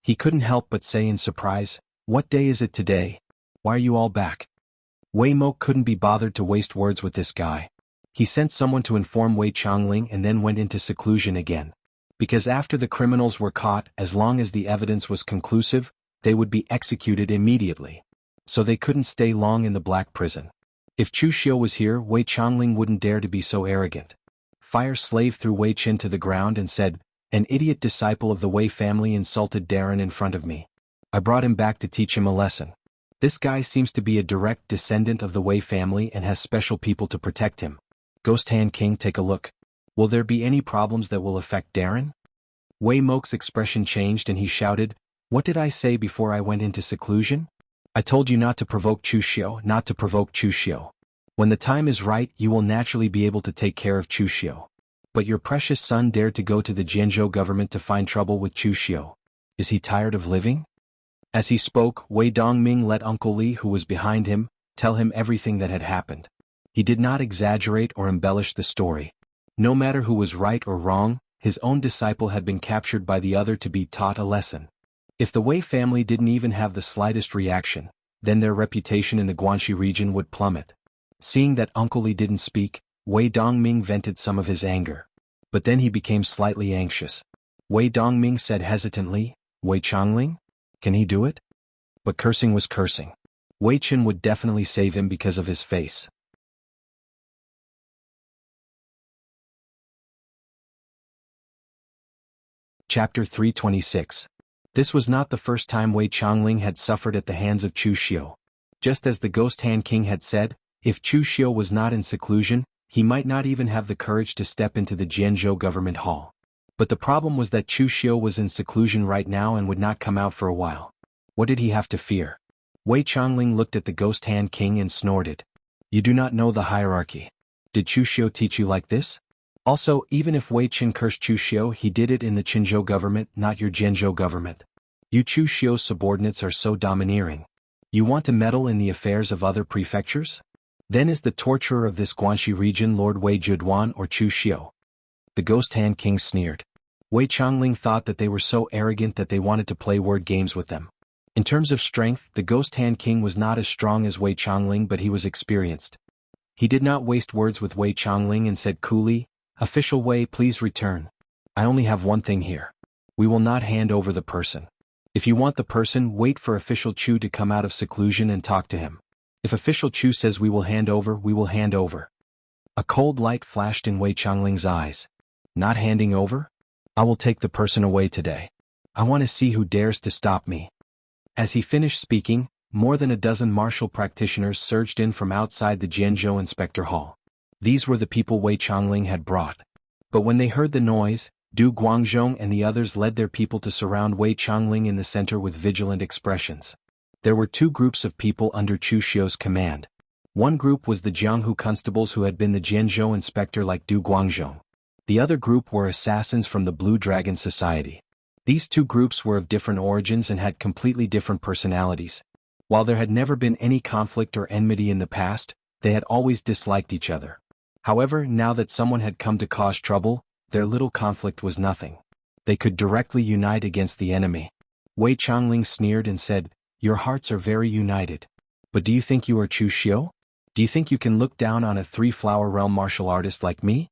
He couldn't help but say in surprise, What day is it today? Why are you all back? Wei Mok couldn't be bothered to waste words with this guy. He sent someone to inform Wei Chongling and then went into seclusion again. Because after the criminals were caught, as long as the evidence was conclusive, they would be executed immediately. So they couldn't stay long in the black prison. If Chu Xiu was here, Wei Chongling wouldn't dare to be so arrogant. Fire Slave threw Wei Qin to the ground and said, An idiot disciple of the Wei family insulted Darren in front of me. I brought him back to teach him a lesson. This guy seems to be a direct descendant of the Wei family and has special people to protect him. Ghost Hand King, take a look. Will there be any problems that will affect Darren? Wei Mok's expression changed and he shouted, What did I say before I went into seclusion? I told you not to provoke Chu Xiu, not to provoke Chu Xiu. When the time is right, you will naturally be able to take care of Chu Xiu. But your precious son dared to go to the Jianzhou government to find trouble with Chu Xiu. Is he tired of living? As he spoke, Wei Dongming let Uncle Li, who was behind him, tell him everything that had happened. He did not exaggerate or embellish the story. No matter who was right or wrong, his own disciple had been captured by the other to be taught a lesson. If the Wei family didn't even have the slightest reaction, then their reputation in the Guanxi region would plummet. Seeing that Uncle Li didn't speak, Wei Dongming vented some of his anger. But then he became slightly anxious. Wei Dongming said hesitantly, Wei Changling? Can he do it? But cursing was cursing. Wei Chen would definitely save him because of his face. Chapter 326. This was not the first time Wei Changling had suffered at the hands of Chu Xiu. Just as the Ghost Hand King had said, if Chu Xiu was not in seclusion, he might not even have the courage to step into the Jianzhou government hall. But the problem was that Chu Xiu was in seclusion right now and would not come out for a while. What did he have to fear? Wei Changling looked at the Ghost Hand King and snorted. You do not know the hierarchy. Did Chu Xiu teach you like this? Also, even if Wei Chen cursed Chu Xiu, he did it in the Qinzhou government, not your Jianzhou government. You Chu Xiu's subordinates are so domineering. You want to meddle in the affairs of other prefectures? Then is the torturer of this Guanxi region Lord Wei Juduan or Chu Xiu? The Ghost Hand King sneered. Wei Changling thought that they were so arrogant that they wanted to play word games with them. In terms of strength, the Ghost Hand King was not as strong as Wei Changling, but he was experienced. He did not waste words with Wei Changling and said coolly, Official Wei, please return. I only have one thing here. We will not hand over the person. If you want the person, wait for Official Chu to come out of seclusion and talk to him. If Official Chu says we will hand over, we will hand over. A cold light flashed in Wei Changling's eyes. Not handing over? I will take the person away today. I want to see who dares to stop me. As he finished speaking, more than a dozen martial practitioners surged in from outside the Jianzhou Inspector Hall. These were the people Wei Changling had brought. But when they heard the noise, Du Guangzhong and the others led their people to surround Wei Changling in the center with vigilant expressions. There were two groups of people under Chu Xiu's command. One group was the Jianghu constables who had been the Jianzhou inspector like Du Guangzhong. The other group were assassins from the Blue Dragon Society. These two groups were of different origins and had completely different personalities. While there had never been any conflict or enmity in the past, they had always disliked each other. However, now that someone had come to cause trouble, their little conflict was nothing. They could directly unite against the enemy. Wei Changling sneered and said, Your hearts are very united. But do you think you are Chu Xiu? Do you think you can look down on a three-flower realm martial artist like me?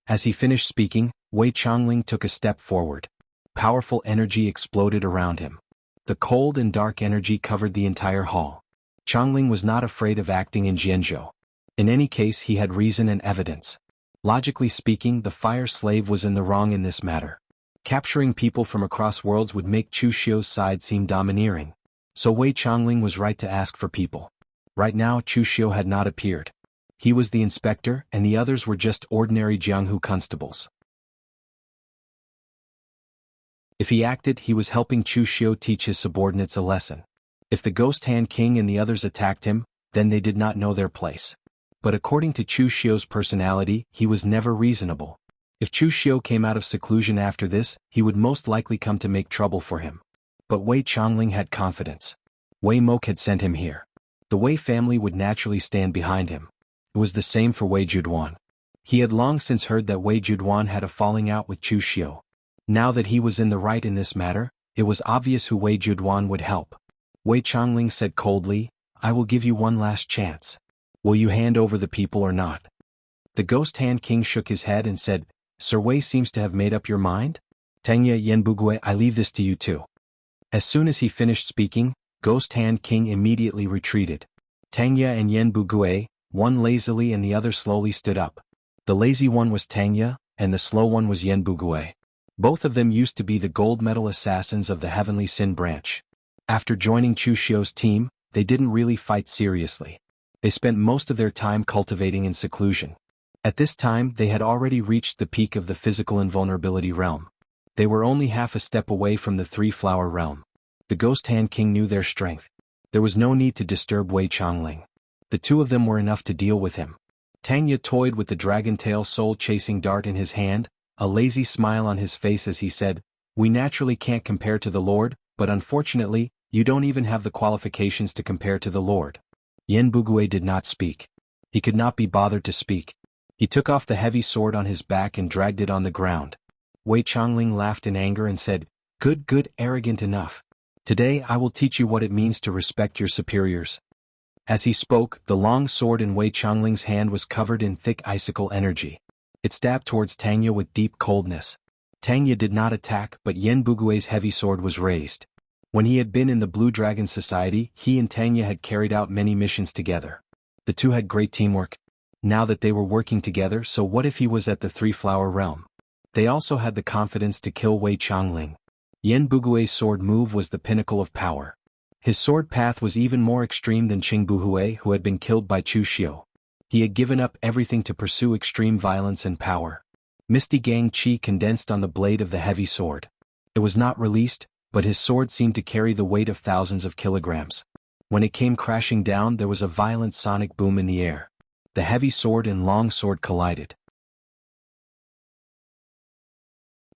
As he finished speaking, Wei Changling took a step forward. Powerful energy exploded around him. The cold and dark energy covered the entire hall. Changling was not afraid of acting in Jianzhou. In any case, he had reason and evidence. Logically speaking, the fire slave was in the wrong in this matter. Capturing people from across worlds would make Chu Xiu's side seem domineering. So Wei Changling was right to ask for people. Right now, Chu Xiu had not appeared. He was the inspector, and the others were just ordinary Jianghu constables. If he acted, he was helping Chu Xiu teach his subordinates a lesson. If the Ghost Hand King and the others attacked him, then they did not know their place. But according to Chu Xiu's personality, he was never reasonable. If Chu Xiu came out of seclusion after this, he would most likely come to make trouble for him. But Wei Changling had confidence. Wei Mok had sent him here. The Wei family would naturally stand behind him. It was the same for Wei Juduan. He had long since heard that Wei Juduan had a falling out with Chu Xiu. Now that he was in the right in this matter, it was obvious who Wei Juduan would help. Wei Changling said coldly, I will give you one last chance. Will you hand over the people or not? The Ghost Hand King shook his head and said, Sir Wei seems to have made up your mind? Tangya Yenbugui, I leave this to you too. As soon as he finished speaking, Ghost Hand King immediately retreated. Tangya and Yenbugui, one lazily and the other slowly stood up. The lazy one was Tangya, and the slow one was Yenbugui. Both of them used to be the gold medal assassins of the Heavenly Sin branch. After joining Chu Xiu's team, they didn't really fight seriously. They spent most of their time cultivating in seclusion. At this time, they had already reached the peak of the physical invulnerability realm. They were only half a step away from the three-flower realm. The Ghost Hand King knew their strength. There was no need to disturb Wei Changling. The two of them were enough to deal with him. Tanya toyed with the dragon-tail soul-chasing dart in his hand, a lazy smile on his face as he said, "We naturally can't compare to the Lord, but unfortunately, you don't even have the qualifications to compare to the Lord." Yen Bugue did not speak. He could not be bothered to speak. He took off the heavy sword on his back and dragged it on the ground. Wei Changling laughed in anger and said, Good, arrogant enough. Today I will teach you what it means to respect your superiors." As he spoke, the long sword in Wei Changling's hand was covered in thick icicle energy. It stabbed towards Tanya with deep coldness. Tanya did not attack, but Yen Bugue's heavy sword was raised. When he had been in the Blue Dragon Society, he and Tanya had carried out many missions together. The two had great teamwork. Now that they were working together, so what if he was at the Three-Flower Realm? They also had the confidence to kill Wei Changling. Yen Bugue's sword move was the pinnacle of power. His sword path was even more extreme than Qing Buhue, who had been killed by Chu Xiu. He had given up everything to pursue extreme violence and power. Misty Gang Qi condensed on the blade of the heavy sword. It was not released, but his sword seemed to carry the weight of thousands of kilograms. When it came crashing down, there was a violent sonic boom in the air. The heavy sword and long sword collided.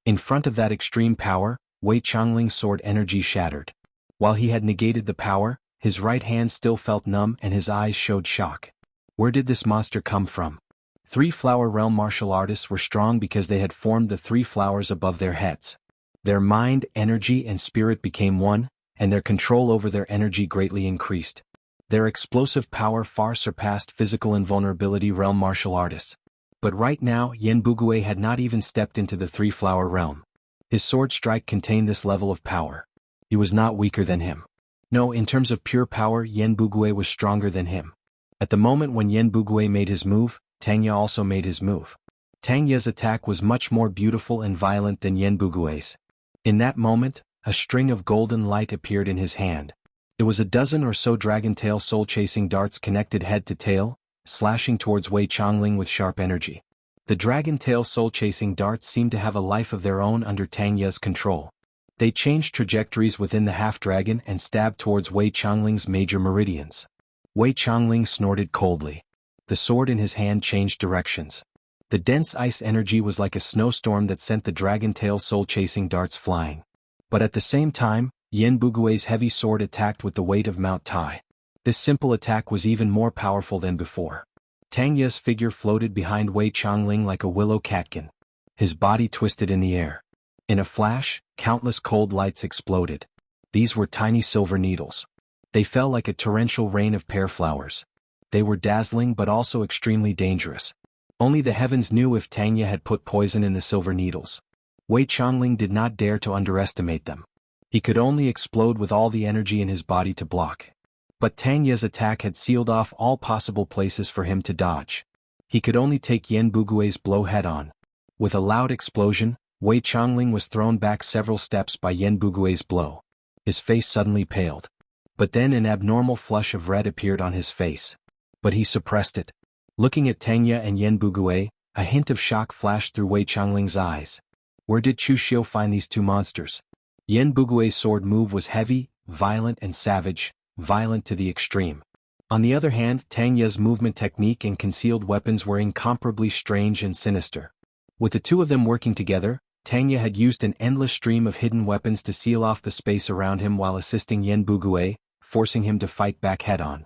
In front of that extreme power, Wei Changling's sword energy shattered. While he had negated the power, his right hand still felt numb and his eyes showed shock. Where did this monster come from? Three-Flower Realm martial artists were strong because they had formed the three flowers above their heads. Their mind, energy and spirit became one, and their control over their energy greatly increased. Their explosive power far surpassed physical invulnerability realm martial artists. But right now Yen Bugue had not even stepped into the Three-Flower Realm. His sword strike contained this level of power. He was not weaker than him. No, in terms of pure power, Yen Bugue was stronger than him. At the moment when Yen Bugue made his move, Tanya also made his move. Tanya's attack was much more beautiful and violent than Yen Bugue's. In that moment, a string of golden light appeared in his hand. It was a dozen or so dragon-tail soul-chasing darts connected head to tail, slashing towards Wei Changling with sharp energy. The dragon-tail soul-chasing darts seemed to have a life of their own under Tanya's control. They changed trajectories within the half-dragon and stabbed towards Wei Changling's major meridians. Wei Changling snorted coldly. The sword in his hand changed directions. The dense ice energy was like a snowstorm that sent the dragon-tail soul-chasing darts flying. But at the same time, Yen Bugue's heavy sword attacked with the weight of Mount Tai. This simple attack was even more powerful than before. Tanya's figure floated behind Wei Changling like a willow catkin. His body twisted in the air. In a flash, countless cold lights exploded. These were tiny silver needles. They fell like a torrential rain of pear flowers. They were dazzling but also extremely dangerous. Only the heavens knew if Tanya had put poison in the silver needles. Wei Changling did not dare to underestimate them. He could only explode with all the energy in his body to block. But Tanya's attack had sealed off all possible places for him to dodge. He could only take Yen Bugue's blow head-on. With a loud explosion, Wei Changling was thrown back several steps by Yen Bugue's blow. His face suddenly paled. But then an abnormal flush of red appeared on his face. But he suppressed it. Looking at Tanya and Yen Bugue, a hint of shock flashed through Wei Changling's eyes. Where did Chu Xiu find these two monsters? Yen Bugue's sword move was heavy, violent and savage, violent to the extreme. On the other hand, Tanya's movement technique and concealed weapons were incomparably strange and sinister. With the two of them working together, Tanya had used an endless stream of hidden weapons to seal off the space around him while assisting Yen Bugue, forcing him to fight back head-on.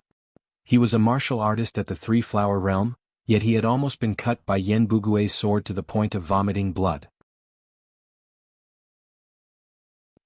He was a martial artist at the Three-Flower Realm, yet he had almost been cut by Yen Bugue's sword to the point of vomiting blood.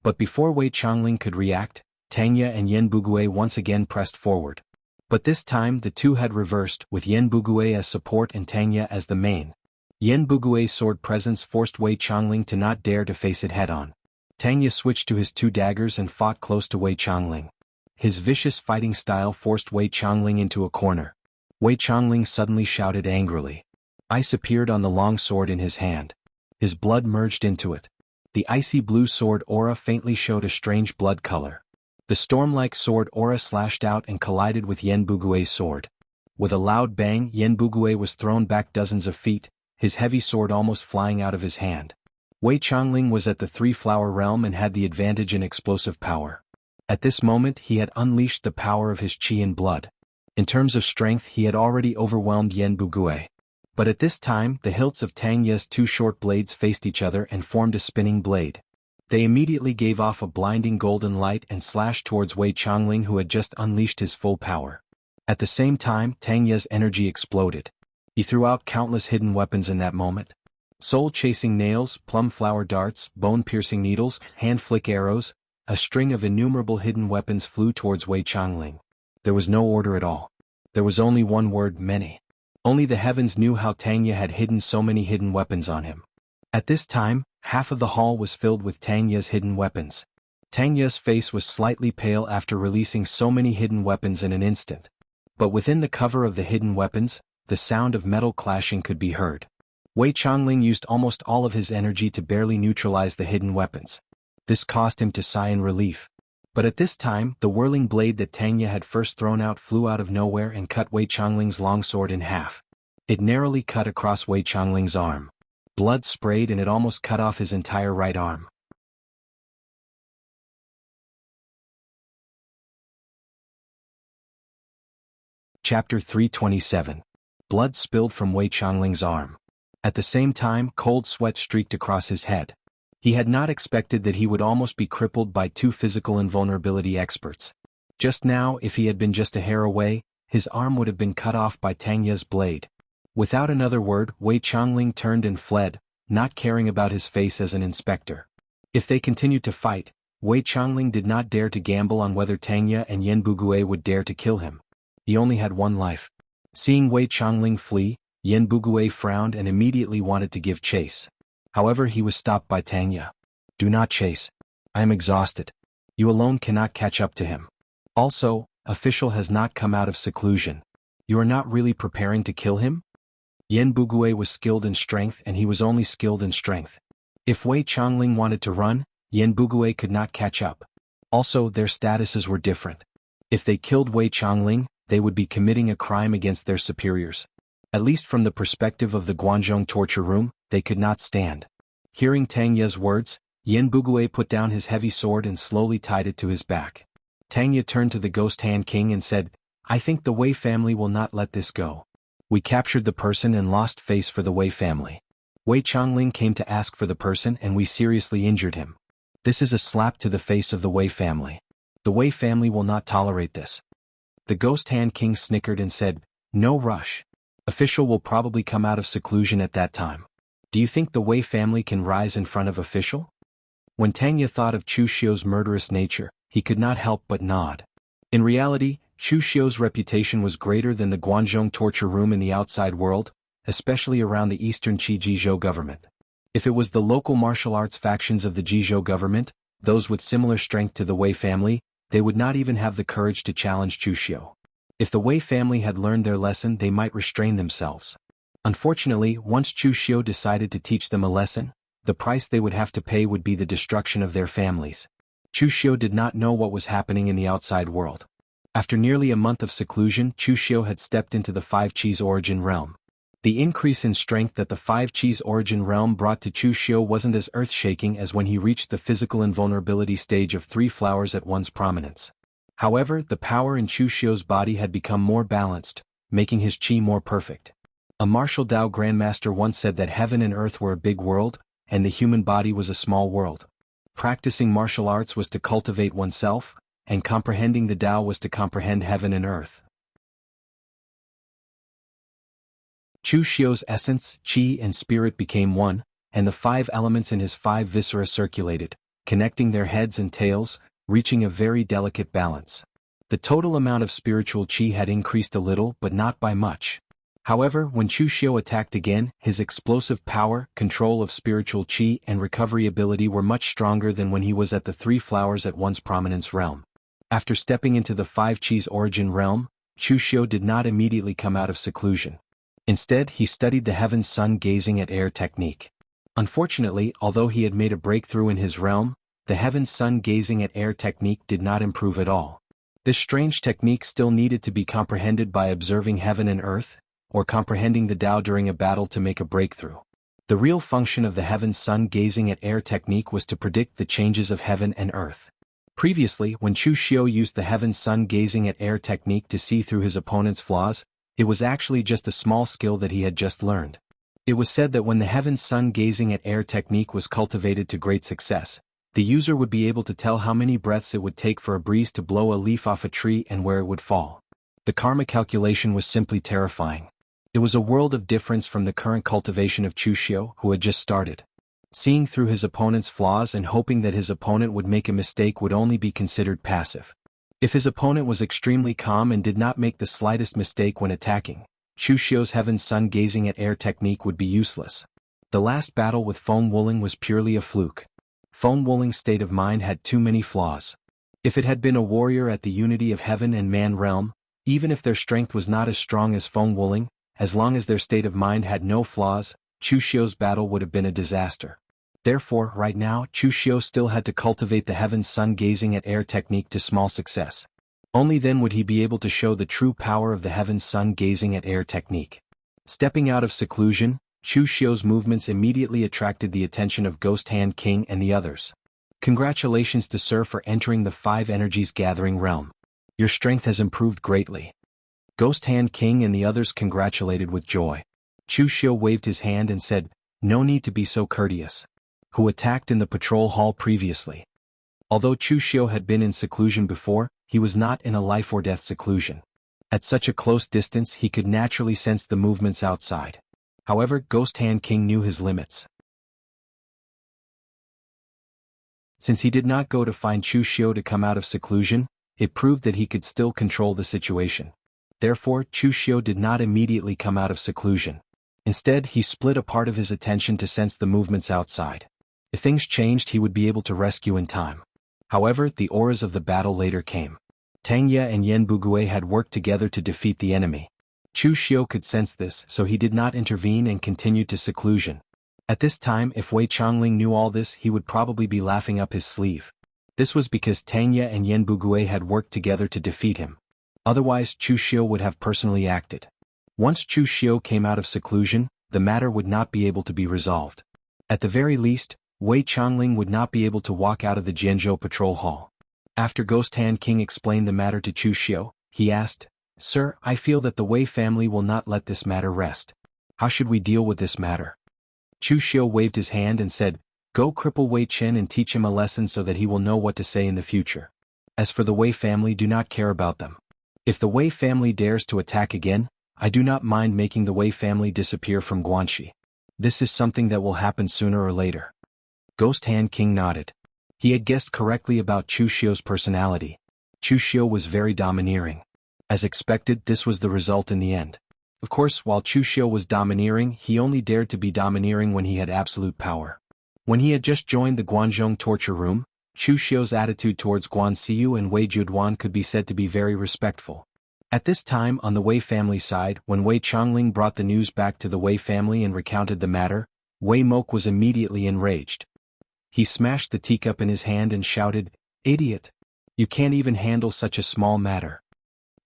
But before Wei Changling could react, Tanya and Yen Bugue once again pressed forward. But this time the two had reversed, with Yen Bugue as support and Tanya as the main. Yen Bugue's sword presence forced Wei Changling to not dare to face it head-on. Tanya switched to his two daggers and fought close to Wei Changling. His vicious fighting style forced Wei Changling into a corner. Wei Changling suddenly shouted angrily. Ice appeared on the long sword in his hand. His blood merged into it. The icy blue sword aura faintly showed a strange blood color. The storm-like sword aura slashed out and collided with Yen Bugue's sword. With a loud bang, Yen Bugue was thrown back dozens of feet, his heavy sword almost flying out of his hand. Wei Changling was at the Three-Flower Realm and had the advantage in explosive power. At this moment he had unleashed the power of his qi and blood. In terms of strength, he had already overwhelmed Yen Bugui. But at this time, the hilts of Tang Ye's two short blades faced each other and formed a spinning blade. They immediately gave off a blinding golden light and slashed towards Wei Changling, who had just unleashed his full power. At the same time, Tang Ye's energy exploded. He threw out countless hidden weapons in that moment. Soul-chasing nails, plum-flower darts, bone-piercing needles, hand-flick arrows, a string of innumerable hidden weapons flew towards Wei Changling. There was no order at all. There was only one word: many. Only the heavens knew how Tang Ye had hidden so many hidden weapons on him. At this time, half of the hall was filled with Tang Ye's hidden weapons. Tang Ye's face was slightly pale after releasing so many hidden weapons in an instant. But within the cover of the hidden weapons, the sound of metal clashing could be heard. Wei Changling used almost all of his energy to barely neutralize the hidden weapons. This caused him to sigh in relief. But at this time, the whirling blade that Tang Ye had first thrown out flew out of nowhere and cut Wei Changling's longsword in half. It narrowly cut across Wei Changling's arm. Blood sprayed and it almost cut off his entire right arm. Chapter 327. Blood spilled from Wei Changling's arm. At the same time, cold sweat streaked across his head. He had not expected that he would almost be crippled by two physical invulnerability experts. Just now, if he had been just a hair away, his arm would have been cut off by Tang Ye's blade. Without another word, Wei Changling turned and fled, not caring about his face as an inspector. If they continued to fight, Wei Changling did not dare to gamble on whether Tang Ye and Yen Bugui would dare to kill him. He only had one life. Seeing Wei Changling flee, Yen Bugui frowned and immediately wanted to give chase. However, he was stopped by Tang Ye. "Do not chase. I am exhausted. You alone cannot catch up to him. Also, official has not come out of seclusion. You are not really preparing to kill him?" Yen Bugui was skilled in strength and he was only skilled in strength. If Wei Changling wanted to run, Yen Bugui could not catch up. Also, their statuses were different. If they killed Wei Changling, they would be committing a crime against their superiors. At least from the perspective of the Guanzhong torture room, they could not stand. Hearing Tang Ye's words, Yen Bugui put down his heavy sword and slowly tied it to his back. Tang Ye turned to the Ghost Hand King and said, "I think the Wei family will not let this go. We captured the person and lost face for the Wei family. Wei Changling came to ask for the person and we seriously injured him. This is a slap to the face of the Wei family. The Wei family will not tolerate this." The Ghost Hand King snickered and said, "No rush. Official will probably come out of seclusion at that time. Do you think the Wei family can rise in front of official?" When Tang Ye thought of Chu Xiu's murderous nature, he could not help but nod. In reality, Chu Xiu's reputation was greater than the Guanzhong torture room in the outside world, especially around the eastern Qi Jizhou government. If it was the local martial arts factions of the Jizhou government, those with similar strength to the Wei family, they would not even have the courage to challenge Chu Xiu. If the Wei family had learned their lesson, they might restrain themselves. Unfortunately, once Chu Xiu decided to teach them a lesson, the price they would have to pay would be the destruction of their families. Chu Xiu did not know what was happening in the outside world. After nearly a month of seclusion, Chu Xiu had stepped into the Five Qis origin realm. The increase in strength that the Five Qis origin realm brought to Chu Xiu wasn't as earth-shaking as when he reached the physical invulnerability stage of 3 flowers at one's prominence. However, the power in Chu Xiu's body had become more balanced, making his qi more perfect. A martial Dao grandmaster once said that heaven and earth were a big world, and the human body was a small world. Practicing martial arts was to cultivate oneself, and comprehending the Dao was to comprehend heaven and earth. Chu Xiu's essence, qi and spirit became one, and the 5 elements in his 5 viscera circulated, connecting their heads and tails, reaching a very delicate balance. The total amount of spiritual qi had increased a little but not by much. However, when Chu Xiu attacked again, his explosive power, control of spiritual qi and recovery ability were much stronger than when he was at the 3 flowers at one's prominence realm. After stepping into the 5 Qis origin realm, Chu Xiu did not immediately come out of seclusion. Instead, he studied the heaven's sun gazing at air technique. Unfortunately, although he had made a breakthrough in his realm, the heaven's sun gazing at air technique did not improve at all. This strange technique still needed to be comprehended by observing heaven and earth, or comprehending the Tao during a battle to make a breakthrough. The real function of the heaven's sun gazing at air technique was to predict the changes of heaven and earth. Previously, when Chu Xiu used the heaven sun gazing at air technique to see through his opponent's flaws, it was actually just a small skill that he had just learned. It was said that when the heaven sun gazing at air technique was cultivated to great success, the user would be able to tell how many breaths it would take for a breeze to blow a leaf off a tree and where it would fall. The karma calculation was simply terrifying. It was a world of difference from the current cultivation of Chu Xiu, who had just started. Seeing through his opponent's flaws and hoping that his opponent would make a mistake would only be considered passive. If his opponent was extremely calm and did not make the slightest mistake when attacking, Chu Xiu's heaven sun gazing at air technique would be useless. The last battle with Feng Wuling was purely a fluke. Feng Wuling's state of mind had too many flaws. If it had been a warrior at the unity of heaven and man realm, even if their strength was not as strong as Feng Wuling, as long as their state of mind had no flaws, Chu Xiu's battle would have been a disaster. Therefore, right now, Chu Xiu still had to cultivate the heaven sun gazing at air technique to small success. Only then would he be able to show the true power of the heaven sun gazing at air technique. Stepping out of seclusion, Chu Xiu's movements immediately attracted the attention of Ghost Hand King and the others. Congratulations to Sir for entering the Five Energies Gathering realm. Your strength has improved greatly. Ghost Hand King and the others congratulated with joy. Chu Xiu waved his hand and said, "No need to be so courteous." Who attacked in the patrol hall previously. Although Chu Xiu had been in seclusion before, he was not in a life-or-death seclusion. At such a close distance he could naturally sense the movements outside. However, Ghost Hand King knew his limits. Since he did not go to find Chu Xiu to come out of seclusion, it proved that he could still control the situation. Therefore, Chu Xiu did not immediately come out of seclusion. Instead, he split a part of his attention to sense the movements outside. If things changed, he would be able to rescue in time. However, the auras of the battle later came. Tang Ye and Yan Bugui had worked together to defeat the enemy. Chu Xiu could sense this, so he did not intervene and continued to seclusion. At this time, if Wei Changling knew all this, he would probably be laughing up his sleeve. This was because Tang Ye and Yan Bugui had worked together to defeat him. Otherwise, Chu Xiu would have personally acted. Once Chu Xiu came out of seclusion, the matter would not be able to be resolved. At the very least, Wei Changling would not be able to walk out of the Jianzhou patrol hall. After Ghost Hand King explained the matter to Chu Xiu, he asked, "Sir, I feel that the Wei family will not let this matter rest. How should we deal with this matter?" Chu Xiu waved his hand and said, "Go cripple Wei Chen and teach him a lesson so that he will know what to say in the future. As for the Wei family, do not care about them. If the Wei family dares to attack again, I do not mind making the Wei family disappear from Guanxi. This is something that will happen sooner or later." Ghost Hand King nodded. He had guessed correctly about Chu Xiu's personality. Chu Xiu was very domineering. As expected, this was the result in the end. Of course, while Chu Xiu was domineering, he only dared to be domineering when he had absolute power. When he had just joined the Guanzhong torture room, Chu Xiu's attitude towards Guan Xiu and Wei Juduan could be said to be very respectful. At this time, on the Wei family side, when Wei Changling brought the news back to the Wei family and recounted the matter, Wei Mok was immediately enraged. He smashed the teacup in his hand and shouted, "Idiot! You can't even handle such a small matter."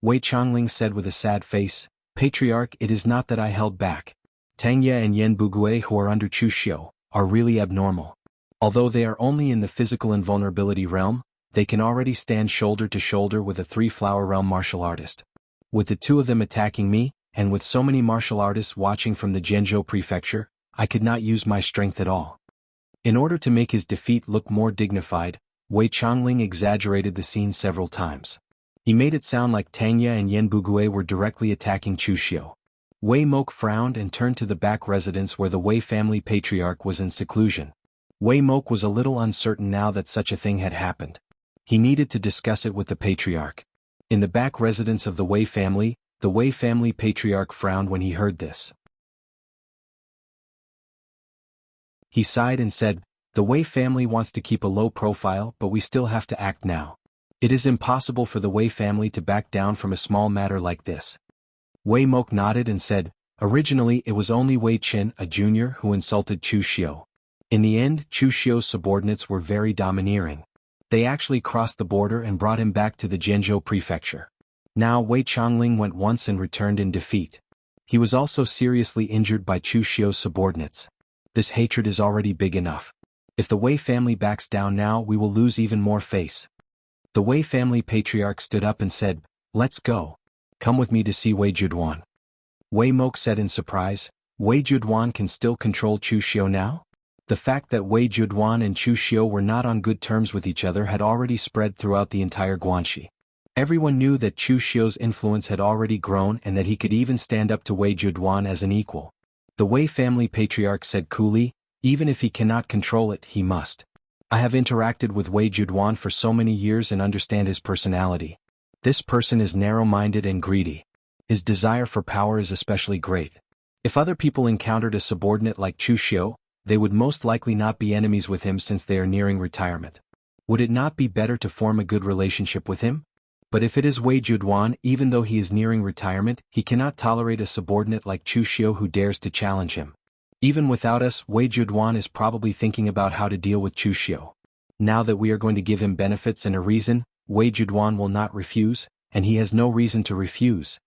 Wei Changling said with a sad face, "Patriarch, it is not that I held back. Tang Ye and Yan Bugui, who are under Chu Xiu, are really abnormal. Although they are only in the physical invulnerability realm, they can already stand shoulder to shoulder with a three-flower realm martial artist. With the two of them attacking me, and with so many martial artists watching from the Jianzhou prefecture, I could not use my strength at all." In order to make his defeat look more dignified, Wei Changling exaggerated the scene several times. He made it sound like Tang Ye and Yan Bugui were directly attacking Chu Xiu. Wei Mok frowned and turned to the back residence where the Wei family patriarch was in seclusion. Wei Mok was a little uncertain now that such a thing had happened. He needed to discuss it with the patriarch. In the back residence of the Wei family patriarch frowned when he heard this. He sighed and said, "The Wei family wants to keep a low profile, but we still have to act now. It is impossible for the Wei family to back down from a small matter like this." Wei Mok nodded and said, "Originally it was only Wei Qin, a junior, who insulted Chu Xiu. In the end, Chu Xiu's subordinates were very domineering. They actually crossed the border and brought him back to the Jianzhou prefecture. Now Wei Changling went once and returned in defeat. He was also seriously injured by Chu Xiu's subordinates. This hatred is already big enough. If the Wei family backs down now, we will lose even more face." The Wei family patriarch stood up and said, "Let's go. Come with me to see Wei Juduan." Wei Mok said in surprise, "Wei Juduan can still control Chu Xiu now?" The fact that Wei Juduan and Chu Xiu were not on good terms with each other had already spread throughout the entire Guanxi. Everyone knew that Chu Xiu's influence had already grown and that he could even stand up to Wei Juduan as an equal. The Wei family patriarch said coolly, "Even if he cannot control it, he must. I have interacted with Wei Juduan for so many years and understand his personality. This person is narrow-minded and greedy. His desire for power is especially great. If other people encountered a subordinate like Chu Xiu, they would most likely not be enemies with him since they are nearing retirement. Would it not be better to form a good relationship with him? But if it is Wei Juduan, even though he is nearing retirement, he cannot tolerate a subordinate like Chu Xiu who dares to challenge him. Even without us, Wei Juduan is probably thinking about how to deal with Chu Xiu. Now that we are going to give him benefits and a reason, Wei Juduan will not refuse, and he has no reason to refuse."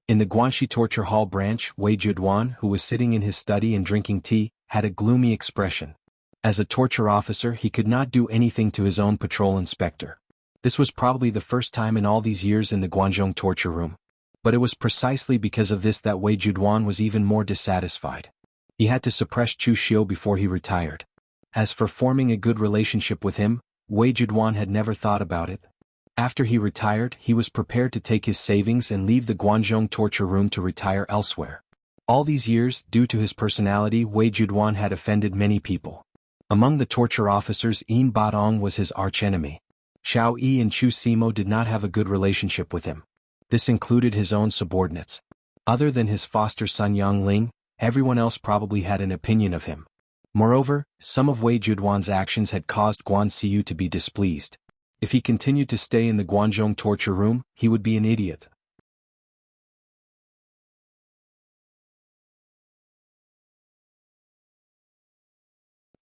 In the Guanxi Torture Hall branch, Wei Juduan, who was sitting in his study and drinking tea, had a gloomy expression. As a torture officer, he could not do anything to his own patrol inspector. This was probably the first time in all these years in the Guanzhong torture room. But it was precisely because of this that Wei Juduan was even more dissatisfied. He had to suppress Chu Xiu before he retired. As for forming a good relationship with him, Wei Juduan had never thought about it. After he retired, he was prepared to take his savings and leave the Guanzhong torture room to retire elsewhere. All these years, due to his personality, Wei Juduan had offended many people. Among the torture officers, Yin Badong was his archenemy. Xiao Yi and Chu Simo did not have a good relationship with him. This included his own subordinates. Other than his foster son Yang Ling, everyone else probably had an opinion of him. Moreover, some of Wei Juduan's actions had caused Guan Xiu to be displeased. If he continued to stay in the Guanzhong torture room, he would be an idiot.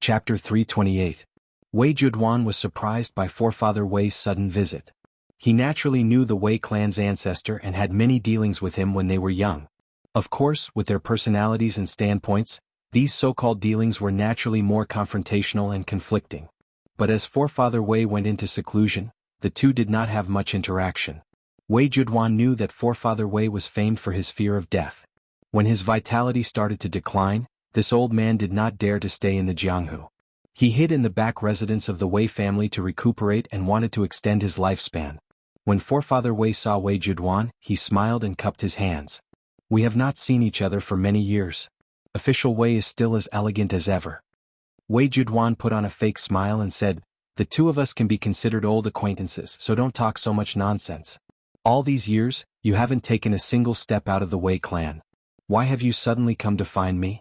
Chapter 328. Wei Juduan was surprised by forefather Wei's sudden visit. He naturally knew the Wei clan's ancestor and had many dealings with him when they were young. Of course, with their personalities and standpoints, these so-called dealings were naturally more confrontational and conflicting. But as forefather Wei went into seclusion, the two did not have much interaction. Wei Juduan knew that forefather Wei was famed for his fear of death. When his vitality started to decline, this old man did not dare to stay in the Jianghu. He hid in the back residence of the Wei family to recuperate and wanted to extend his lifespan. When forefather Wei saw Wei Juduan, he smiled and cupped his hands. "We have not seen each other for many years. Official Wei is still as elegant as ever." Wei Juduan put on a fake smile and said, "The two of us can be considered old acquaintances, so don't talk so much nonsense. All these years, you haven't taken a single step out of the Wei clan. Why have you suddenly come to find me?"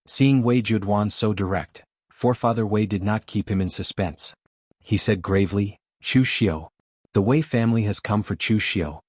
Seeing Wei Juduan so direct, forefather Wei did not keep him in suspense. He said gravely, "Chu Xiu. The Wei family has come for Chu Xiu."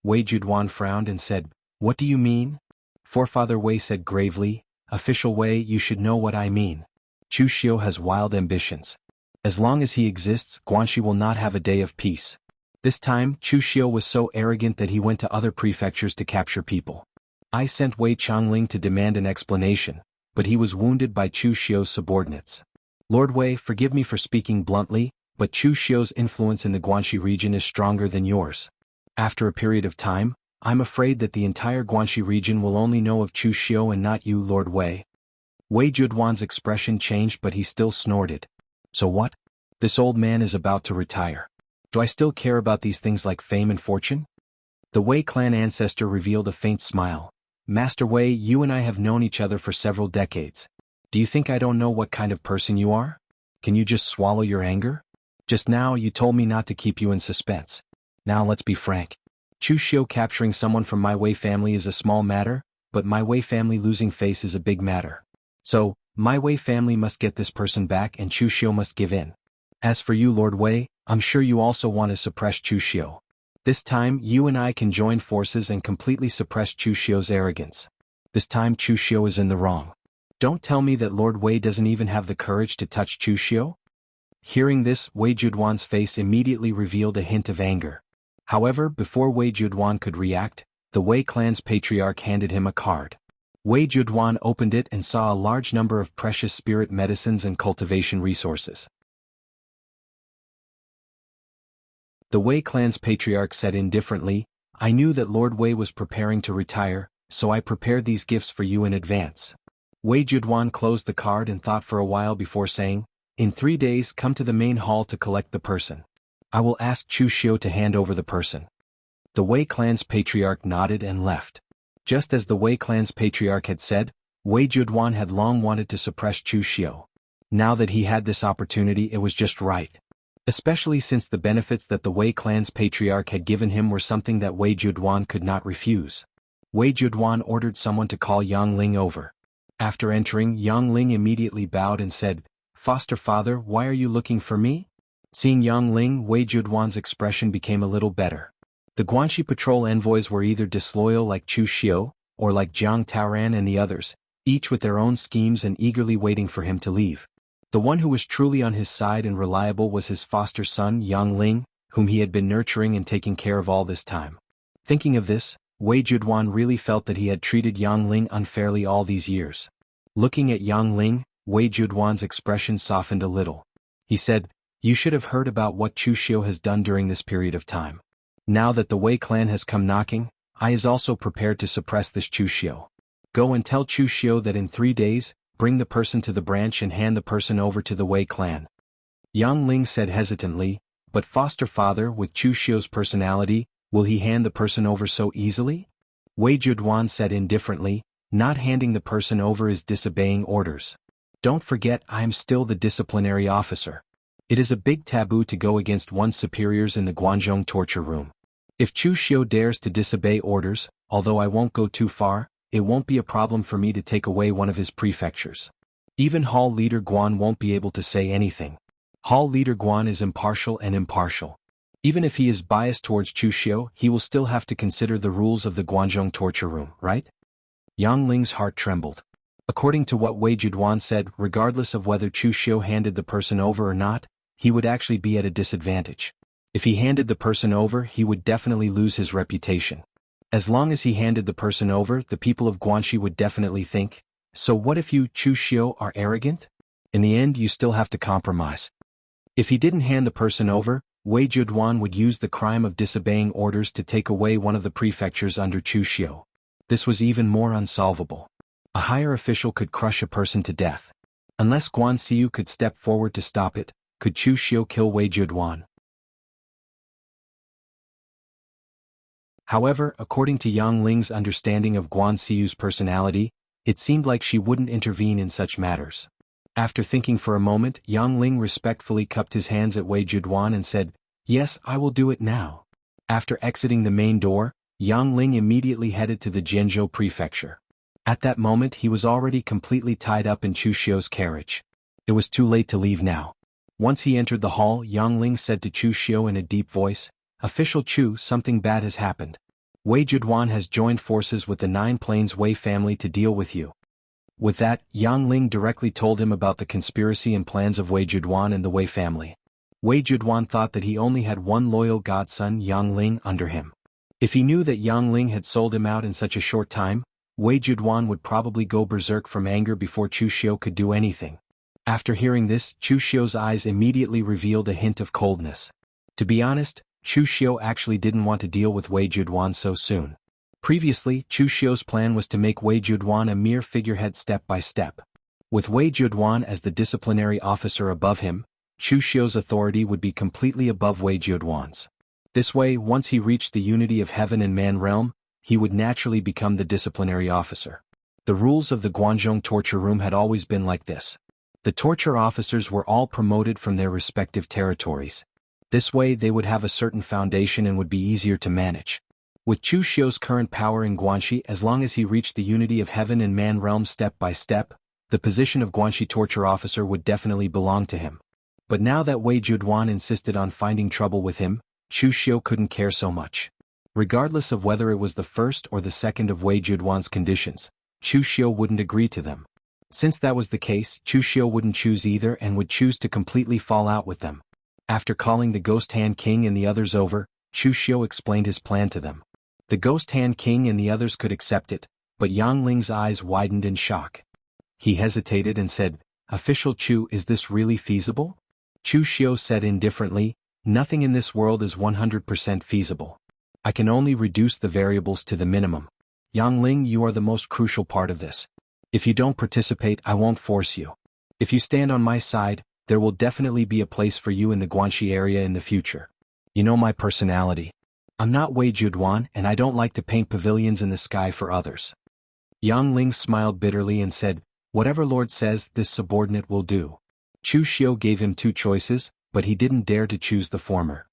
Wei Juduan frowned and said, "What do you mean?" Forefather Wei said gravely, "Official Wei, you should know what I mean. Chu Xiu has wild ambitions. As long as he exists, Guanxi will not have a day of peace." This time, Chu Xiu was so arrogant that he went to other prefectures to capture people. I sent Wei Changling to demand an explanation, but he was wounded by Chu Xiu's subordinates. "Lord Wei, forgive me for speaking bluntly, but Chu Xiu's influence in the Guanxi region is stronger than yours. After a period of time, I'm afraid that the entire Guanxi region will only know of Chu Xiu and not you, Lord Wei." Wei Juduan's expression changed, but he still snorted. "So what? This old man is about to retire. Do I still care about these things like fame and fortune?" The Wei clan ancestor revealed a faint smile. "Master Wei, you and I have known each other for several decades. Do you think I don't know what kind of person you are? Can you just swallow your anger? Just now you told me not to keep you in suspense. Now let's be frank. Chu Xiu capturing someone from my Wei family is a small matter, but my Wei family losing face is a big matter. So, my Wei family must get this person back and Chu Xiu must give in. As for you, Lord Wei, I'm sure you also want to suppress Chu Xiu. This time, you and I can join forces and completely suppress Chu Xiu's arrogance. This time Chu Xiu is in the wrong. Don't tell me that Lord Wei doesn't even have the courage to touch Chu Xiu?" Hearing this, Wei Juduan's face immediately revealed a hint of anger. However, before Wei Juduan could react, the Wei clan's patriarch handed him a card. Wei Juduan opened it and saw a large number of precious spirit medicines and cultivation resources. The Wei clan's patriarch said indifferently, I knew that Lord Wei was preparing to retire, so I prepared these gifts for you in advance. Wei Juduan closed the card and thought for a while before saying, in 3 days come to the main hall to collect the person. I will ask Chu Xiu to hand over the person. The Wei clan's patriarch nodded and left. Just as the Wei clan's patriarch had said, Wei Juduan had long wanted to suppress Chu Xiu. Now that he had this opportunity, it was just right. Especially since the benefits that the Wei clan's patriarch had given him were something that Wei Juduan could not refuse. Wei Juduan ordered someone to call Yang Ling over. After entering, Yang Ling immediately bowed and said, Foster father, why are you looking for me? Seeing Yang Ling, Wei Juduan's expression became a little better. The Guanxi patrol envoys were either disloyal like Chu Xiu, or like Jiang Taoran and the others, each with their own schemes and eagerly waiting for him to leave. The one who was truly on his side and reliable was his foster son Yang Ling, whom he had been nurturing and taking care of all this time. Thinking of this, Wei Juduan really felt that he had treated Yang Ling unfairly all these years. Looking at Yang Ling, Wei Juduan's expression softened a little. He said, You should have heard about what Chu Xiu has done during this period of time. Now that the Wei clan has come knocking, I is also prepared to suppress this Chu Xiu. Go and tell Chu Xiu that in 3 days, bring the person to the branch and hand the person over to the Wei clan. Yang Ling said hesitantly, but foster father, with Chu Xiu's personality, will he hand the person over so easily? Wei Juduan said indifferently, not handing the person over is disobeying orders. Don't forget I am still the disciplinary officer. It is a big taboo to go against one's superiors in the Guanzhong torture room. If Chu Xiu dares to disobey orders, although I won't go too far, it won't be a problem for me to take away one of his prefectures. Even Hall Leader Guan won't be able to say anything. Hall Leader Guan is impartial and impartial. Even if he is biased towards Chu Xiu, he will still have to consider the rules of the Guanzhong torture room, right? Yang Ling's heart trembled. According to what Wei Juduan said, regardless of whether Chu Xiu handed the person over or not, he would actually be at a disadvantage. If he handed the person over, he would definitely lose his reputation. As long as he handed the person over, the people of Guanxi would definitely think, so what if you, Chu Xiu, are arrogant? In the end, you still have to compromise. If he didn't hand the person over, Wei Juduan would use the crime of disobeying orders to take away one of the prefectures under Chu Xiu. This was even more unsolvable. A higher official could crush a person to death. Unless Guan Xiu could step forward to stop it, could Chu Xiu kill Wei Juduan? However, according to Yang Ling's understanding of Guan Xiu's personality, it seemed like she wouldn't intervene in such matters. After thinking for a moment, Yang Ling respectfully cupped his hands at Wei Juduan and said, Yes, I will do it now. After exiting the main door, Yang Ling immediately headed to the Jianzhou prefecture. At that moment he was already completely tied up in Chu Xiu's carriage. It was too late to leave now. Once he entered the hall, Yang Ling said to Chu Xiu in a deep voice, Official Chu, something bad has happened. Wei Juduan has joined forces with the 9 Plains Wei family to deal with you. With that, Yang Ling directly told him about the conspiracy and plans of Wei Juduan and the Wei family. Wei Juduan thought that he only had one loyal godson Yang Ling under him. If he knew that Yang Ling had sold him out in such a short time, Wei Juduan would probably go berserk from anger before Chu Xiu could do anything. After hearing this, Chu Xiu's eyes immediately revealed a hint of coldness. To be honest, Chu Xiu actually didn't want to deal with Wei Juduan so soon. Previously, Chu Xiu's plan was to make Wei Juduan a mere figurehead step by step. With Wei Juduan as the disciplinary officer above him, Chu Xiu's authority would be completely above Wei Juduan's. This way, once he reached the unity of heaven and man realm, he would naturally become the disciplinary officer. The rules of the Guanzhong torture room had always been like this. The torture officers were all promoted from their respective territories. This way they would have a certain foundation and would be easier to manage. With Chu Xiu's current power in Guanxi, as long as he reached the unity of heaven and man realm step by step, the position of Guanxi torture officer would definitely belong to him. But now that Wei Juduan insisted on finding trouble with him, Chu Xiu couldn't care so much. Regardless of whether it was the first or the second of Wei Juduan's conditions, Chu Xiu wouldn't agree to them. Since that was the case, Chu Xiu wouldn't choose either and would choose to completely fall out with them. After calling the Ghost Hand King and the others over, Chu Xiu explained his plan to them. The Ghost Hand King and the others could accept it, but Yang Ling's eyes widened in shock. He hesitated and said, Official Chu, is this really feasible? Chu Xiu said indifferently, Nothing in this world is 100% feasible. I can only reduce the variables to the minimum. Yang Ling, you are the most crucial part of this. If you don't participate, I won't force you. If you stand on my side, there will definitely be a place for you in the Guanxi area in the future. You know my personality. I'm not Wei Juduan, and I don't like to paint pavilions in the sky for others. Yang Ling smiled bitterly and said, whatever Lord says, this subordinate will do. Chu Xiu gave him two choices, but he didn't dare to choose the former.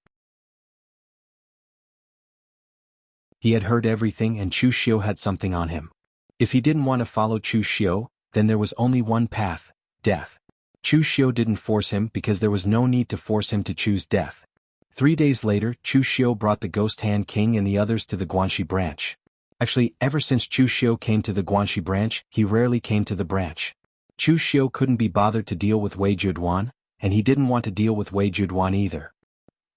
He had heard everything and Chu Xiu had something on him. If he didn't want to follow Chu Xiu, then there was only one path, death. Chu Xiu didn't force him because there was no need to force him to choose death. 3 days later, Chu Xiu brought the Ghost Hand King and the others to the Guanxi branch. Actually, ever since Chu Xiu came to the Guanxi branch, he rarely came to the branch. Chu Xiu couldn't be bothered to deal with Wei Juduan, and he didn't want to deal with Wei Juduan either.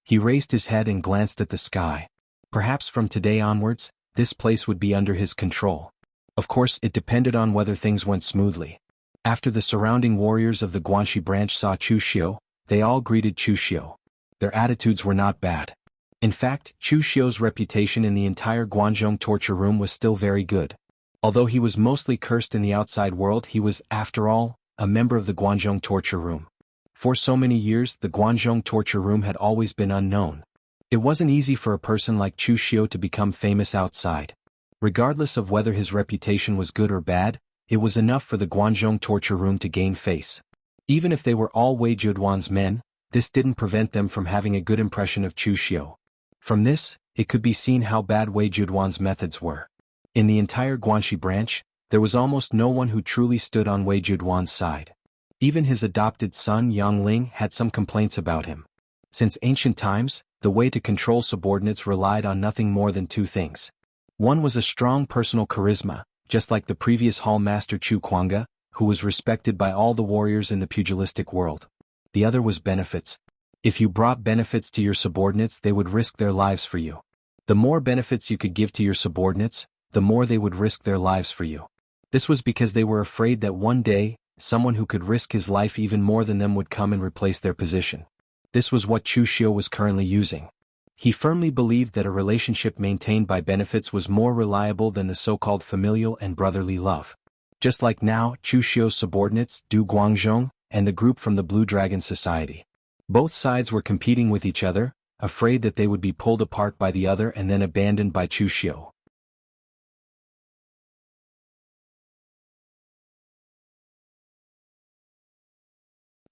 He raised his head and glanced at the sky. Perhaps from today onwards, this place would be under his control. Of course, it depended on whether things went smoothly. After the surrounding warriors of the Guanxi branch saw Chu Xiu, they all greeted Chu Xiu. Their attitudes were not bad. In fact, Chu Xiu's reputation in the entire Guanzhong torture room was still very good. Although he was mostly cursed in the outside world, he was, after all, a member of the Guanzhong torture room. For so many years, the Guanzhong torture room had always been unknown. It wasn't easy for a person like Chu Xiu to become famous outside. Regardless of whether his reputation was good or bad, it was enough for the Guanzhong torture room to gain face. Even if they were all Wei Juduan's men, this didn't prevent them from having a good impression of Chu Xiu. From this, it could be seen how bad Wei Juduan's methods were. In the entire Guanxi branch, there was almost no one who truly stood on Wei Juduan's side. Even his adopted son Yang Ling had some complaints about him. Since ancient times, the way to control subordinates relied on nothing more than two things. One was a strong personal charisma, just like the previous hall master Chu Kuanga, who was respected by all the warriors in the pugilistic world. The other was benefits. If you brought benefits to your subordinates, they would risk their lives for you. The more benefits you could give to your subordinates, the more they would risk their lives for you. This was because they were afraid that one day, someone who could risk his life even more than them would come and replace their position. This was what Chu Xiu was currently using. He firmly believed that a relationship maintained by benefits was more reliable than the so-called familial and brotherly love. Just like now, Chu Xiu's subordinates, Du Guangzhong, and the group from the Blue Dragon Society. Both sides were competing with each other, afraid that they would be pulled apart by the other and then abandoned by Chu Xiu.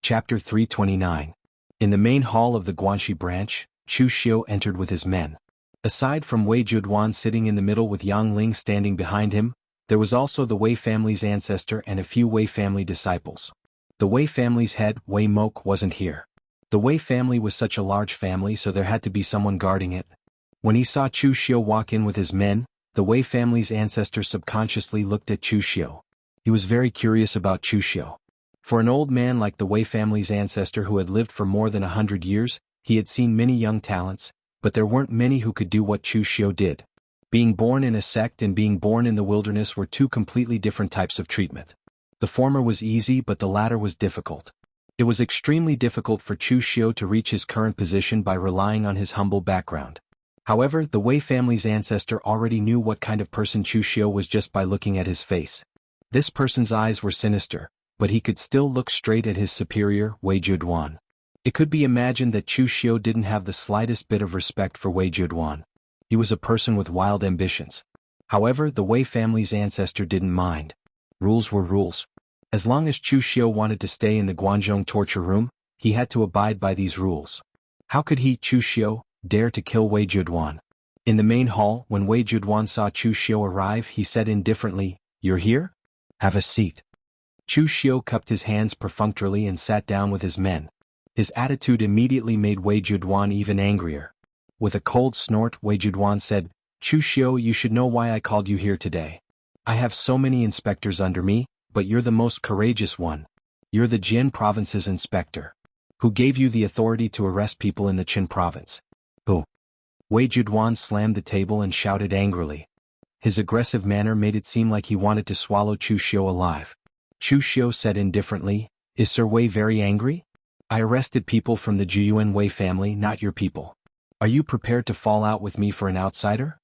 Chapter 329. In the main hall of the Guanxi branch, Chu Xiu entered with his men. Aside from Wei Juduan sitting in the middle with Yang Ling standing behind him, there was also the Wei family's ancestor and a few Wei family disciples. The Wei family's head, Wei Mok, wasn't here. The Wei family was such a large family, so there had to be someone guarding it. When he saw Chu Xiu walk in with his men, the Wei family's ancestor subconsciously looked at Chu Xiu. He was very curious about Chu Xiu. For an old man like the Wei family's ancestor who had lived for more than 100 years, he had seen many young talents, but there weren't many who could do what Chu Xiu did. Being born in a sect and being born in the wilderness were two completely different types of treatment. The former was easy, but the latter was difficult. It was extremely difficult for Chu Xiu to reach his current position by relying on his humble background. However, the Wei family's ancestor already knew what kind of person Chu Xiu was just by looking at his face. This person's eyes were sinister, but he could still look straight at his superior, Wei Juduan. It could be imagined that Chu Xiu didn't have the slightest bit of respect for Wei Juduan. He was a person with wild ambitions. However, the Wei family's ancestor didn't mind. Rules were rules. As long as Chu Xiu wanted to stay in the Guanzhong torture room, he had to abide by these rules. How could he, Chu Xiu, dare to kill Wei Juduan? In the main hall, when Wei Juduan saw Chu Xiu arrive, he said indifferently, "You're here? Have a seat." Chu Xiu cupped his hands perfunctorily and sat down with his men. His attitude immediately made Wei Juduan even angrier. With a cold snort, Wei Juduan said, "Chu Xiu, you should know why I called you here today. I have so many inspectors under me, but you're the most courageous one. You're the Jin province's inspector. Who gave you the authority to arrest people in the Qin province?" "Who?" Wei Juduan slammed the table and shouted angrily. His aggressive manner made it seem like he wanted to swallow Chu Xiu alive. Chu Xiu said indifferently, "Is Sir Wei very angry?" I arrested people from the Juyuan Wei family, not your people. Are you prepared to fall out with me for an outsider?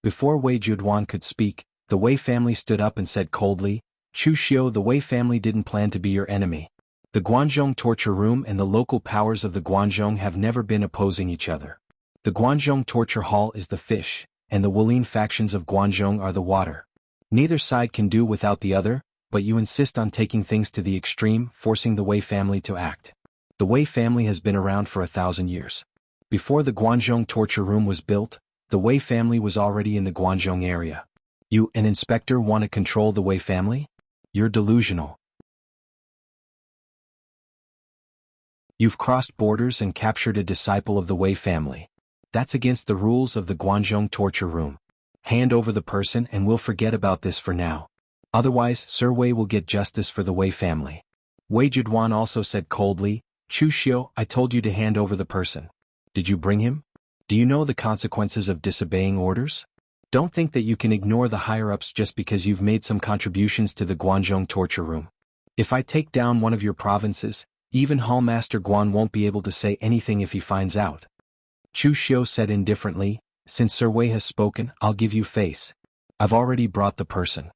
Before Wei Juduan could speak, the Wei family stood up and said coldly, Chu Xiu, the Wei family didn't plan to be your enemy. The Guanzhong torture room and the local powers of the Guanzhong have never been opposing each other. The Guanzhong torture hall is the fish, and the Wulin factions of Guanzhong are the water. Neither side can do without the other, but you insist on taking things to the extreme, forcing the Wei family to act. The Wei family has been around for 1,000 years. Before the Guanzhong torture room was built, the Wei family was already in the Guanzhong area. You, an inspector, want to control the Wei family? You're delusional. You've crossed borders and captured a disciple of the Wei family. That's against the rules of the Guanzhong torture room. Hand over the person and we'll forget about this for now. Otherwise, Sir Wei will get justice for the Wei family. Wei Juduan also said coldly, Chu Xiu, I told you to hand over the person. Did you bring him? Do you know the consequences of disobeying orders? Don't think that you can ignore the higher-ups just because you've made some contributions to the Guanzhong torture room. If I take down one of your provinces, even Hallmaster Guan won't be able to say anything if he finds out. Chu Xiu said indifferently, since Sir Wei has spoken, I'll give you face. I've already brought the person.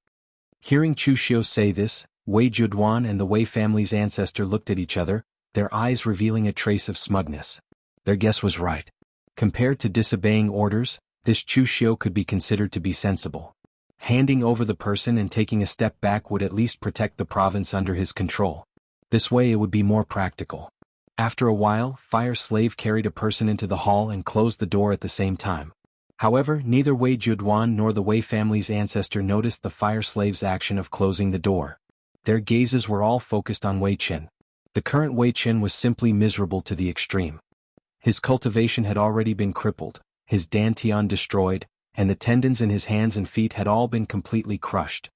Hearing Chu Xiu say this, Wei Juduan and the Wei family's ancestor looked at each other, their eyes revealing a trace of smugness. Their guess was right. Compared to disobeying orders, this Chu Xiu could be considered to be sensible. Handing over the person and taking a step back would at least protect the province under his control. This way it would be more practical. After a while, Fire Slave carried a person into the hall and closed the door at the same time. However, neither Wei Juduan nor the Wei family's ancestor noticed the Fire Slave's action of closing the door. Their gazes were all focused on Wei Qin. The current Wei Qin was simply miserable to the extreme. His cultivation had already been crippled, his dantian destroyed, and the tendons in his hands and feet had all been completely crushed.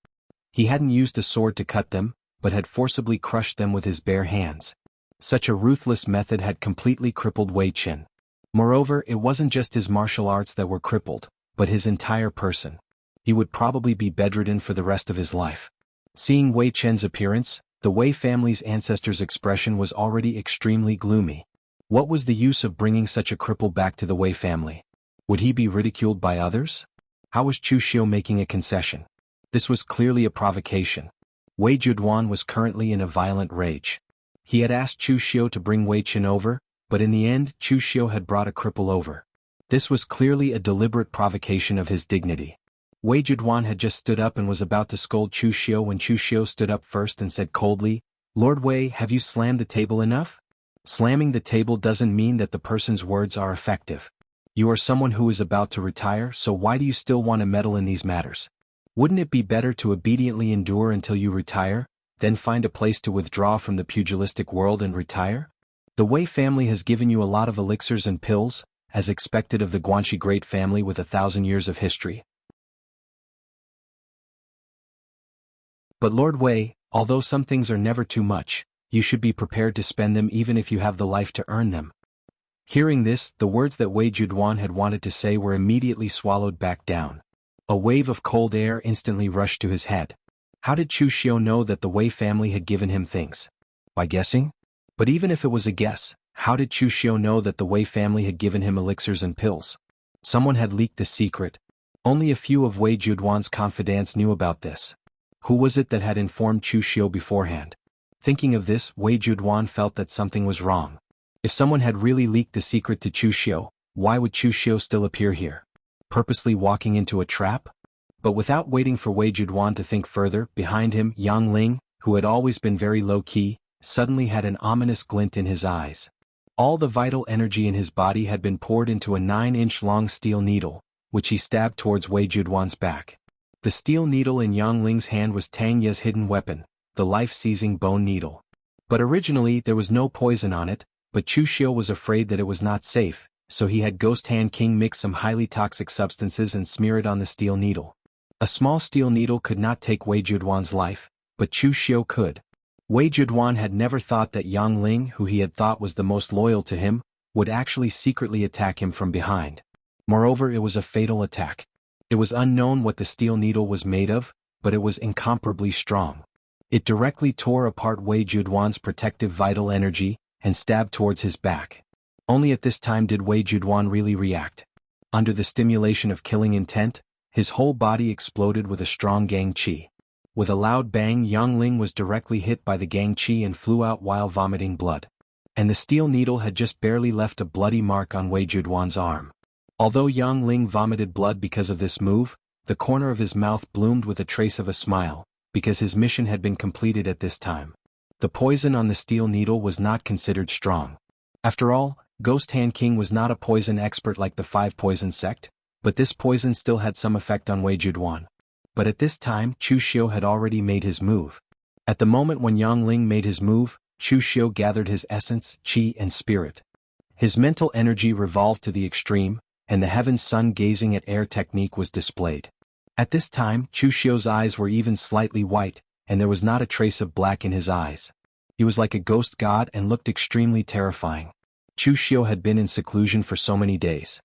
He hadn't used a sword to cut them, but had forcibly crushed them with his bare hands. Such a ruthless method had completely crippled Wei Qin. Moreover, it wasn't just his martial arts that were crippled, but his entire person. He would probably be bedridden for the rest of his life. Seeing Wei Qin's appearance, the Wei family's ancestor's expression was already extremely gloomy. What was the use of bringing such a cripple back to the Wei family? Would he be ridiculed by others? How was Chu Xiu making a concession? This was clearly a provocation. Wei Juduan was currently in a violent rage. He had asked Chu Xiu to bring Wei Qin over, but in the end Chu Xiu had brought a cripple over. This was clearly a deliberate provocation of his dignity. Wei Juduan had just stood up and was about to scold Chu Xiu when Chu Xiu stood up first and said coldly, Lord Wei, have you slammed the table enough? Slamming the table doesn't mean that the person's words are effective. You are someone who is about to retire, so why do you still want to meddle in these matters? Wouldn't it be better to obediently endure until you retire, then find a place to withdraw from the pugilistic world and retire? The Wei family has given you a lot of elixirs and pills, as expected of the Guanxi great family with 1,000 years of history. But Lord Wei, although some things are never too much, you should be prepared to spend them even if you have the life to earn them. Hearing this, the words that Wei Juduan had wanted to say were immediately swallowed back down. A wave of cold air instantly rushed to his head. How did Chu Xiu know that the Wei family had given him things? By guessing? But even if it was a guess, how did Chu Xiu know that the Wei family had given him elixirs and pills? Someone had leaked the secret. Only a few of Wei Juduan's confidants knew about this. Who was it that had informed Chu Xiu beforehand? Thinking of this, Wei Juduan felt that something was wrong. If someone had really leaked the secret to Chu Xiu, why would Chu Xiu still appear here? Purposely walking into a trap? But without waiting for Wei Juduan to think further, behind him, Yang Ling, who had always been very low-key, suddenly had an ominous glint in his eyes. All the vital energy in his body had been poured into a 9-inch long steel needle, which he stabbed towards Wei Juduan's back. The steel needle in Yang Ling's hand was Tang Ye's hidden weapon, the life-seizing bone needle. But originally there was no poison on it, but Chu Xiu was afraid that it was not safe, so he had Ghost Hand King mix some highly toxic substances and smear it on the steel needle. A small steel needle could not take Wei Juduan's life, but Chu Xiu could. Wei Juduan had never thought that Yang Ling, who he had thought was the most loyal to him, would actually secretly attack him from behind. Moreover, it was a fatal attack. It was unknown what the steel needle was made of, but it was incomparably strong. It directly tore apart Wei Juduan's protective vital energy, and stabbed towards his back. Only at this time did Wei Juduan really react. Under the stimulation of killing intent, his whole body exploded with a strong gang qi. With a loud bang, Yang Ling was directly hit by the gang qi and flew out while vomiting blood. And the steel needle had just barely left a bloody mark on Wei Juduan's arm. Although Yang Ling vomited blood because of this move, the corner of his mouth bloomed with a trace of a smile, because his mission had been completed at this time. The poison on the steel needle was not considered strong. After all, Ghost Hand King was not a poison expert like the Five Poison sect, but this poison still had some effect on Wei Juduan. But at this time, Chu Xiu had already made his move. At the moment when Yang Ling made his move, Chu Xiu gathered his essence, qi and spirit. His mental energy revolved to the extreme, and the heaven's sun gazing at air technique was displayed. At this time, Chu Xiu's eyes were even slightly white, and there was not a trace of black in his eyes. He was like a ghost god and looked extremely terrifying. Chu Xiu had been in seclusion for so many days.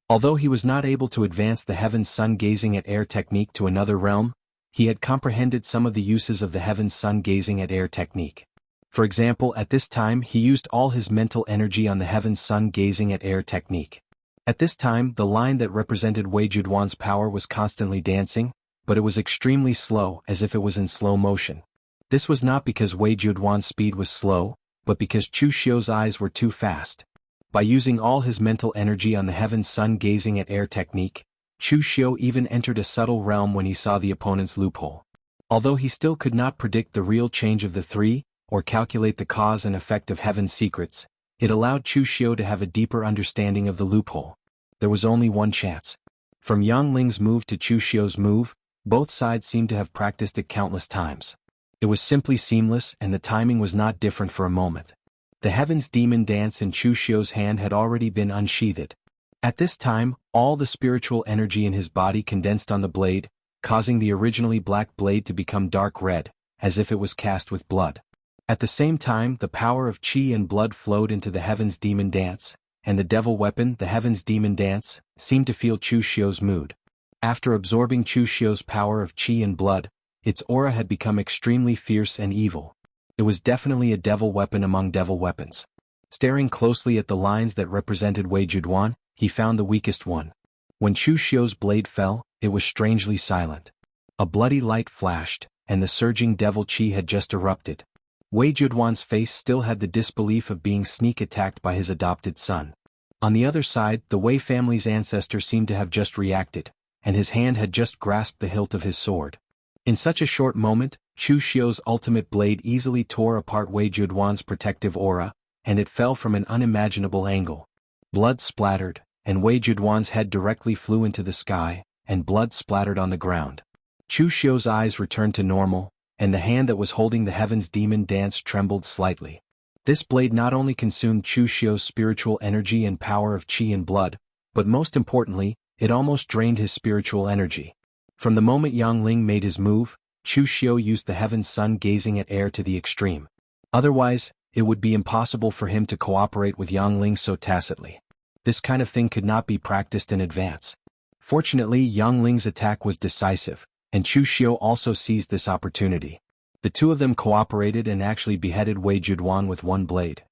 Although he was not able to advance the heaven's sun gazing at air technique to another realm, he had comprehended some of the uses of the heaven's sun gazing at air technique. For example, at this time he used all his mental energy on the heaven's sun gazing at air technique. At this time, the line that represented Wei Juduan's power was constantly dancing, but it was extremely slow, as if it was in slow motion. This was not because Wei Juduan's speed was slow, but because Chu Xiu's eyes were too fast. By using all his mental energy on the heaven's sun gazing at air technique, Chu Xiu even entered a subtle realm when he saw the opponent's loophole. Although he still could not predict the real change of the three, or calculate the cause and effect of heaven's secrets, it allowed Chu Xiu to have a deeper understanding of the loophole. There was only one chance. From Yang Ling's move to Chu Xiu's move, both sides seemed to have practiced it countless times. It was simply seamless, and the timing was not different for a moment. The heaven's demon dance in Chu Xiu's hand had already been unsheathed. At this time, all the spiritual energy in his body condensed on the blade, causing the originally black blade to become dark red, as if it was cast with blood. At the same time, the power of qi and blood flowed into the heaven's demon dance, and the devil weapon, the heaven's demon dance, seemed to feel Chu Xiu's mood. After absorbing Chu Xiu's power of qi and blood, its aura had become extremely fierce and evil. It was definitely a devil weapon among devil weapons. Staring closely at the lines that represented Wei Juduan, he found the weakest one. When Chu Xiu's blade fell, it was strangely silent. A bloody light flashed, and the surging devil qi had just erupted. Wei Juduan's face still had the disbelief of being sneak attacked by his adopted son. On the other side, the Wei family's ancestor seemed to have just reacted, and his hand had just grasped the hilt of his sword. In such a short moment, Chu Xiu's ultimate blade easily tore apart Wei Juduan's protective aura, and it fell from an unimaginable angle. Blood splattered, and Wei Juduan's head directly flew into the sky, and blood splattered on the ground. Chu Xiu's eyes returned to normal, and the hand that was holding the heaven's demon dance trembled slightly. This blade not only consumed Chu Xiu's spiritual energy and power of qi and blood, but most importantly, it almost drained his spiritual energy. From the moment Yang Ling made his move, Chu Xiu used the heaven's sun gazing at air to the extreme. Otherwise, it would be impossible for him to cooperate with Yang Ling so tacitly. This kind of thing could not be practiced in advance. Fortunately, Yang Ling's attack was decisive, and Chu Xiu also seized this opportunity. The two of them cooperated and actually beheaded Wei Juduan with one blade.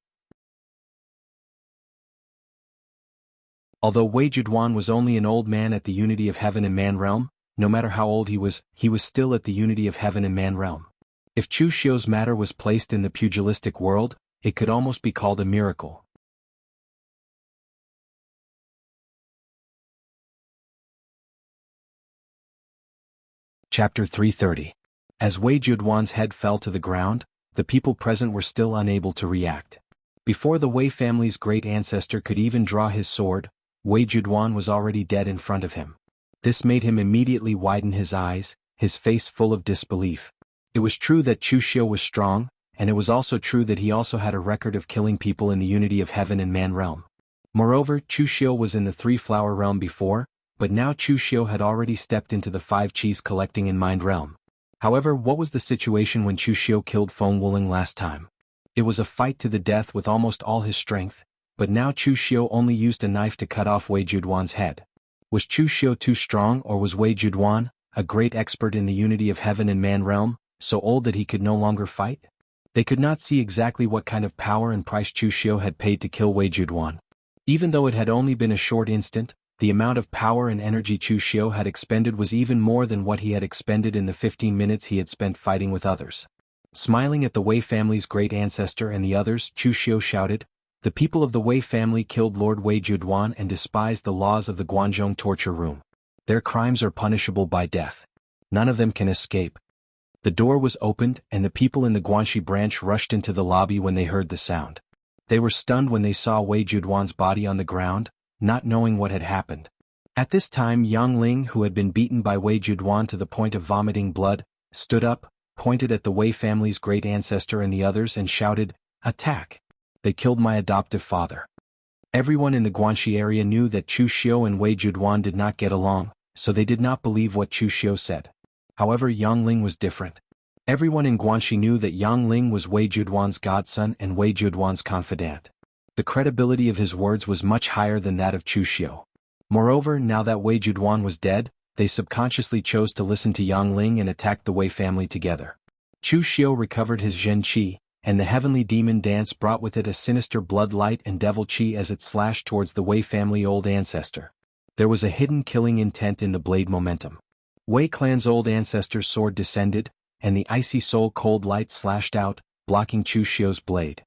Although Wei Juduan was only an old man at the unity of heaven and man realm, no matter how old he was still at the unity of heaven and man realm. If Chu Xiu's matter was placed in the pugilistic world, it could almost be called a miracle. Chapter 330. As Wei Juduan's head fell to the ground, the people present were still unable to react. Before the Wei family's great ancestor could even draw his sword, Wei Juduan was already dead in front of him. This made him immediately widen his eyes, his face full of disbelief. It was true that Chu Xiu was strong, and it was also true that he also had a record of killing people in the unity of heaven and man realm. Moreover, Chu Xiu was in the three-flower realm before, but now Chu Xiu had already stepped into the five qis collecting in mind realm. However, what was the situation when Chu Xiu killed Feng Wuling last time? It was a fight to the death with almost all his strength, but now Chu Xiu only used a knife to cut off Wei Juduan's head. Was Chu Xiu too strong, or was Wei Juduan, a great expert in the unity of heaven and man realm, so old that he could no longer fight? They could not see exactly what kind of power and price Chu Xiu had paid to kill Wei Juduan. Even though it had only been a short instant, the amount of power and energy Chu Xiu had expended was even more than what he had expended in the 15 minutes he had spent fighting with others. Smiling at the Wei family's great ancestor and the others, Chu Xiu shouted, "The people of the Wei family killed Lord Wei Juduan and despised the laws of the Guanzhong torture room. Their crimes are punishable by death. None of them can escape." The door was opened and the people in the Guanxi branch rushed into the lobby when they heard the sound. They were stunned when they saw Wei Juduan's body on the ground, not knowing what had happened. At this time Yang Ling, who had been beaten by Wei Juduan to the point of vomiting blood, stood up, pointed at the Wei family's great ancestor and the others and shouted, "Attack! They killed my adoptive father." Everyone in the Guanxi area knew that Chu Xiu and Wei Juduan did not get along, so they did not believe what Chu Xiu said. However, Yang Ling was different. Everyone in Guanxi knew that Yang Ling was Wei Juduan's godson and Wei Juduan's confidant. The credibility of his words was much higher than that of Chu Xiu. Moreover, now that Wei Juduan was dead, they subconsciously chose to listen to Yang Ling and attacked the Wei family together. Chu Xiu recovered his Zhen Qi, and the heavenly demon dance brought with it a sinister blood light and devil Qi as it slashed towards the Wei family old ancestor. There was a hidden killing intent in the blade momentum. Wei clan's old ancestor's sword descended, and the icy soul-cold light slashed out, blocking Chu Xiu's blade.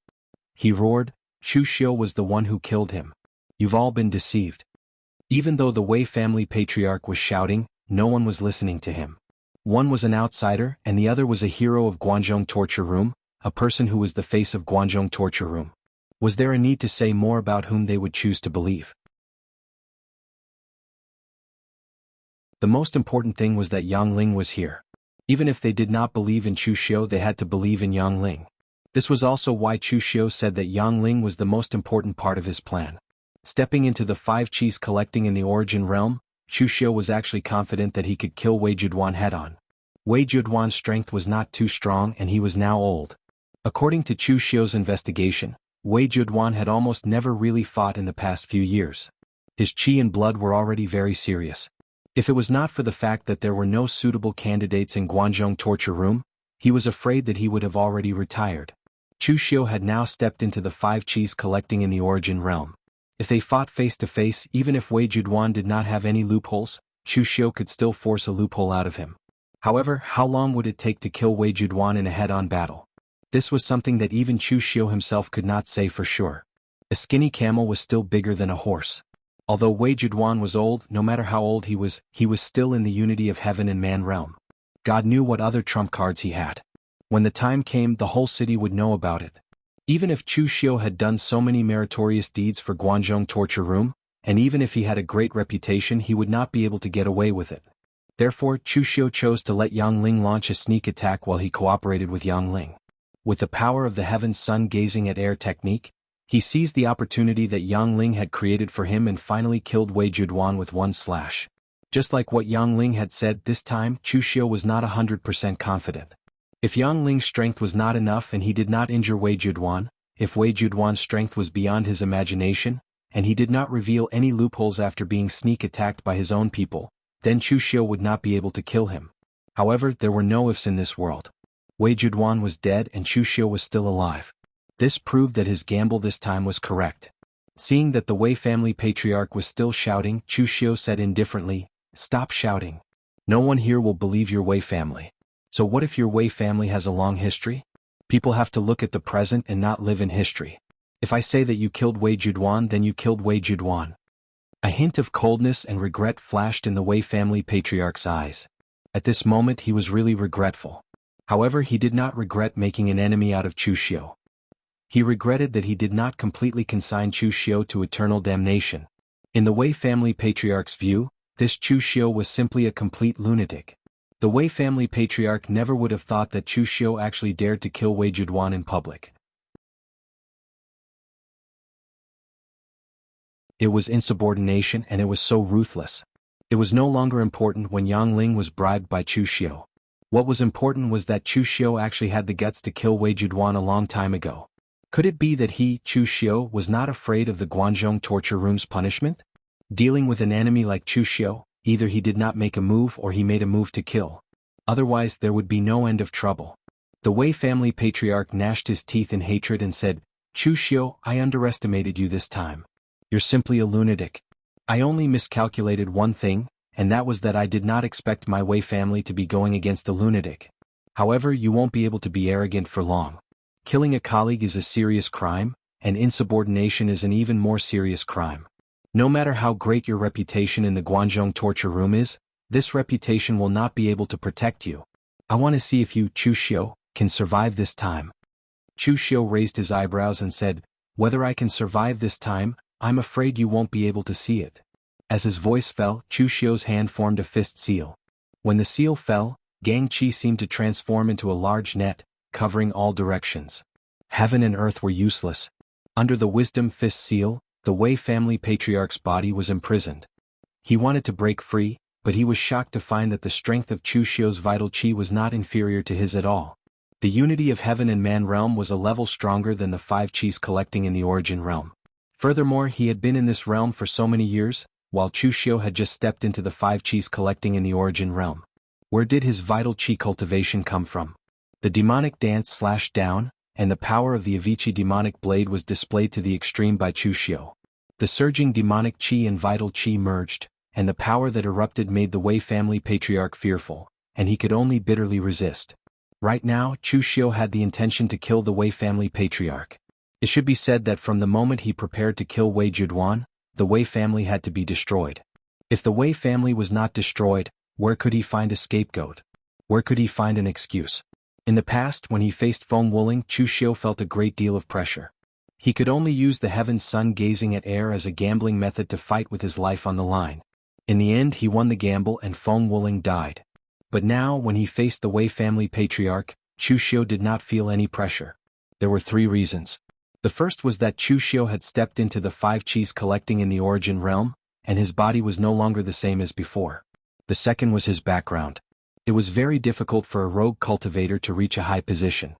He roared, "Chu Xiu was the one who killed him. You've all been deceived." Even though the Wei family patriarch was shouting, no one was listening to him. One was an outsider and the other was a hero of Guanzhong torture room, a person who was the face of Guanzhong torture room. Was there a need to say more about whom they would choose to believe? The most important thing was that Yang Ling was here. Even if they did not believe in Chu Xiu, they had to believe in Yang Ling. This was also why Chu Xiu said that Yang Ling was the most important part of his plan. Stepping into the 5 Qis collecting in the origin realm, Chu Xiu was actually confident that he could kill Wei Juduan head-on. Wei Juduan's strength was not too strong and he was now old. According to Chu Xiu's investigation, Wei Juduan had almost never really fought in the past few years. His qi and blood were already very serious. If it was not for the fact that there were no suitable candidates in Guanzhong torture room, he was afraid that he would have already retired. Chu Xiu had now stepped into the 5 Qis collecting in the origin realm. If they fought face to face, even if Wei Juduan did not have any loopholes, Chu Xiu could still force a loophole out of him. However, how long would it take to kill Wei Juduan in a head-on battle? This was something that even Chu Xiu himself could not say for sure. A skinny camel was still bigger than a horse. Although Wei Juduan was old, no matter how old he was still in the unity of heaven and man realm. God knew what other trump cards he had. When the time came, the whole city would know about it. Even if Chu Xiu had done so many meritorious deeds for Guanzhong torture room, and even if he had a great reputation, he would not be able to get away with it. Therefore, Chu Xiu chose to let Yang Ling launch a sneak attack while he cooperated with Yang Ling. With the power of the heaven's sun gazing at air technique, he seized the opportunity that Yang Ling had created for him and finally killed Wei Juduan with one slash. Just like what Yang Ling had said, this time Chu Xiu was not 100% confident. If Yang Ling's strength was not enough and he did not injure Wei Juduan, if Wei Juduan's strength was beyond his imagination, and he did not reveal any loopholes after being sneak attacked by his own people, then Chu Xiu would not be able to kill him. However, there were no ifs in this world. Wei Juduan was dead and Chu Xiu was still alive. This proved that his gamble this time was correct. Seeing that the Wei family patriarch was still shouting, Chu Xiu said indifferently, "Stop shouting. No one here will believe your Wei family. So what if your Wei family has a long history? People have to look at the present and not live in history. If I say that you killed Wei Juduan, then you killed Wei Juduan." A hint of coldness and regret flashed in the Wei family patriarch's eyes. At this moment he was really regretful. However, he did not regret making an enemy out of Chu Xiu. He regretted that he did not completely consign Chu Xiu to eternal damnation. In the Wei family patriarch's view, this Chu Xiu was simply a complete lunatic. The Wei family patriarch never would have thought that Chu Xiu actually dared to kill Wei Juduan in public. It was insubordination and it was so ruthless. It was no longer important when Yang Ling was bribed by Chu Xiu. What was important was that Chu Xiu actually had the guts to kill Wei Juduan a long time ago. Could it be that he, Chu Xiu, was not afraid of the Guanzhong torture room's punishment? Dealing with an enemy like Chu Xiu, either he did not make a move or he made a move to kill. otherwise there would be no end of trouble. The Wei family patriarch gnashed his teeth in hatred and said, Chu Xiu, I underestimated you this time. You're simply a lunatic. I only miscalculated one thing, and that was that I did not expect my Wei family to be going against a lunatic. However, you won't be able to be arrogant for long. Killing a colleague is a serious crime, and insubordination is an even more serious crime. No matter how great your reputation in the Guanzhong torture room is, this reputation will not be able to protect you. I want to see if you, Chu Xiu, can survive this time. Chu Xiu raised his eyebrows and said, Whether I can survive this time, I'm afraid you won't be able to see it. As his voice fell, Chu Xiu's hand formed a fist seal. When the seal fell, Gang Qi seemed to transform into a large net, covering all directions. Heaven and earth were useless. Under the wisdom fist seal, the Wei family patriarch's body was imprisoned. He wanted to break free, but he was shocked to find that the strength of Chu Xiu's vital qi was not inferior to his at all. The unity of heaven and man realm was a level stronger than the 5 qis collecting in the origin realm. Furthermore, he had been in this realm for so many years, while Chu Xiu had just stepped into the 5 qis collecting in the origin realm. Where did his vital qi cultivation come from? The demonic dance slashed down, and the power of the Avicii demonic blade was displayed to the extreme by Chu Xiu. The surging demonic qi and vital qi merged, and the power that erupted made the Wei family patriarch fearful, and he could only bitterly resist. Right now, Chu Xiu had the intention to kill the Wei family patriarch. It should be said that from the moment he prepared to kill Wei Juduan, the Wei family had to be destroyed. If the Wei family was not destroyed, where could he find a scapegoat? Where could he find an excuse? In the past, when he faced Feng Wuling, Chu Xiu felt a great deal of pressure. He could only use the heaven's sun gazing at air as a gambling method to fight with his life on the line. In the end, he won the gamble and Feng Wuling died. But now, when he faced the Wei family patriarch, Chu Xiu did not feel any pressure. There were 3 reasons. The first was that Chu Xiu had stepped into the 5 qis collecting in the origin realm, and his body was no longer the same as before. The second was his background. It was very difficult for a rogue cultivator to reach a high position.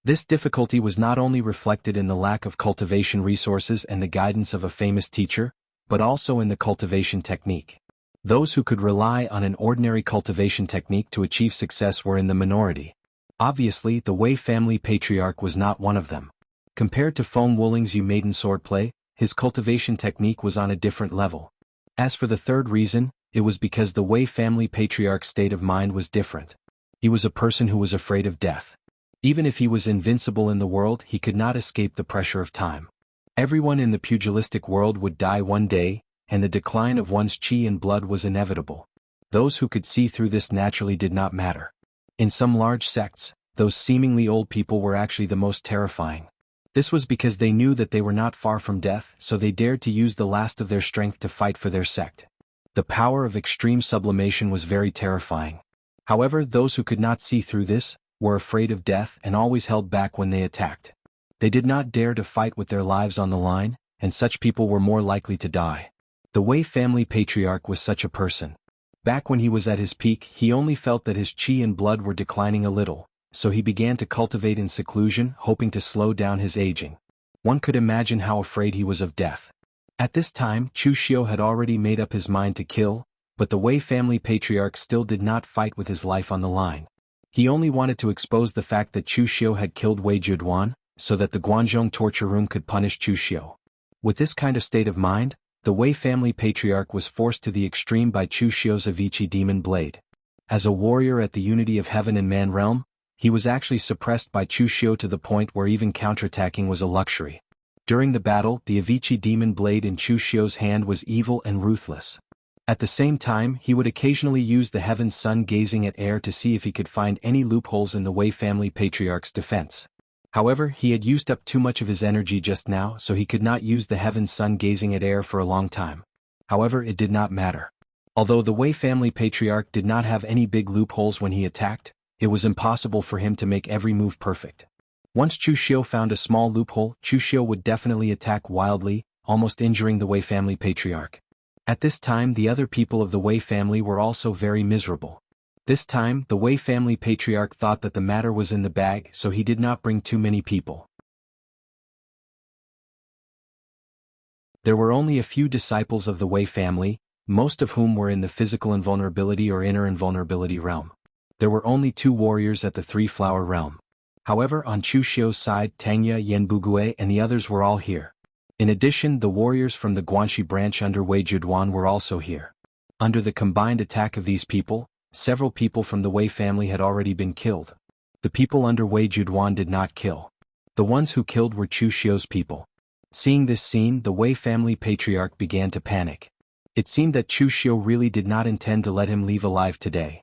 This difficulty was not only reflected in the lack of cultivation resources and the guidance of a famous teacher, but also in the cultivation technique. Those who could rely on an ordinary cultivation technique to achieve success were in the minority. Obviously, the Wei family patriarch was not one of them. Compared to Feng Wuling's Yu maiden swordplay, his cultivation technique was on a different level. As for the third reason, it was because the Wei family patriarch's state of mind was different. He was a person who was afraid of death. Even if he was invincible in the world, he could not escape the pressure of time. Everyone in the pugilistic world would die one day, and the decline of one's qi and blood was inevitable. Those who could see through this naturally did not matter. In some large sects, those seemingly old people were actually the most terrifying. This was because they knew that they were not far from death, so they dared to use the last of their strength to fight for their sect. The power of extreme sublimation was very terrifying. However, those who could not see through this were afraid of death and always held back when they attacked. They did not dare to fight with their lives on the line, and such people were more likely to die. The Wei family patriarch was such a person. Back when he was at his peak, he only felt that his qi and blood were declining a little, so he began to cultivate in seclusion, hoping to slow down his aging. One could imagine how afraid he was of death. At this time, Chu Xiu had already made up his mind to kill, but the Wei family patriarch still did not fight with his life on the line. He only wanted to expose the fact that Chu Xiu had killed Wei Juduan, so that the Guanzhong torture room could punish Chu Xiu. With this kind of state of mind, the Wei family patriarch was forced to the extreme by Chu Xiu's Avicii demon blade. As a warrior at the unity of heaven and man realm, he was actually suppressed by Chu Xiu to the point where even counterattacking was a luxury. During the battle, the Avicii demon blade in Chu Xiu's hand was evil and ruthless. At the same time, he would occasionally use the heaven's sun gazing at air to see if he could find any loopholes in the Wei family patriarch's defense. However, he had used up too much of his energy just now, so he could not use the heaven's sun gazing at air for a long time. However, it did not matter. Although the Wei family patriarch did not have any big loopholes when he attacked, it was impossible for him to make every move perfect. Once Chu Xiu found a small loophole, Chu Xiu would definitely attack wildly, almost injuring the Wei family patriarch. At this time, the other people of the Wei family were also very miserable. This time, the Wei family patriarch thought that the matter was in the bag, so he did not bring too many people. There were only a few disciples of the Wei family, most of whom were in the physical invulnerability or inner invulnerability realm. There were only 2 warriors at the 3-flower realm. However, on Chu Xiu's side, Tangya, Yanbugui and the others were all here. In addition, the warriors from the Guanxi branch under Wei Juduan were also here. Under the combined attack of these people, several people from the Wei family had already been killed. The people under Wei Juduan did not kill. The ones who killed were Chu Xiu's people. Seeing this scene, the Wei family patriarch began to panic. It seemed that Chu Xiu really did not intend to let him leave alive today.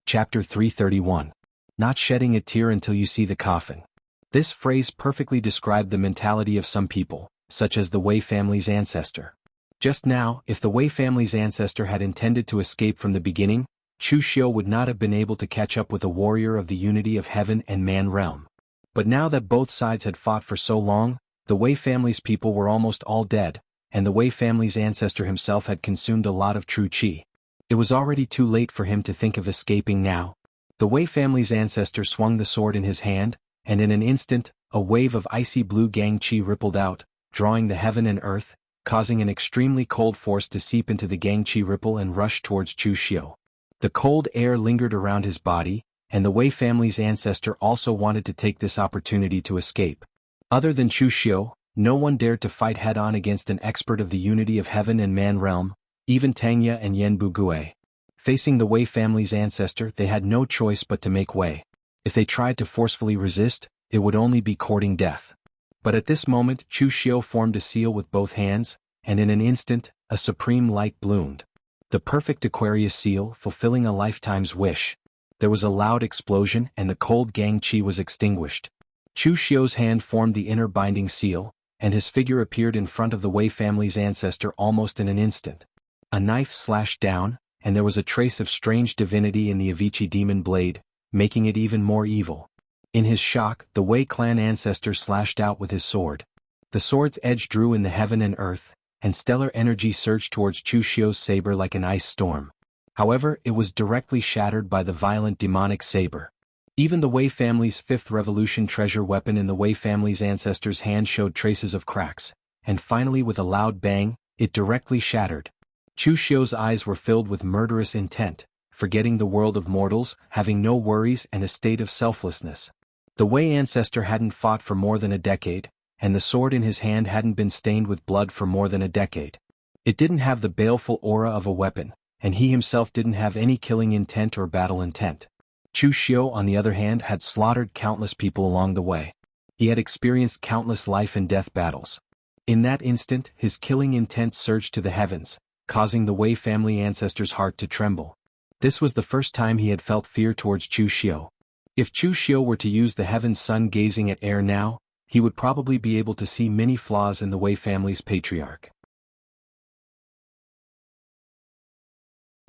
Chapter 331. Not shedding a tear until you see the coffin. This phrase perfectly described the mentality of some people, such as the Wei family's ancestor. Just now, if the Wei family's ancestor had intended to escape from the beginning, Chu Xiu would not have been able to catch up with a warrior of the unity of heaven and man realm. But now that both sides had fought for so long, the Wei family's people were almost all dead, and the Wei family's ancestor himself had consumed a lot of true qi. It was already too late for him to think of escaping now. The Wei family's ancestor swung the sword in his hand, and in an instant, a wave of icy blue gang qi rippled out, drawing the heaven and earth, causing an extremely cold force to seep into the gang qi ripple and rush towards Chu Xiu. The cold air lingered around his body, and the Wei family's ancestor also wanted to take this opportunity to escape. Other than Chu Xiu, no one dared to fight head-on against an expert of the unity of heaven and man realm, even Tangya and Yanbugui. Facing the Wei family's ancestor, they had no choice but to make way. If they tried to forcefully resist, it would only be courting death. But at this moment, Chu Xiu formed a seal with both hands, and in an instant, a supreme light bloomed. The perfect Aquarius seal, fulfilling a lifetime's wish. There was a loud explosion and the cold gang qi was extinguished. Chu Xiu's hand formed the inner binding seal, and his figure appeared in front of the Wei family's ancestor almost in an instant. A knife slashed down, and there was a trace of strange divinity in the Avicii demon blade, making it even more evil. In his shock, the Wei clan ancestor slashed out with his sword. The sword's edge drew in the heaven and earth, and stellar energy surged towards Chu Xiu's saber like an ice storm. However, it was directly shattered by the violent demonic saber. Even the Wei family's 5th revolution treasure weapon in the Wei family's ancestor's hand showed traces of cracks, and finally with a loud bang, it directly shattered. Chu Xiu's eyes were filled with murderous intent, forgetting the world of mortals, having no worries and a state of selflessness. The Wei ancestor hadn't fought for more than a decade, and the sword in his hand hadn't been stained with blood for more than a decade. It didn't have the baleful aura of a weapon, and he himself didn't have any killing intent or battle intent. Chu Xiu, on the other hand, had slaughtered countless people along the way. He had experienced countless life and death battles. In that instant, his killing intent surged to the heavens, causing the Wei family ancestor's heart to tremble. This was the first time he had felt fear towards Chu Xiu. If Chu Xiu were to use the heaven's sun gazing at air now, he would probably be able to see many flaws in the Wei family's patriarch.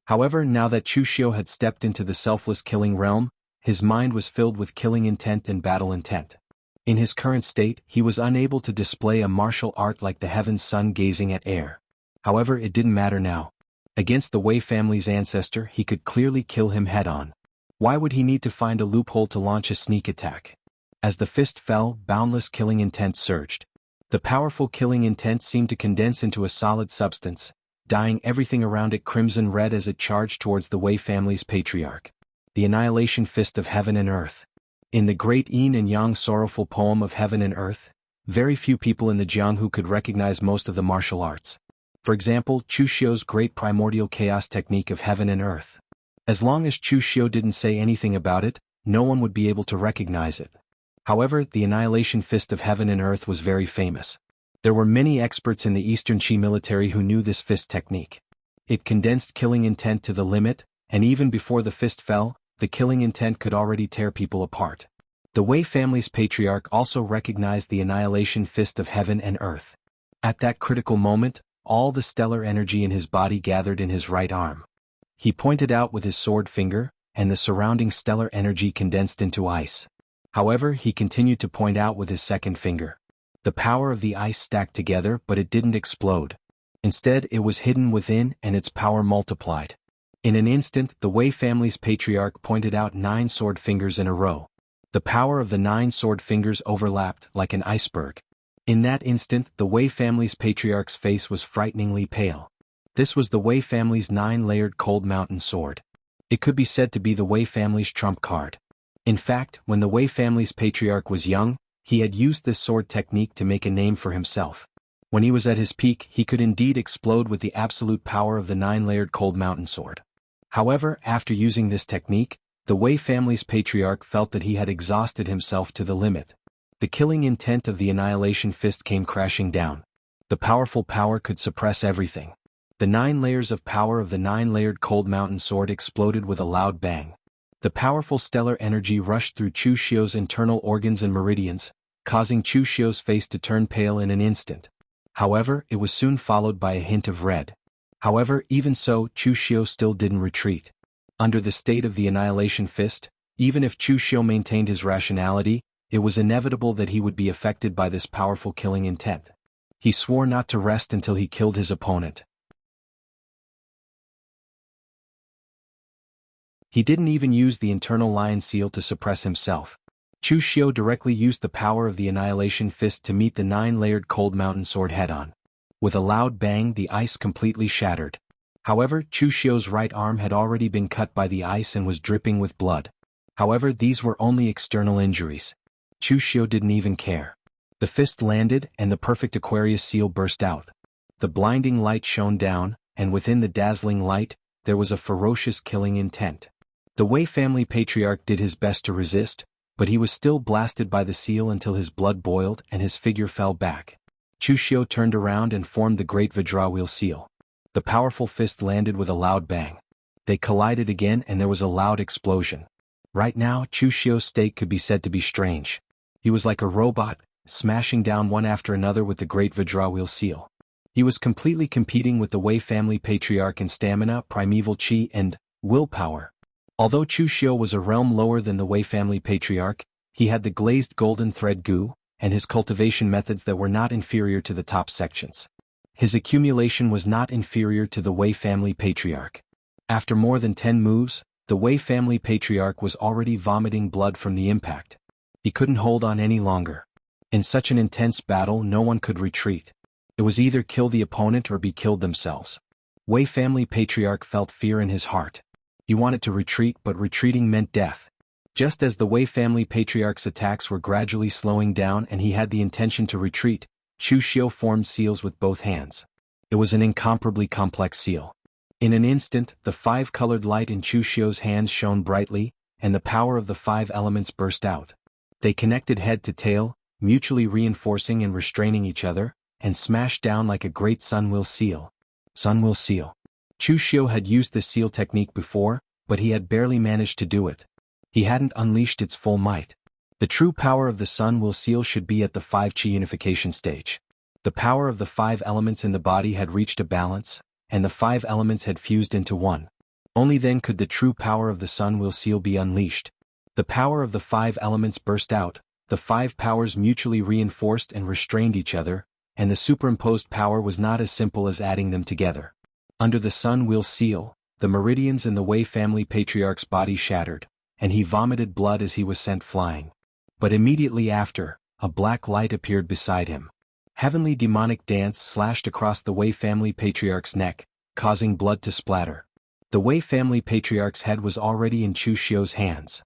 However, now that Chu Xiu had stepped into the selfless killing realm, his mind was filled with killing intent and battle intent. In his current state, he was unable to display a martial art like the heaven's sun gazing at air. However, it didn't matter now. Against the Wei family's ancestor, he could clearly kill him head-on. Why would he need to find a loophole to launch a sneak attack? As the fist fell, boundless killing intent surged. The powerful killing intent seemed to condense into a solid substance, dyeing everything around it crimson red as it charged towards the Wei family's patriarch. The annihilation fist of heaven and earth. In the great Yin and Yang sorrowful poem of Heaven and Earth, very few people in the Jianghu could recognize most of the martial arts. For example, Chu Xiu's great primordial chaos technique of Heaven and Earth. As long as Chu Xiu didn't say anything about it, no one would be able to recognize it. However, the annihilation fist of Heaven and Earth was very famous. There were many experts in the Eastern Qi military who knew this fist technique. It condensed killing intent to the limit, and even before the fist fell, the killing intent could already tear people apart. The Wei family's patriarch also recognized the annihilation fist of Heaven and Earth. At that critical moment, all the stellar energy in his body gathered in his right arm. He pointed out with his sword finger, and the surrounding stellar energy condensed into ice. However, he continued to point out with his second finger. The power of the ice stacked together, but it didn't explode. Instead, it was hidden within, and its power multiplied. In an instant, the Wei family's patriarch pointed out 9 sword fingers in a row. The The power of the 9 sword fingers overlapped like an iceberg. In that instant, the Wei family's patriarch's face was frighteningly pale. This was the Wei family's 9-layered cold mountain sword. It could be said to be the Wei family's trump card. In fact, when the Wei family's patriarch was young, he had used this sword technique to make a name for himself. When he was at his peak, he could indeed explode with the absolute power of the 9-layered cold mountain sword. However, after using this technique, the Wei family's patriarch felt that he had exhausted himself to the limit. The killing intent of the annihilation fist came crashing down. The powerful power could suppress everything. The 9 layers of power of the 9-layered cold mountain sword exploded with a loud bang. The powerful stellar energy rushed through Chu Xiu's internal organs and meridians, causing Chu Xiu's face to turn pale in an instant. However, it was soon followed by a hint of red. However, even so, Chu Xiu still didn't retreat. Under the state of the annihilation fist, even if Chu Xiu maintained his rationality, it was inevitable that he would be affected by this powerful killing intent. He swore not to rest until he killed his opponent. He didn't even use the internal lion seal to suppress himself. Chu Xiu directly used the power of the annihilation fist to meet the 9-layered cold mountain sword head-on. With a loud bang, the ice completely shattered. However, Chu Xiu's right arm had already been cut by the ice and was dripping with blood. However, these were only external injuries. Chu Xiu didn't even care. The fist landed and the perfect Aquarius seal burst out. The blinding light shone down, and within the dazzling light, there was a ferocious killing intent. The Wei family patriarch did his best to resist, but he was still blasted by the seal until his blood boiled and his figure fell back. Chu Xiu turned around and formed the great Vajrawheel seal. The powerful fist landed with a loud bang. They collided again and there was a loud explosion. Right now, Chu Xiu's state could be said to be strange. He was like a robot, smashing down one after another with the great Vajrawheel seal. He was completely competing with the Wei family patriarch in stamina, primeval chi, and willpower. Although Chu Xiu was a realm lower than the Wei family patriarch, he had the glazed golden thread gu, and his cultivation methods that were not inferior to the top sections. His accumulation was not inferior to the Wei family patriarch. After more than 10 moves, the Wei family patriarch was already vomiting blood from the impact. He couldn't hold on any longer. In such an intense battle, no one could retreat. It was either kill the opponent or be killed themselves. Wei family patriarch felt fear in his heart. He wanted to retreat, but retreating meant death. Just as the Wei family patriarch's attacks were gradually slowing down and he had the intention to retreat, Chu Xiu formed seals with both hands. It was an incomparably complex seal. In an instant, the 5-colored light in Chu Xiu's hands shone brightly, and the power of the 5 elements burst out. They connected head to tail, mutually reinforcing and restraining each other, and smashed down like a great sunwheel seal. Sunwheel seal. Chu Xiu had used this seal technique before, but he had barely managed to do it. He hadn't unleashed its full might. The true power of the sunwheel seal should be at the 5 chi unification stage. The power of the 5 elements in the body had reached a balance, and the 5 elements had fused into one. Only then could the true power of the sunwheel seal be unleashed. The power of the 5 elements burst out, the 5 powers mutually reinforced and restrained each other, and the superimposed power was not as simple as adding them together. Under the sunwheel seal, the meridians in the Wei family patriarch's body shattered, and he vomited blood as he was sent flying. But immediately after, a black light appeared beside him. Heavenly demonic dance slashed across the Wei family patriarch's neck, causing blood to splatter. The Wei family patriarch's head was already in Chu Xiu's hands.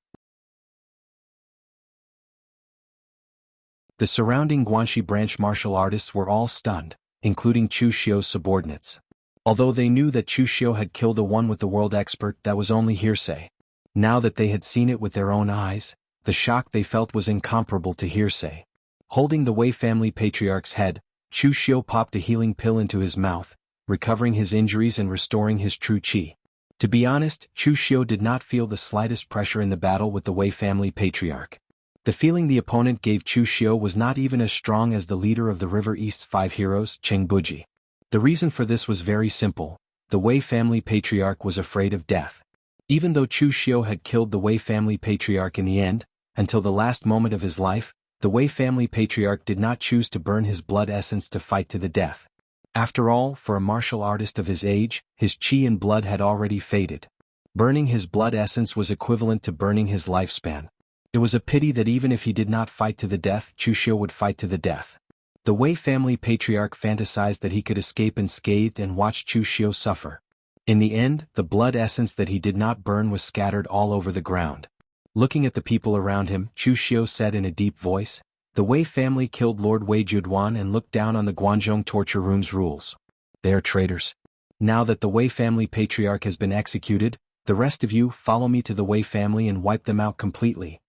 The surrounding Guanxi branch martial artists were all stunned, including Chu Xiu's subordinates. Although they knew that Chu Xiu had killed the one with the world expert, that was only hearsay. Now that they had seen it with their own eyes, the shock they felt was incomparable to hearsay. Holding the Wei family patriarch's head, Chu Xiu popped a healing pill into his mouth, recovering his injuries and restoring his true chi. To be honest, Chu Xiu did not feel the slightest pressure in the battle with the Wei family patriarch. The feeling the opponent gave Chu Xiu was not even as strong as the leader of the River East's 5 heroes, Cheng Buji. The reason for this was very simple. The Wei family patriarch was afraid of death. Even though Chu Xiu had killed the Wei family patriarch in the end, until the last moment of his life, the Wei family patriarch did not choose to burn his blood essence to fight to the death. After all, for a martial artist of his age, his chi and blood had already faded. Burning his blood essence was equivalent to burning his lifespan. It was a pity that even if he did not fight to the death, Chu Xiu would fight to the death. The Wei family patriarch fantasized that he could escape unscathed and watch Chu Xiu suffer. In the end, the blood essence that he did not burn was scattered all over the ground. Looking at the people around him, Chu Xiu said in a deep voice, "The Wei family killed Lord Wei Juduan and looked down on the Guanzhong torture room's rules. They are traitors. Now that the Wei family patriarch has been executed, the rest of you follow me to the Wei family and wipe them out completely."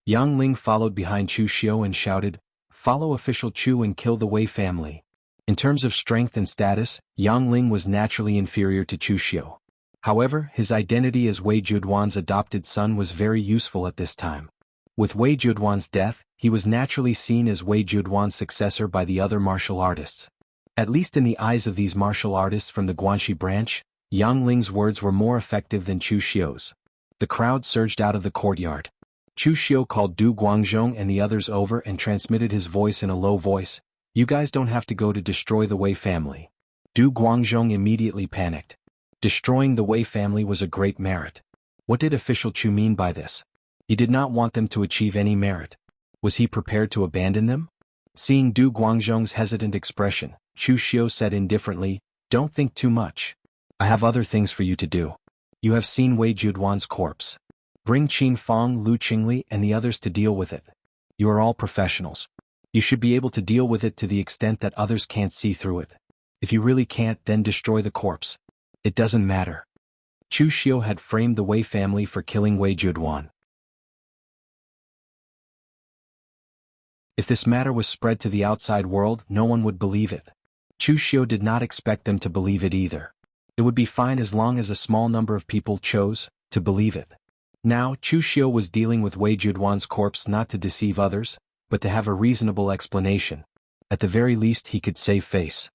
Yang Ling followed behind Chu Xiu and shouted, "Follow official Chu and kill the Wei family." In terms of strength and status, Yang Ling was naturally inferior to Chu Xiu. However, his identity as Wei Juduan's adopted son was very useful at this time. With Wei Juduan's death, he was naturally seen as Wei Juduan's successor by the other martial artists. At least in the eyes of these martial artists from the Guanxi branch, Yang Ling's words were more effective than Chu Xiu's. The crowd surged out of the courtyard. Chu Xiu called Du Guangzhong and the others over and transmitted his voice in a low voice, "You guys don't have to go to destroy the Wei family." Du Guangzhong immediately panicked. Destroying the Wei family was a great merit. What did official Chu mean by this? He did not want them to achieve any merit. Was he prepared to abandon them? Seeing Du Guangzhong's hesitant expression, Chu Xiu said indifferently, "Don't think too much. I have other things for you to do. You have seen Wei Juduan's corpse. Bring Qin Fong, Lu Qingli and the others to deal with it. You are all professionals. You should be able to deal with it to the extent that others can't see through it. If you really can't, then destroy the corpse. It doesn't matter." Chu Xiu had framed the Wei family for killing Wei Juduan. If this matter was spread to the outside world, no one would believe it. Chu Xiu did not expect them to believe it either. It would be fine as long as a small number of people chose to believe it. Now, Chu Xiu was dealing with Wei Juduan's corpse not to deceive others, but to have a reasonable explanation. At the very least he could save face.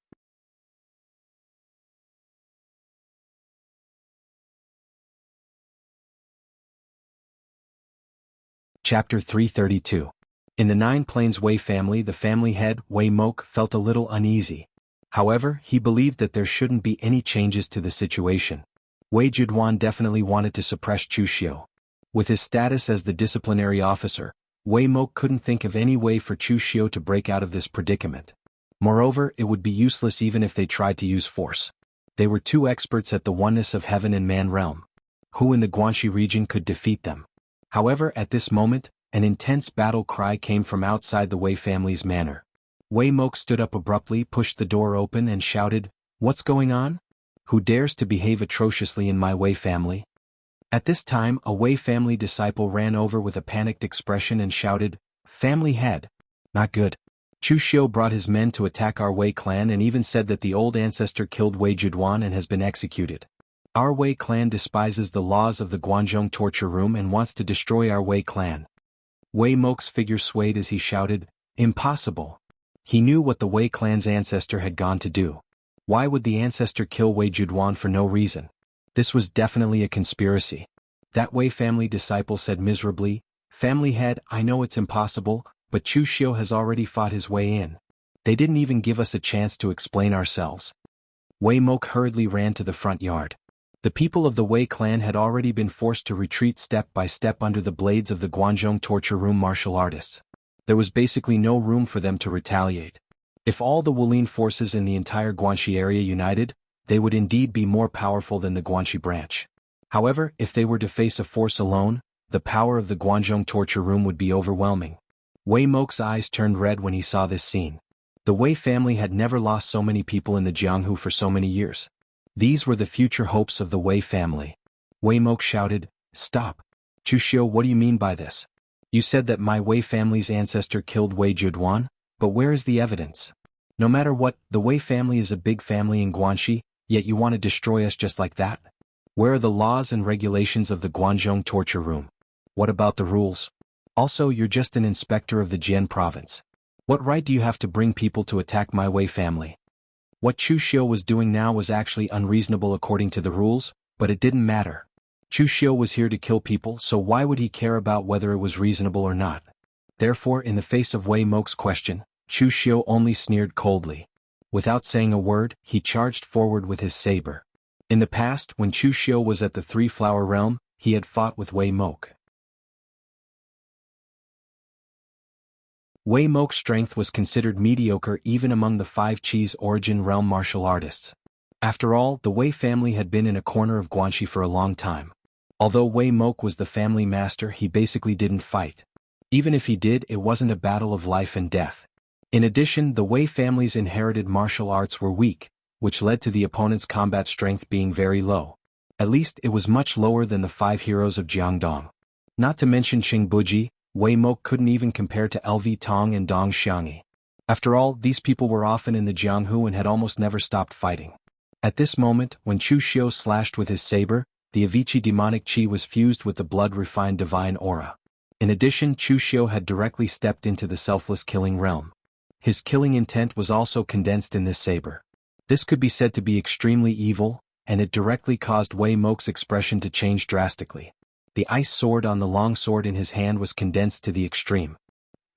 Chapter 332. In the Nine Plains Wei family, the family head, Wei Mok, felt a little uneasy. However, he believed that there shouldn't be any changes to the situation. Wei Juduan definitely wanted to suppress Chu Xiu. With his status as the disciplinary officer, Wei Mok couldn't think of any way for Chu Xiu to break out of this predicament. Moreover, it would be useless even if they tried to use force. They were two experts at the oneness of heaven and man realm. Who in the Guanxi region could defeat them? However, at this moment, an intense battle cry came from outside the Wei family's manor. Wei Mok stood up abruptly, pushed the door open and shouted, "What's going on? Who dares to behave atrociously in my Wei family?" At this time, a Wei family disciple ran over with a panicked expression and shouted, "Family head. Not good. Chu Xiu brought his men to attack our Wei clan and even said that the old ancestor killed Wei Juduan and has been executed. Our Wei clan despises the laws of the Guanzhong torture room and wants to destroy our Wei clan." Wei Mok's figure swayed as he shouted, "Impossible." He knew what the Wei clan's ancestor had gone to do. Why would the ancestor kill Wei Juduan for no reason? This was definitely a conspiracy. That Wei family disciple said miserably, "Family head, I know it's impossible, but Chu Xiu has already fought his way in. They didn't even give us a chance to explain ourselves." Wei Mok hurriedly ran to the front yard. The people of the Wei clan had already been forced to retreat step by step under the blades of the Guanzhong torture room martial artists. There was basically no room for them to retaliate. If all the Wulin forces in the entire Guanxi area united, they would indeed be more powerful than the Guanxi branch. However, if they were to face a force alone, the power of the Guanzhong torture room would be overwhelming. Wei Mok's eyes turned red when he saw this scene. The Wei family had never lost so many people in the Jianghu for so many years. These were the future hopes of the Wei family. Wei Mok shouted, "Stop. Chu Xiu, what do you mean by this? You said that my Wei family's ancestor killed Wei Juduan, but where is the evidence? No matter what, the Wei family is a big family in Guanxi, yet you want to destroy us just like that? Where are the laws and regulations of the Guanzhong torture room? What about the rules? Also, you're just an inspector of the Jian province. What right do you have to bring people to attack my Wei family?" What Chu Xiu was doing now was actually unreasonable according to the rules, but it didn't matter. Chu Xiu was here to kill people, so why would he care about whether it was reasonable or not? Therefore, in the face of Wei Mok's question, Chu Xiu only sneered coldly. Without saying a word, he charged forward with his saber. In the past, when Chu Xiu was at the Three Flower Realm, he had fought with Wei Mok. Wei Mok's strength was considered mediocre even among the 5 Chi's origin realm martial artists. After all, the Wei family had been in a corner of Guanxi for a long time. Although Wei Mok was the family master, he basically didn't fight. Even if he did, it wasn't a battle of life and death. In addition, the Wei family's inherited martial arts were weak, which led to the opponent's combat strength being very low. At least it was much lower than the 5 heroes of Jiangdong. Not to mention Qing Buji, Wei Mok couldn't even compare to LV Tong and Dong Xiangyi. After all, these people were often in the Jianghu and had almost never stopped fighting. At this moment, when Chu Xiu slashed with his saber, the Avicii demonic qi was fused with the blood-refined divine aura. In addition, Chu Xiu had directly stepped into the selfless killing realm. His killing intent was also condensed in this saber. This could be said to be extremely evil, and it directly caused Wei Mok's expression to change drastically. The ice sword on the long sword in his hand was condensed to the extreme.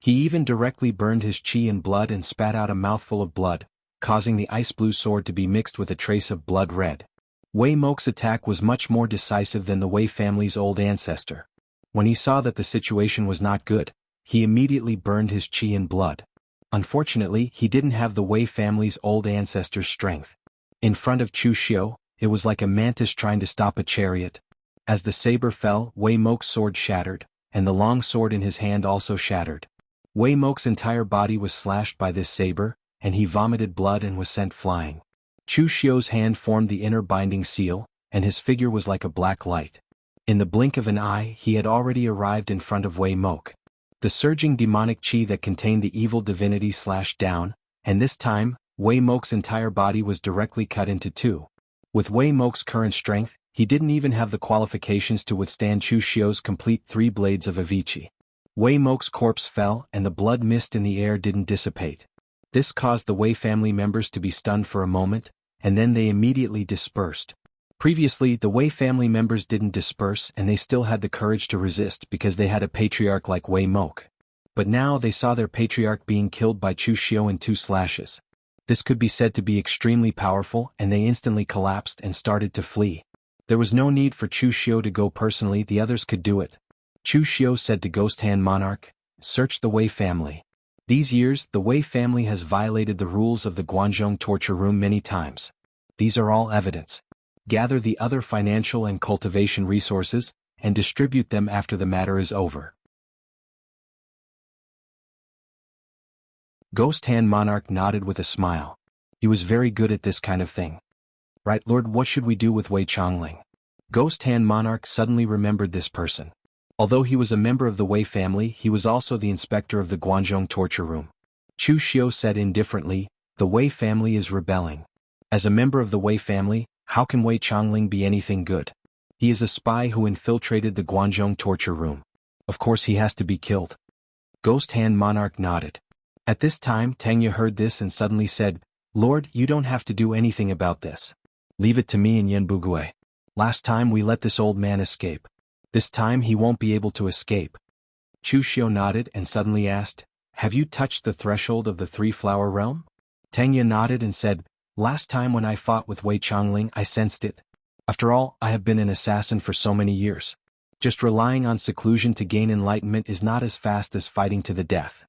He even directly burned his qi in blood and spat out a mouthful of blood, causing the ice blue sword to be mixed with a trace of blood red. Wei Mok's attack was much more decisive than the Wei family's old ancestor. When he saw that the situation was not good, he immediately burned his qi in blood. Unfortunately, he didn't have the Wei family's old ancestor's strength. In front of Chu Xiu, it was like a mantis trying to stop a chariot. As the saber fell, Wei Mok's sword shattered, and the long sword in his hand also shattered. Wei Mok's entire body was slashed by this saber, and he vomited blood and was sent flying. Chu Xiu's hand formed the inner binding seal, and his figure was like a black light. In the blink of an eye, he had already arrived in front of Wei Mok. The surging demonic qi that contained the evil divinity slashed down, and this time, Wei Mok's entire body was directly cut into two. With Wei Mok's current strength, he didn't even have the qualifications to withstand Chu Xiu's complete 3 blades of Avicii. Wei Mok's corpse fell, and the blood mist in the air didn't dissipate. This caused the Wei family members to be stunned for a moment, and then they immediately dispersed. Previously, the Wei family members didn't disperse and they still had the courage to resist because they had a patriarch like Wei Mok. But now they saw their patriarch being killed by Chu Xiu in 2 slashes. This could be said to be extremely powerful, and they instantly collapsed and started to flee. There was no need for Chu Xiu to go personally, the others could do it. Chu Xiu said to Ghost Hand Monarch, "Search the Wei family. These years, the Wei family has violated the rules of the Guanzhong torture room many times. These are all evidence. Gather the other financial and cultivation resources, and distribute them after the matter is over." Ghost Hand Monarch nodded with a smile. He was very good at this kind of thing. "Right, Lord, what should we do with Wei Changling?" Ghost Hand Monarch suddenly remembered this person. Although he was a member of the Wei family, he was also the inspector of the Guanzhong torture room. Chu Xiu said indifferently, "The Wei family is rebelling. As a member of the Wei family, how can Wei Changling be anything good? He is a spy who infiltrated the Guanzhong torture room. Of course he has to be killed." Ghost Hand Monarch nodded. At this time, Tangya heard this and suddenly said, "Lord, you don't have to do anything about this. Leave it to me and Yanbugui. Last time we let this old man escape. This time he won't be able to escape." Chu Xiu nodded and suddenly asked, "Have you touched the threshold of the 3-flower realm?" Tangya nodded and said, "Last time when I fought with Wei Changling I sensed it. After all, I have been an assassin for so many years. Just relying on seclusion to gain enlightenment is not as fast as fighting to the death."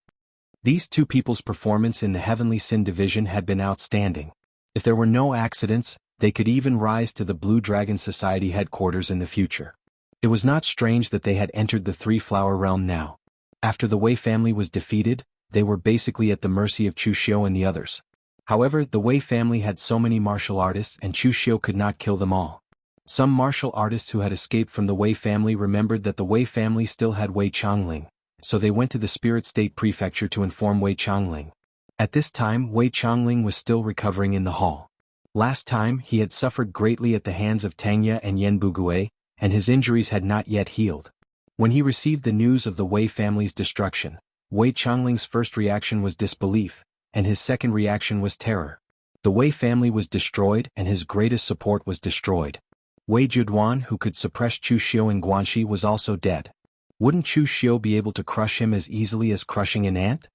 These 2 people's performance in the Heavenly Sin Division had been outstanding. If there were no accidents, they could even rise to the Blue Dragon Society headquarters in the future. It was not strange that they had entered the 3-flower realm now. After the Wei family was defeated, they were basically at the mercy of Chu Xiu and the others. However, the Wei family had so many martial artists and Chu Xiu could not kill them all. Some martial artists who had escaped from the Wei family remembered that the Wei family still had Wei Changling, so they went to the Spirit State Prefecture to inform Wei Changling. At this time, Wei Changling was still recovering in the hall. Last time, he had suffered greatly at the hands of Tangya and Yanbugui, and his injuries had not yet healed. When he received the news of the Wei family's destruction, Wei Changling's first reaction was disbelief, and his second reaction was terror. The Wei family was destroyed and his greatest support was destroyed. Wei Juduan, who could suppress Chu Xiu in Guanxi, was also dead. Wouldn't Chu Xiu be able to crush him as easily as crushing an ant?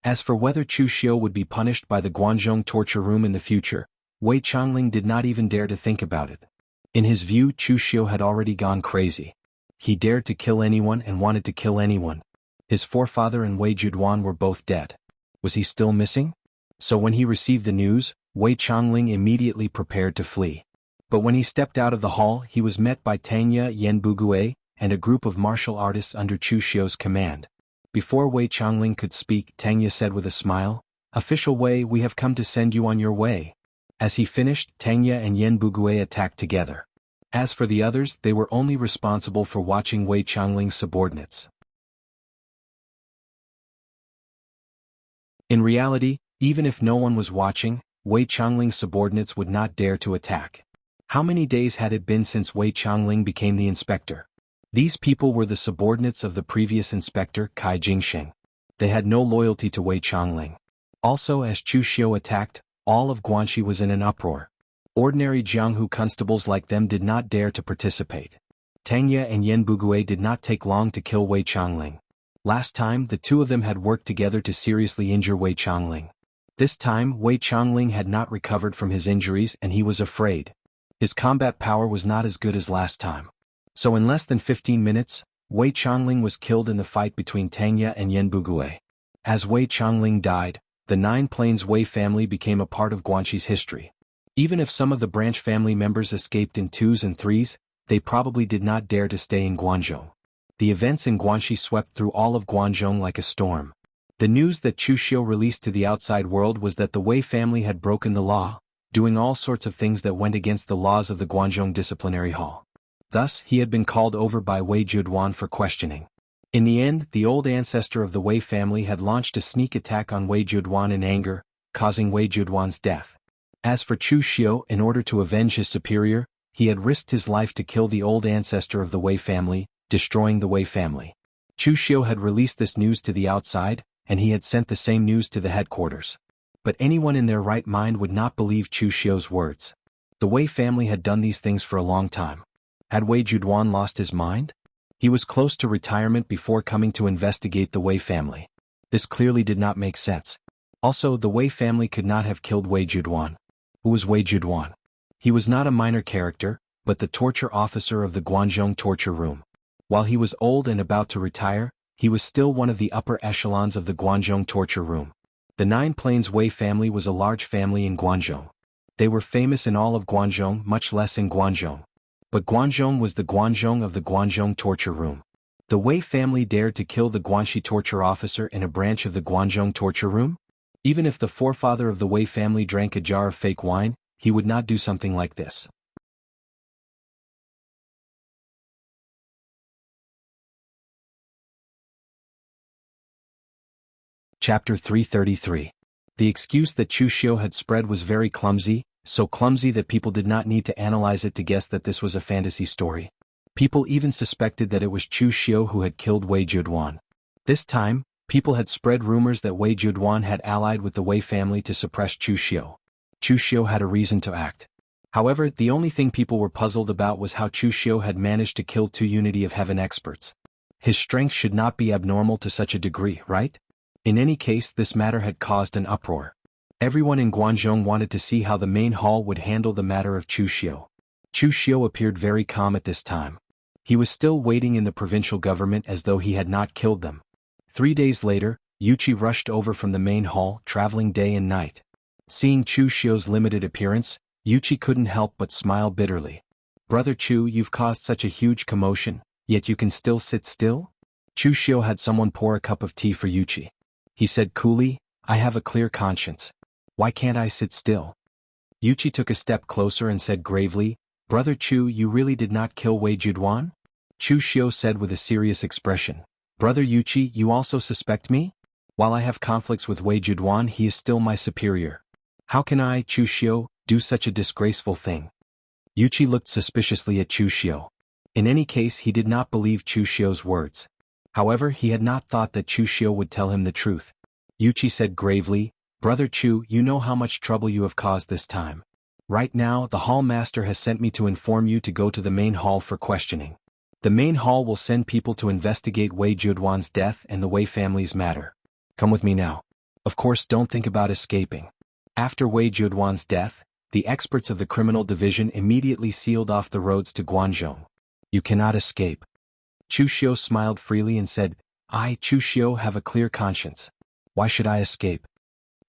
As for whether Chu Xiu would be punished by the Guanzhong torture room in the future, Wei Changling did not even dare to think about it. In his view, Chu Xiu had already gone crazy. He dared to kill anyone and wanted to kill anyone. His forefather and Wei Juduan were both dead. Was he still missing? So when he received the news, Wei Chongling immediately prepared to flee. But when he stepped out of the hall, he was met by Tanya Yenbugue and a group of martial artists under Chu Xiu's command. Before Wei Chongling could speak, Tanya said with a smile, "Official Wei, we have come to send you on your way." As he finished, Tanya and Yenbugue attacked together. As for the others, they were only responsible for watching Wei Chongling's subordinates. In reality, even if no one was watching, Wei Chongling's subordinates would not dare to attack. How many days had it been since Wei Chongling became the inspector? These people were the subordinates of the previous inspector, Kai Jingsheng. They had no loyalty to Wei Chongling. Also, as Chu Xiu attacked, all of Guanxi was in an uproar. Ordinary Jianghu constables like them did not dare to participate. Tanya and Yenbugue did not take long to kill Wei Chongling. Last time, the two of them had worked together to seriously injure Wei Chongling. This time, Wei Chongling had not recovered from his injuries and he was afraid. His combat power was not as good as last time. So in less than 15 minutes, Wei Chongling was killed in the fight between Tanya and Yenbugue. As Wei Chongling died, the Nine Plains Wei family became a part of Guanxi's history. Even if some of the branch family members escaped in 2s and 3s, they probably did not dare to stay in Guangzhou. The events in Guanxi swept through all of Guangzhou like a storm. The news that Chu Xiu released to the outside world was that the Wei family had broken the law, doing all sorts of things that went against the laws of the Guangzhou Disciplinary Hall. Thus, he had been called over by Wei Juduan for questioning. In the end, the old ancestor of the Wei family had launched a sneak attack on Wei Juduan in anger, causing Wei Juduan's death. As for Chu Xiu, in order to avenge his superior, he had risked his life to kill the old ancestor of the Wei family, destroying the Wei family. Chu Xiu had released this news to the outside, and he had sent the same news to the headquarters. But anyone in their right mind would not believe Chu Xiu's words. The Wei family had done these things for a long time. Had Wei Juduan lost his mind? He was close to retirement before coming to investigate the Wei family. This clearly did not make sense. Also, the Wei family could not have killed Wei Juduan. Who was Wei Juduan? He was not a minor character, but the torture officer of the Guangzhou torture room. While he was old and about to retire, he was still one of the upper echelons of the Guangzhou torture room. The Nine Plains Wei family was a large family in Guangzhou. They were famous in all of Guangzhou, much less in Guangzhou. But Guangzhou was the Guangzhou of the Guangzhou torture room. The Wei family dared to kill the Guanxi torture officer in a branch of the Guangzhou torture room? Even if the forefather of the Wei family drank a jar of fake wine, he would not do something like this. Chapter 333. The excuse that Chu Xiu had spread was very clumsy, so clumsy that people did not need to analyze it to guess that this was a fantasy story. People even suspected that it was Chu Xiu who had killed Wei Juduan. This time, people had spread rumors that Wei Juduan had allied with the Wei family to suppress Chu Xiu. Chu Xiu had a reason to act. However, the only thing people were puzzled about was how Chu Xiu had managed to kill two Unity of Heaven experts. His strength should not be abnormal to such a degree, right? In any case, this matter had caused an uproar. Everyone in Guangzhou wanted to see how the main hall would handle the matter of Chu Xiu. Chu Xiu appeared very calm at this time. He was still waiting in the provincial government as though he had not killed them. 3 days later, Yuchi rushed over from the main hall, traveling day and night. Seeing Chu Xiu's limited appearance, Yuchi couldn't help but smile bitterly. "Brother Chu, you've caused such a huge commotion, yet you can still sit still?" Chu Xiu had someone pour a cup of tea for Yuchi. He said coolly, "I have a clear conscience. Why can't I sit still?" Yuchi took a step closer and said gravely, "Brother Chu, you really did not kill Wei Juduan?" Chu Xiu said with a serious expression, "Brother Yuchi, you also suspect me? While I have conflicts with Wei Juduan, he is still my superior. How can I, Chu Xiu, do such a disgraceful thing?" Yuchi looked suspiciously at Chu Xiu. In any case, he did not believe Chu Xiu's words. However, he had not thought that Chu Xiu would tell him the truth. Yuchi said gravely, "Brother Chu, you know how much trouble you have caused this time. Right now, the hall master has sent me to inform you to go to the main hall for questioning. The main hall will send people to investigate Wei Juduan's death and the Wei family's matter. Come with me now. Of course, don't think about escaping." After Wei Juduan's death, the experts of the criminal division immediately sealed off the roads to Guangzhou. "You cannot escape." Chu Xiu smiled freely and said, I, Chu Xiu, have a clear conscience. Why should I escape?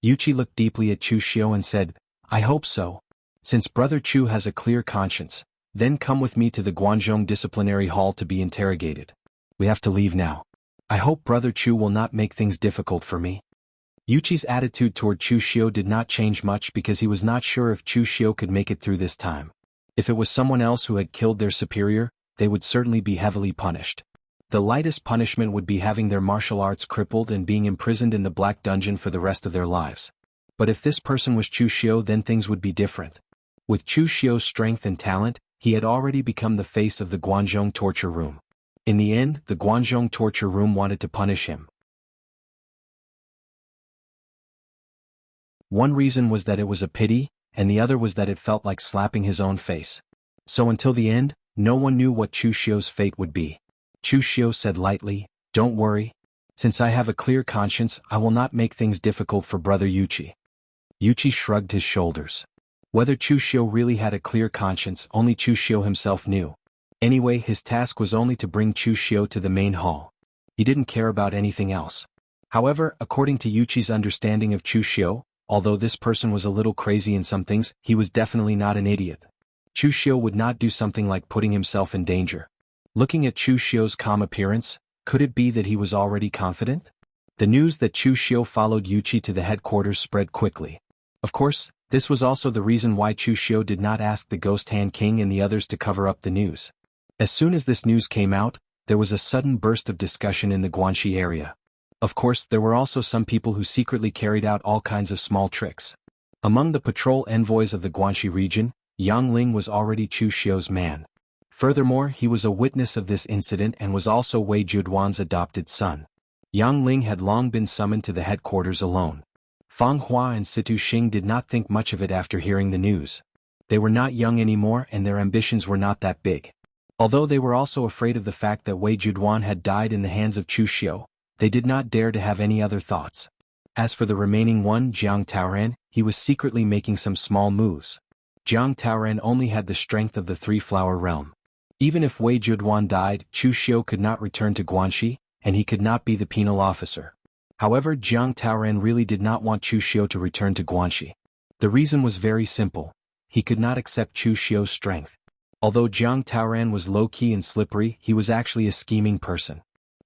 Yuchi looked deeply at Chu Xiu and said, I hope so. Since Brother Chu has a clear conscience, then come with me to the Guanzhong Disciplinary Hall to be interrogated. We have to leave now. I hope Brother Chu will not make things difficult for me. Yuchi's attitude toward Chu Xiu did not change much because he was not sure if Chu Xiu could make it through this time. If it was someone else who had killed their superior, they would certainly be heavily punished. The lightest punishment would be having their martial arts crippled and being imprisoned in the Black Dungeon for the rest of their lives. But if this person was Chu Xiu, then things would be different. With Chu Xiu's strength and talent, he had already become the face of the Guanzhong torture room. In the end, the Guanzhong torture room wanted to punish him. One reason was that it was a pity, and the other was that it felt like slapping his own face. So until the end, no one knew what Chu Xiu's fate would be. Chu Xiu said lightly, Don't worry. Since I have a clear conscience, I will not make things difficult for Brother Yuchi. Yuchi shrugged his shoulders. Whether Chu Xiu really had a clear conscience, only Chu Xiu himself knew. Anyway, his task was only to bring Chu Xiu to the main hall. He didn't care about anything else. However, according to Yuchi's understanding of Chu Xiu, although this person was a little crazy in some things, he was definitely not an idiot. Chu Xiu would not do something like putting himself in danger. Looking at Chu Xiu's calm appearance, could it be that he was already confident? The news that Chu Xiu followed Yuchi to the headquarters spread quickly. Of course, this was also the reason why Chu Xiu did not ask the Ghost Hand King and the others to cover up the news. As soon as this news came out, there was a sudden burst of discussion in the Guanxi area. Of course, there were also some people who secretly carried out all kinds of small tricks. Among the patrol envoys of the Guanxi region, Yang Ling was already Chu Xiu's man. Furthermore, he was a witness of this incident and was also Wei Juduan's adopted son. Yang Ling had long been summoned to the headquarters alone. Fang Hua and Situ Xing did not think much of it after hearing the news. They were not young anymore and their ambitions were not that big. Although they were also afraid of the fact that Wei Juduan had died in the hands of Chu Xiu, they did not dare to have any other thoughts. As for the remaining one, Jiang Taoran, he was secretly making some small moves. Jiang Taoran only had the strength of the three-flower realm. Even if Wei Juduan died, Chu Xiu could not return to Guanxi, and he could not be the penal officer. However, Jiang Taoran really did not want Chu Xiu to return to Guanxi. The reason was very simple. He could not accept Chu Xiu's strength. Although Jiang Taoran was low-key and slippery, he was actually a scheming person.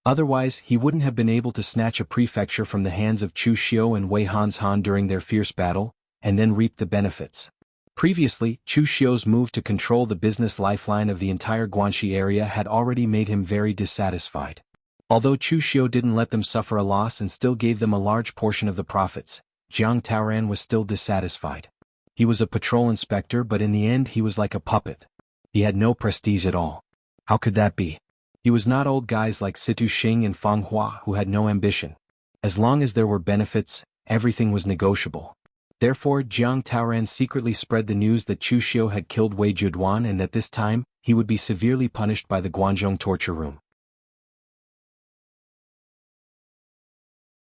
Otherwise, he wouldn't have been able to snatch a prefecture from the hands of Chu Xiu and Wei Hanshan during their fierce battle, and then reap the benefits. Previously, Chu Xiu's move to control the business lifeline of the entire Guanxi area had already made him very dissatisfied. Although Chu Xiu didn't let them suffer a loss and still gave them a large portion of the profits, Jiang Taoran was still dissatisfied. He was a patrol inspector, but in the end he was like a puppet. He had no prestige at all. How could that be? He was not old guys like Situ Xing and Fang Hua who had no ambition. As long as there were benefits, everything was negotiable. Therefore, Jiang Taoran secretly spread the news that Chu Xiu had killed Wei Juduan and that this time, he would be severely punished by the Guanzhong torture room.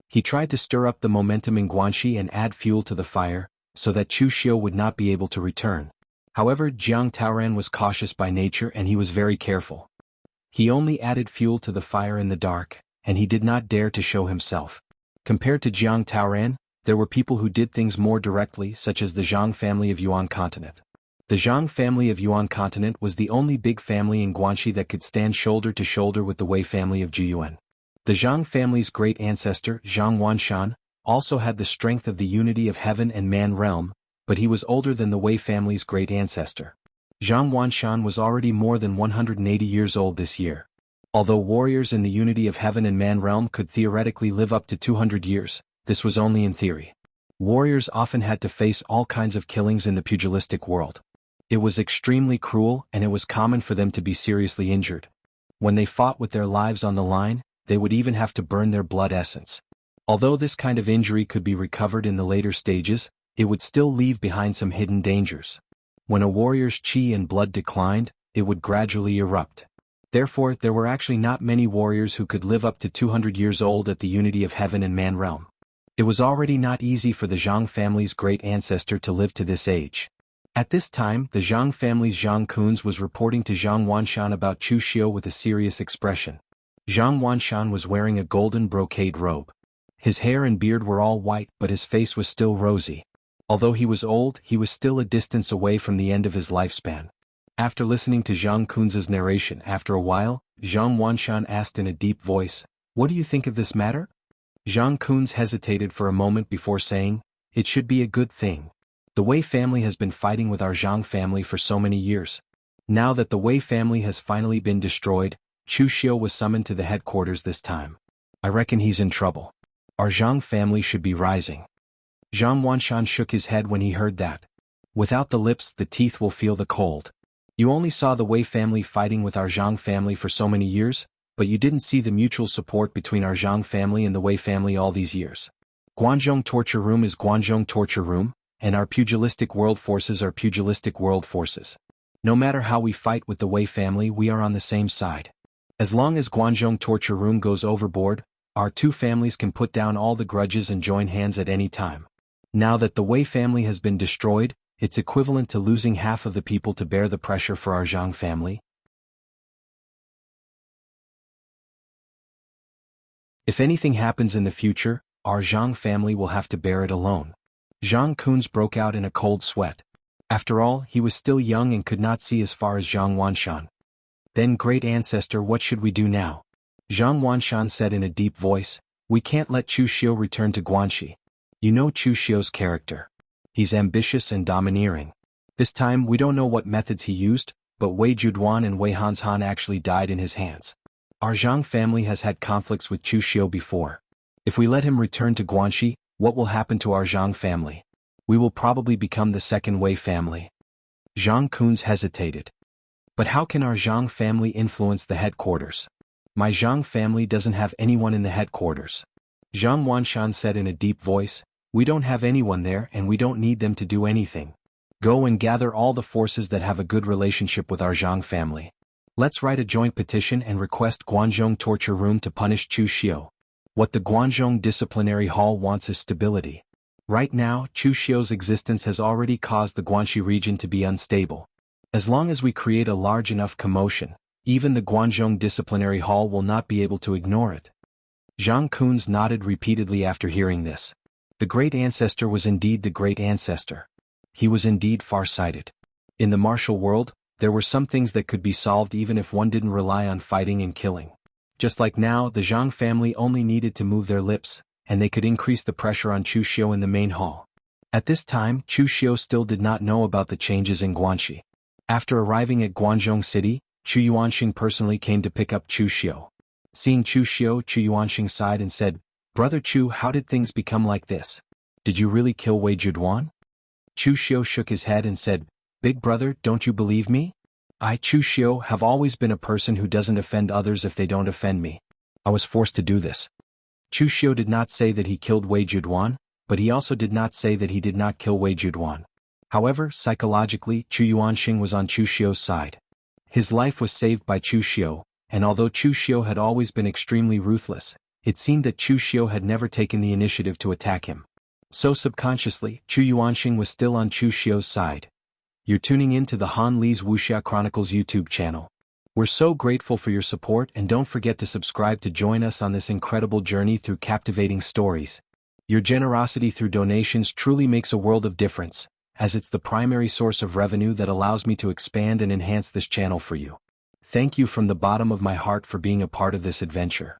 He tried to stir up the momentum in Guanxi and add fuel to the fire, so that Chu Xiu would not be able to return. However, Jiang Taoran was cautious by nature and he was very careful. He only added fuel to the fire in the dark, and he did not dare to show himself. Compared to Jiang Taoran, there were people who did things more directly, such as the Zhang family of Yuan Continent. The Zhang family of Yuan Continent was the only big family in Guanxi that could stand shoulder to shoulder with the Wei family of Jiyuan. The Zhang family's great ancestor, Zhang Wanshan, also had the strength of the unity of heaven and man realm, but he was older than the Wei family's great ancestor. Zhang Wanshan was already more than 180 years old this year. Although warriors in the unity of heaven and man realm could theoretically live up to 200 years, this was only in theory. Warriors often had to face all kinds of killings in the pugilistic world. It was extremely cruel and it was common for them to be seriously injured. When they fought with their lives on the line, they would even have to burn their blood essence. Although this kind of injury could be recovered in the later stages, it would still leave behind some hidden dangers. When a warrior's qi and blood declined, it would gradually erupt. Therefore, there were actually not many warriors who could live up to 200 years old at the unity of heaven and man realm. It was already not easy for the Zhang family's great ancestor to live to this age. At this time, the Zhang family's Zhang Kunz was reporting to Zhang Wanshan about Chu Xiu with a serious expression. Zhang Wanshan was wearing a golden brocade robe. His hair and beard were all white, but his face was still rosy. Although he was old, he was still a distance away from the end of his lifespan. After listening to Zhang Kunz's narration after a while, Zhang Wanshan asked in a deep voice, "What do you think of this matter?" Zhang Kunz hesitated for a moment before saying, "It should be a good thing. The Wei family has been fighting with our Zhang family for so many years. Now that the Wei family has finally been destroyed, Chu Xiu was summoned to the headquarters this time. I reckon he's in trouble. Our Zhang family should be rising." Zhang Wanshan shook his head when he heard that. "Without the lips, the teeth will feel the cold. You only saw the Wei family fighting with our Zhang family for so many years, but you didn't see the mutual support between our Zhang family and the Wei family all these years. Guanzhong Torture Room is Guanzhong Torture Room, and our pugilistic world forces are pugilistic world forces. No matter how we fight with the Wei family, we are on the same side. As long as Guanzhong Torture Room goes overboard, our two families can put down all the grudges and join hands at any time. Now that the Wei family has been destroyed, it's equivalent to losing half of the people to bear the pressure for our Zhang family. If anything happens in the future, our Zhang family will have to bear it alone." Zhang Kunz broke out in a cold sweat. After all, he was still young and could not see as far as Zhang Wanshan. "Then, great ancestor, what should we do now?" Zhang Wanshan said in a deep voice, "We can't let Chu Xiu return to Guanxi. You know Chu Xiu's character. He's ambitious and domineering. This time we don't know what methods he used, but Wei Juduan and Wei Hanshan actually died in his hands. Our Zhang family has had conflicts with Chu Xiu before. If we let him return to Guanxi, what will happen to our Zhang family? We will probably become the second Wei family." Zhang Kunz hesitated. "But how can our Zhang family influence the headquarters? My Zhang family doesn't have anyone in the headquarters." Zhang Wanshan said in a deep voice, "We don't have anyone there and we don't need them to do anything. Go and gather all the forces that have a good relationship with our Zhang family. Let's write a joint petition and request Guanzhong Torture Room to punish Chu Xiu. What the Guanzhong Disciplinary Hall wants is stability. Right now, Chu Xiu's existence has already caused the Guanxi region to be unstable. As long as we create a large enough commotion, even the Guanzhong Disciplinary Hall will not be able to ignore it." Zhang Kunz nodded repeatedly after hearing this. The great ancestor was indeed the great ancestor. He was indeed far-sighted. In the martial world, there were some things that could be solved even if one didn't rely on fighting and killing. Just like now, the Zhang family only needed to move their lips, and they could increase the pressure on Chu Xiu in the main hall. At this time, Chu Xiu still did not know about the changes in Guanxi. After arriving at Guanzhong City, Chu Yuanxing personally came to pick up Chu Xiu. Seeing Chu Xiu, Chu Yuanxing sighed and said, "Brother Chu, how did things become like this? Did you really kill Wei Juduan?" Chu Xiu shook his head and said, "Big brother, don't you believe me? I, Chu Xiu, have always been a person who doesn't offend others if they don't offend me. I was forced to do this." Chu Xiu did not say that he killed Wei Juduan, but he also did not say that he did not kill Wei Juduan. However, psychologically, Chu Yuanxing was on Chu Xiu's side. His life was saved by Chu Xiu, and although Chu Xiu had always been extremely ruthless, it seemed that Chu Xiu had never taken the initiative to attack him. So subconsciously, Chu Yuanxing was still on Chu Xiu's side. You're tuning in to the Han Li's Wuxia Chronicles YouTube channel. We're so grateful for your support, and don't forget to subscribe to join us on this incredible journey through captivating stories. Your generosity through donations truly makes a world of difference, as it's the primary source of revenue that allows me to expand and enhance this channel for you. Thank you from the bottom of my heart for being a part of this adventure.